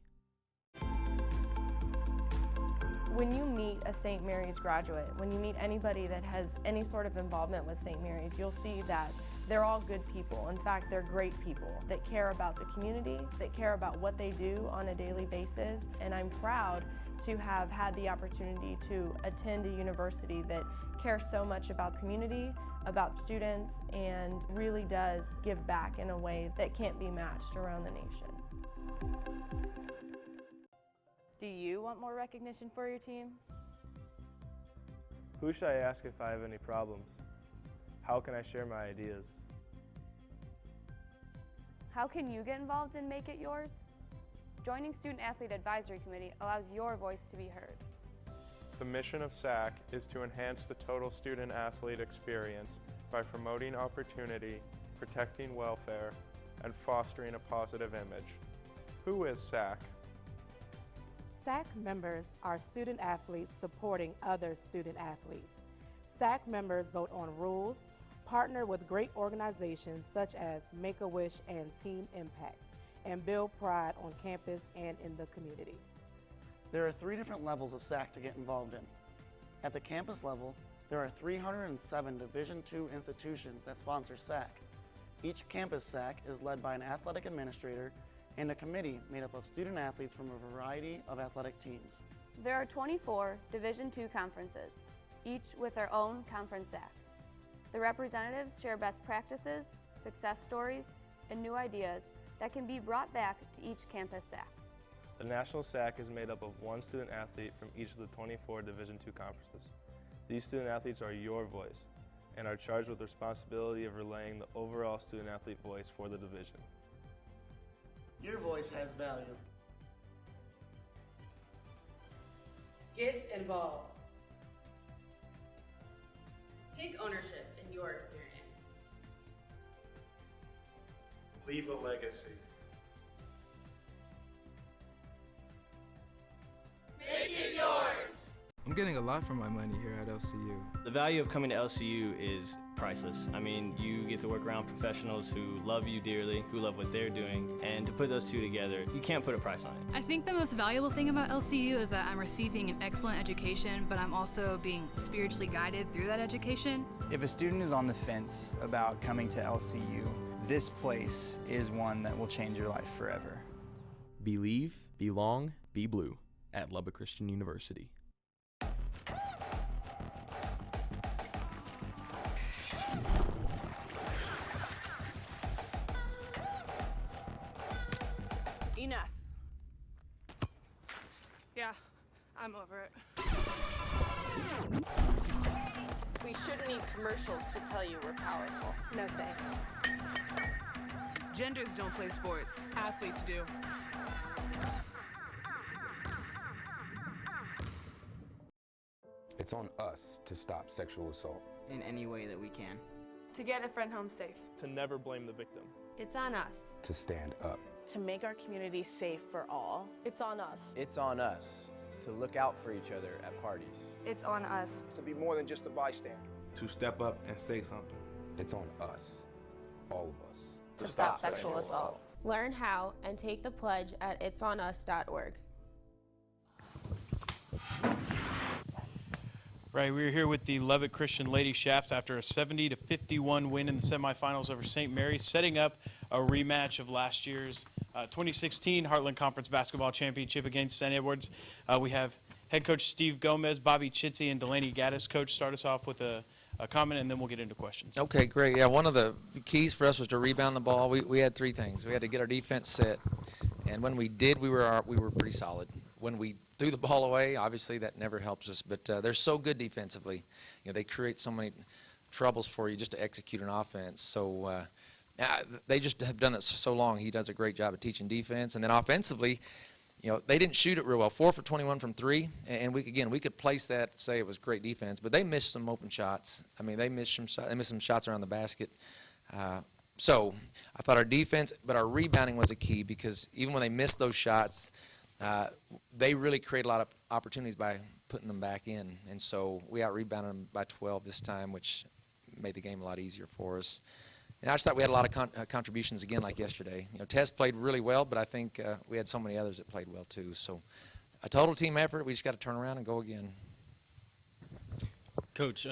When you meet a St. Mary's graduate, when you meet anybody that has any sort of involvement with St. Mary's, you'll see that they're all good people. In fact, they're great people that care about the community, that care about what they do on a daily basis. And I'm proud to have had the opportunity to attend a university that cares so much about community, about students, and really does give back in a way that can't be matched around the nation. Do you want more recognition for your team? Who should I ask if I have any problems? How can I share my ideas? How can you get involved and make it yours? Joining Student Athlete Advisory Committee allows your voice to be heard. The mission of SAC is to enhance the total student athlete experience by promoting opportunity, protecting welfare, and fostering a positive image. Who is SAC? SAC members are student athletes supporting other student athletes. SAC members vote on rules, partner with great organizations such as Make-A-Wish and Team Impact, and build pride on campus and in the community. There are 3 different levels of SAC to get involved in. At the campus level, there are 307 Division II institutions that sponsor SAC. Each campus SAC is led by an athletic administrator and a committee made up of student athletes from a variety of athletic teams. There are 24 Division II conferences, each with their own conference SAC. The representatives share best practices, success stories, and new ideas that can be brought back to each campus SAC. The National SAC is made up of 1 student athlete from each of the 24 Division II conferences. These student athletes are your voice and are charged with the responsibility of relaying the overall student athlete voice for the division. Your voice has value. Get involved. Take ownership in your experience. Leave a legacy. Make it yours! I'm getting a lot for my money here at LCU. The value of coming to LCU is priceless. I mean, you get to work around professionals who love you dearly, who love what they're doing, and to put those two together, you can't put a price on it. I think the most valuable thing about LCU is that I'm receiving an excellent education, but I'm also being spiritually guided through that education. If a student is on the fence about coming to LCU, this place is one that will change your life forever. Believe, belong, be blue at Lubbock Christian University. Enough. Yeah, I'm over it. We shouldn't need commercials to tell you we're powerful. No thanks. Genders don't play sports. Athletes do. It's on us to stop sexual assault. In any way that we can. To get a friend home safe. To never blame the victim. It's on us. To stand up. To make our community safe for all. It's on us. It's on us to look out for each other at parties. It's on us. To be more than just a bystander. To step up and say something. It's on us, all of us. To stop sexual assault. Learn how and take the pledge at itsonus.org. Right, we're here with the Lubbock Christian Lady Shaps after a 70-51 win in the semifinals over St. Mary's, setting up a rematch of last year's 2016 Heartland Conference Basketball Championship against St. Edwards. We have head coach Steve Gomez, Bobby Chitsey, and Delaney Gaddis. Coach, start us off with a comment, and then we'll get into questions. Okay, great. Yeah, one of the keys for us was to rebound the ball. We had three things. We had to get our defense set, and when we did, we were pretty solid. When we threw the ball away, obviously that never helps us, but they're so good defensively. You know, they create so many troubles for you just to execute an offense. So they just have done it so long. He does a great job of teaching defense, and then offensively, you know, they didn't shoot it real well. 4 for 21 from three, and we could place that, say it was great defense, but they missed some open shots. I mean, they missed some shots around the basket. So I thought our defense, but our rebounding was a key, because even when they missed those shots, they really create a lot of opportunities by putting them back in, and so we out-rebounded them by 12 this time, which made the game a lot easier for us. And I just thought we had a lot of contributions again, like yesterday. You know, Tess played really well, but I think we had so many others that played well too. So a total team effort. We just got to turn around and go again. Coach,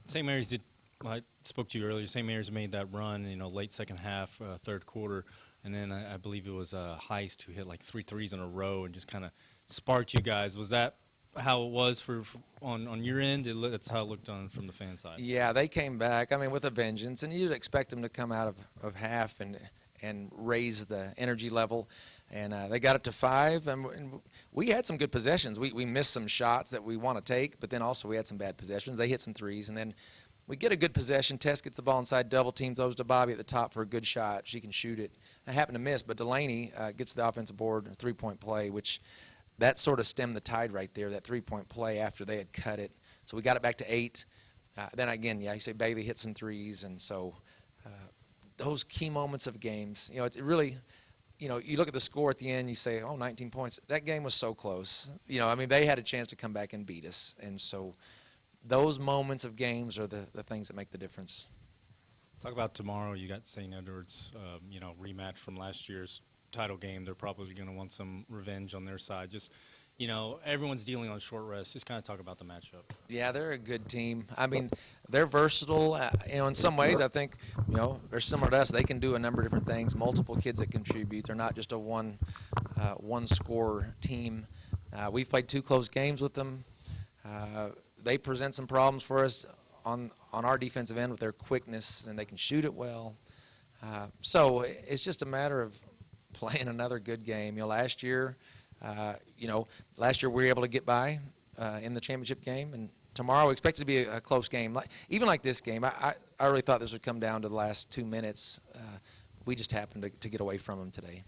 St. Mary's did. Well, I spoke to you earlier. St. Mary's made that run, you know, late second half, third quarter. And then I believe it was Heist who hit like 3 threes in a row and just kind of sparked you guys. Was that how it was on your end? That's how it looked from the fan side. Yeah, they came back, I mean, with a vengeance. And you'd expect them to come out of half and raise the energy level. And they got it to 5. And we had some good possessions. We missed some shots that we want to take, but then also we had some bad possessions. They hit some threes. And then we get a good possession. Tess gets the ball inside, double team, throws to Bobby at the top for a good shot. She can shoot it. I happen to miss, but Delaney gets the offensive board, a three-point play, which that sort of stemmed the tide right there, that three-point play after they had cut it. So we got it back to 8. Then again, yeah, you say Bailey hit some threes, and so those key moments of games, you know, it really, you know, you look at the score at the end, you say, oh, 19 points. That game was so close. You know, I mean, they had a chance to come back and beat us, and so those moments of games are the things that make the difference. Talk about tomorrow. You got St. Edwards, you know, rematch from last year's title game. They're probably going to want some revenge on their side. Just, you know, everyone's dealing on short rest. Just kind of talk about the matchup. Yeah, they're a good team. I mean, they're versatile. You know, in some ways, I think, you know, they're similar to us. They can do a number of different things. Multiple kids that contribute. They're not just a one-score team. We've played 2 close games with them. They present some problems for us on our defensive end with their quickness, and they can shoot it well. So it's just a matter of playing another good game. You know, last year we were able to get by in the championship game, and tomorrow we expect it to be a close game. Even like this game, I really thought this would come down to the last 2 minutes. We just happened to get away from them today.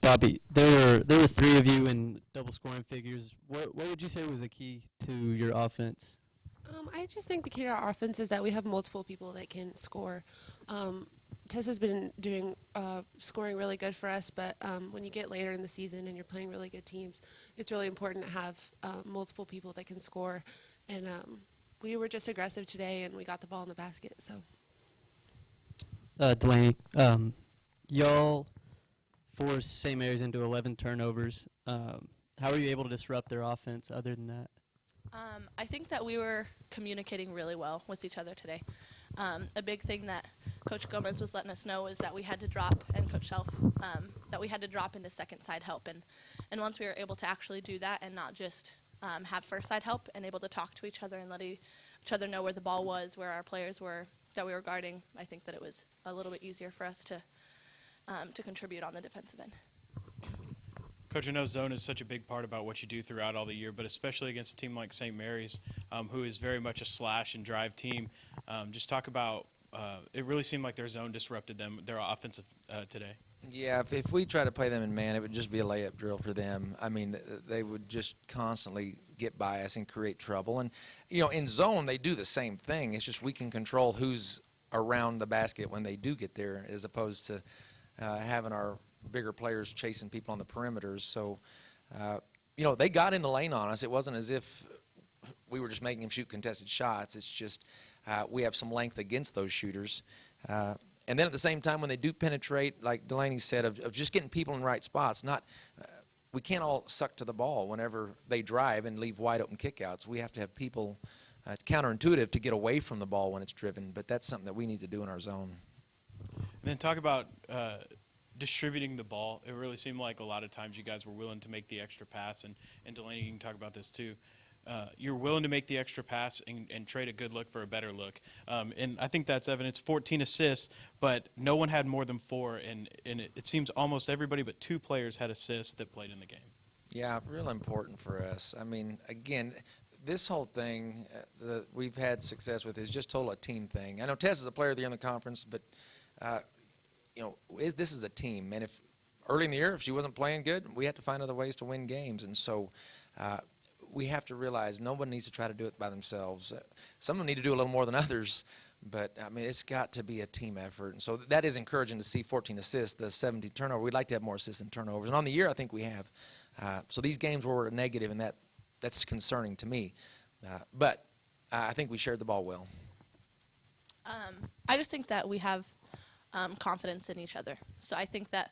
Bobby, there were 3 of you in double scoring figures. What would you say was the key to your offense? I just think the key to our offense is that we have multiple people that can score. Tess has been doing scoring really good for us, but when you get later in the season and you're playing really good teams, it's really important to have multiple people that can score. And we were just aggressive today, and we got the ball in the basket. So, Delaney, y'all forced St. Mary's into 11 turnovers. How were you able to disrupt their offense other than that? I think that we were communicating really well with each other today. A big thing that Coach Gomez was letting us know is that we had to drop, and Coach Shelf, that we had to drop into second side help. And once we were able to actually do that and not just have first side help and able to talk to each other and let each other know where the ball was, where our players were, that we were guarding, I think that it was a little bit easier for us to contribute on the defensive end. Coach, I know zone is such a big part about what you do throughout all the year, but especially against a team like St. Mary's, who is very much a slash and drive team. Just talk about, it really seemed like their zone disrupted them, their offensive today. Yeah, if we try to play them in man, it would just be a layup drill for them. I mean, they would just constantly get by us and create trouble. And, you know, in zone, they do the same thing. It's just we can control who's around the basket when they do get there, as opposed to having our bigger players chasing people on the perimeters. So, you know, they got in the lane on us. It wasn't as if we were just making them shoot contested shots. It's just we have some length against those shooters. And then at the same time, when they do penetrate, like Delaney said, of just getting people in the right spots, not we can't all suck to the ball whenever they drive and leave wide open kickouts. We have to have people counterintuitive to get away from the ball when it's driven, but that's something that we need to do in our zone. And then talk about distributing the ball. It really seemed like a lot of times you guys were willing to make the extra pass, and Delaney, you can talk about this too. You're willing to make the extra pass and trade a good look for a better look. And I think that's evidence. 14 assists, but no one had more than 4, and it seems almost everybody but 2 players had assists that played in the game. Yeah, real important for us. I mean, again, this whole thing that we've had success with is just total a team thing. I know Tess is a player of the year in the conference, but, you know, this is a team. And if early in the year, if she wasn't playing good, we had to find other ways to win games. And so we have to realize no one needs to try to do it by themselves. Some of them need to do a little more than others, but, I mean, it's got to be a team effort. And so that is encouraging to see 14 assists, the 70 turnover. We'd like to have more assists than turnovers. And on the year, I think we have. So these games were a negative, and that's concerning to me. But I think we shared the ball well. I just think that we have confidence in each other. So I think that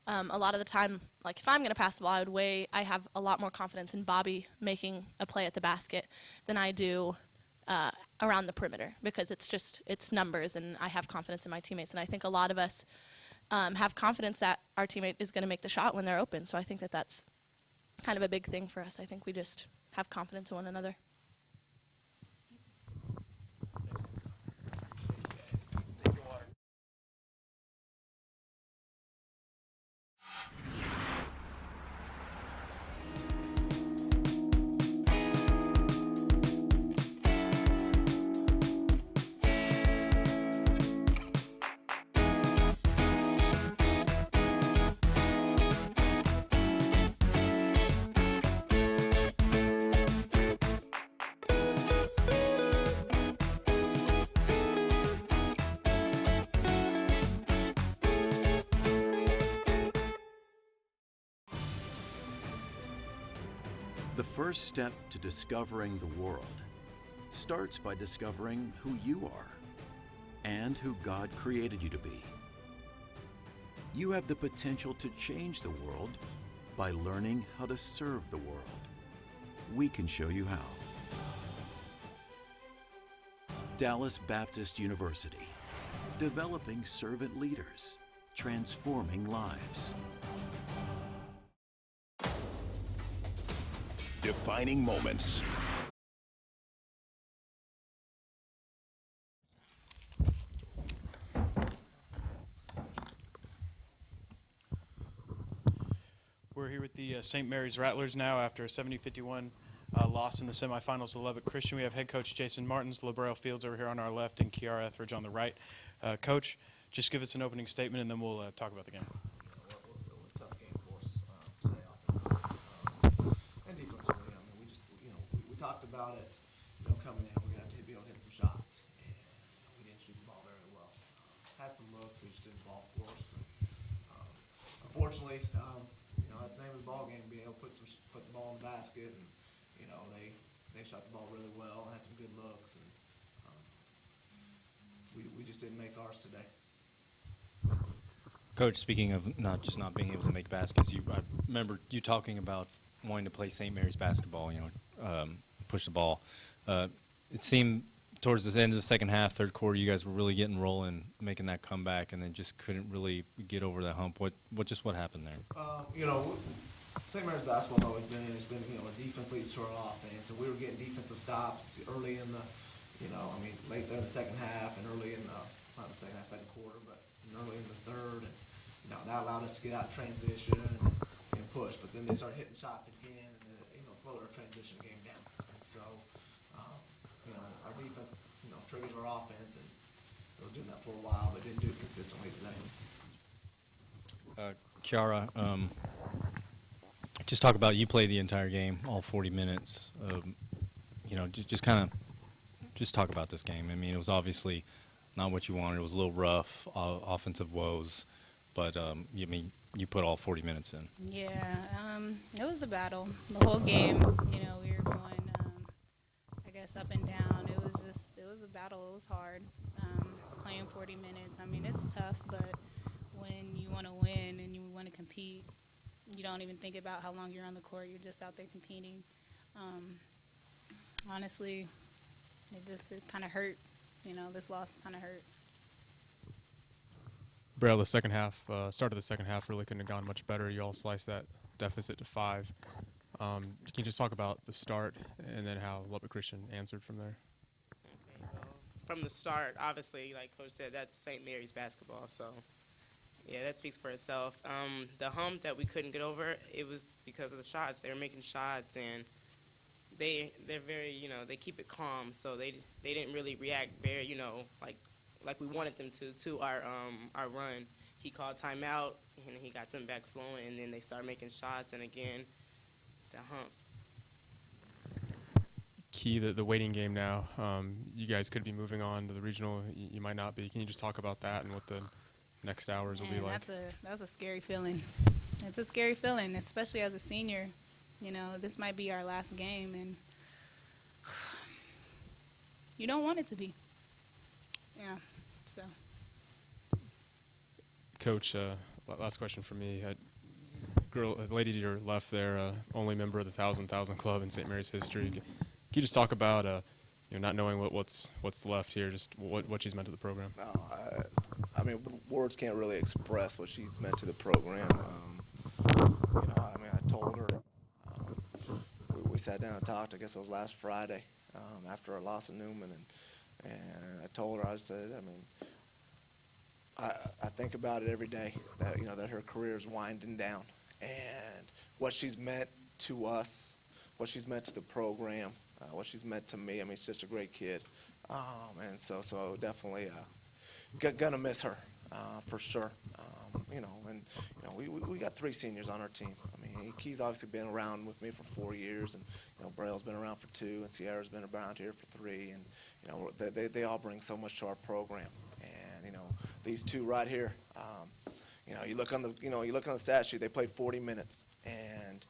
a lot of the time, like if I'm going to pass the ball, I have a lot more confidence in Bobby making a play at the basket than I do around the perimeter, because it's numbers, and I have confidence in my teammates. And I think a lot of us have confidence that our teammate is going to make the shot when they're open. So I think that that's kind of a big thing for us. I think we just have confidence in one another. The first step to discovering the world starts by discovering who you are and who God created you to be. You have the potential to change the world by learning how to serve the world. We can show you how. Dallas Baptist University, developing servant leaders, transforming lives. Defining moments. We're here with the St. Mary's Rattlers now after a 70-51 loss in the semifinals to Lubbock Christian. We have head coach Jason Martins, LaBrelle Fields over here on our left, and Kiara Etheridge on the right. Coach, just give us an opening statement, and then we'll talk about the game. Talked about it, coming in. We're going to be able to hit some shots, and we didn't shoot the ball very well. Had some looks, we just didn't ball for us. Unfortunately, that's the name of the ball game. Being able to put the ball in the basket, and they shot the ball really well and had some good looks, and we just didn't make ours today. Coach, speaking of not being able to make baskets, I remember you talking about wanting to play St. Mary's basketball. Push the ball. It seemed towards the end of the second half, third quarter, you guys were really getting rolling, making that comeback, and then just couldn't really get over the hump. What happened there? St. Mary's basketball's always been, defense leads to our offense, and we were getting defensive stops early in the, late there in the second half and early in not the second half, second quarter, but early in the third, and that allowed us to get out of transition and push, but then they start hitting shots again, and then, slower transition the game down. And so, our defense, triggers our offense, and it was doing that for a while, but didn't do it consistently today. Kiara, just talk about, you played the entire game, all 40 minutes. Just talk about this game. I mean, it was obviously not what you wanted. It was a little rough, offensive woes, but you put all 40 minutes in. Yeah, it was a battle. The whole game, we were going, I guess, up and down. It was a battle. It was hard. Playing 40 minutes, I mean, it's tough, but when you want to win and you want to compete, you don't even think about how long you're on the court. You're just out there competing. Honestly, it kind of hurt. This loss kind of hurt. Braille, the second half, start of the second half really couldn't have gone much better. You all sliced that deficit to 5. Can you just talk about the start and then how Lubbock Christian answered from there? Okay, well, from the start, obviously, like Coach said, that's St. Mary's basketball, so yeah, that speaks for itself. The hump that we couldn't get over, it was because of the shots. They were making shots, and they're very, they keep it calm, so they didn't really react very, like we wanted them to our run. He called timeout, and he got them back flowing, and then they started making shots, and again, the hump. Key, the waiting game now. You guys could be moving on to the regional. You might not be. Can you just talk about that and what the next hours will be like? That's a scary feeling. It's a scary feeling, especially as a senior. This might be our last game, and you don't want it to be. Yeah, so. Coach, last question from me. A lady to your left there, only member of the 1,000 Club in St. Mary's history. Can you just talk about, not knowing what's left here, just what she's meant to the program? I mean, words can't really express what she's meant to the program. I told her, we sat down and talked, I guess it was last Friday, after our loss of Newman, and I told her, I said, I think about it every day, that, that her career is winding down, and what she's meant to us, what she's meant to the program, what she's meant to me. I mean, she's such a great kid, and so definitely gonna miss her for sure. We got 3 seniors on our team. I mean, Key's obviously been around with me for 4 years, and Braille's been around for 2, and Sierra's been around here for 3, and they all bring so much to our program. And these 2 right here, you look on the stat sheet, they played 40 minutes, and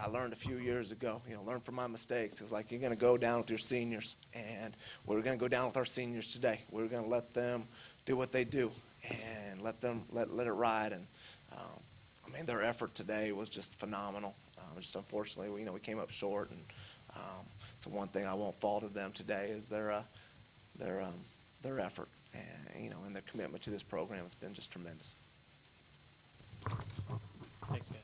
I learned a few years ago, learn from my mistakes. It's like, you're going to go down with your seniors, and we're going to go down with our seniors today. We're going to let them do what they do and let it ride. And their effort today was just phenomenal. Just unfortunately, we came up short, and so one thing I won't fault of them today is their effort, and their commitment to this program has been just tremendous. Thanks, guys.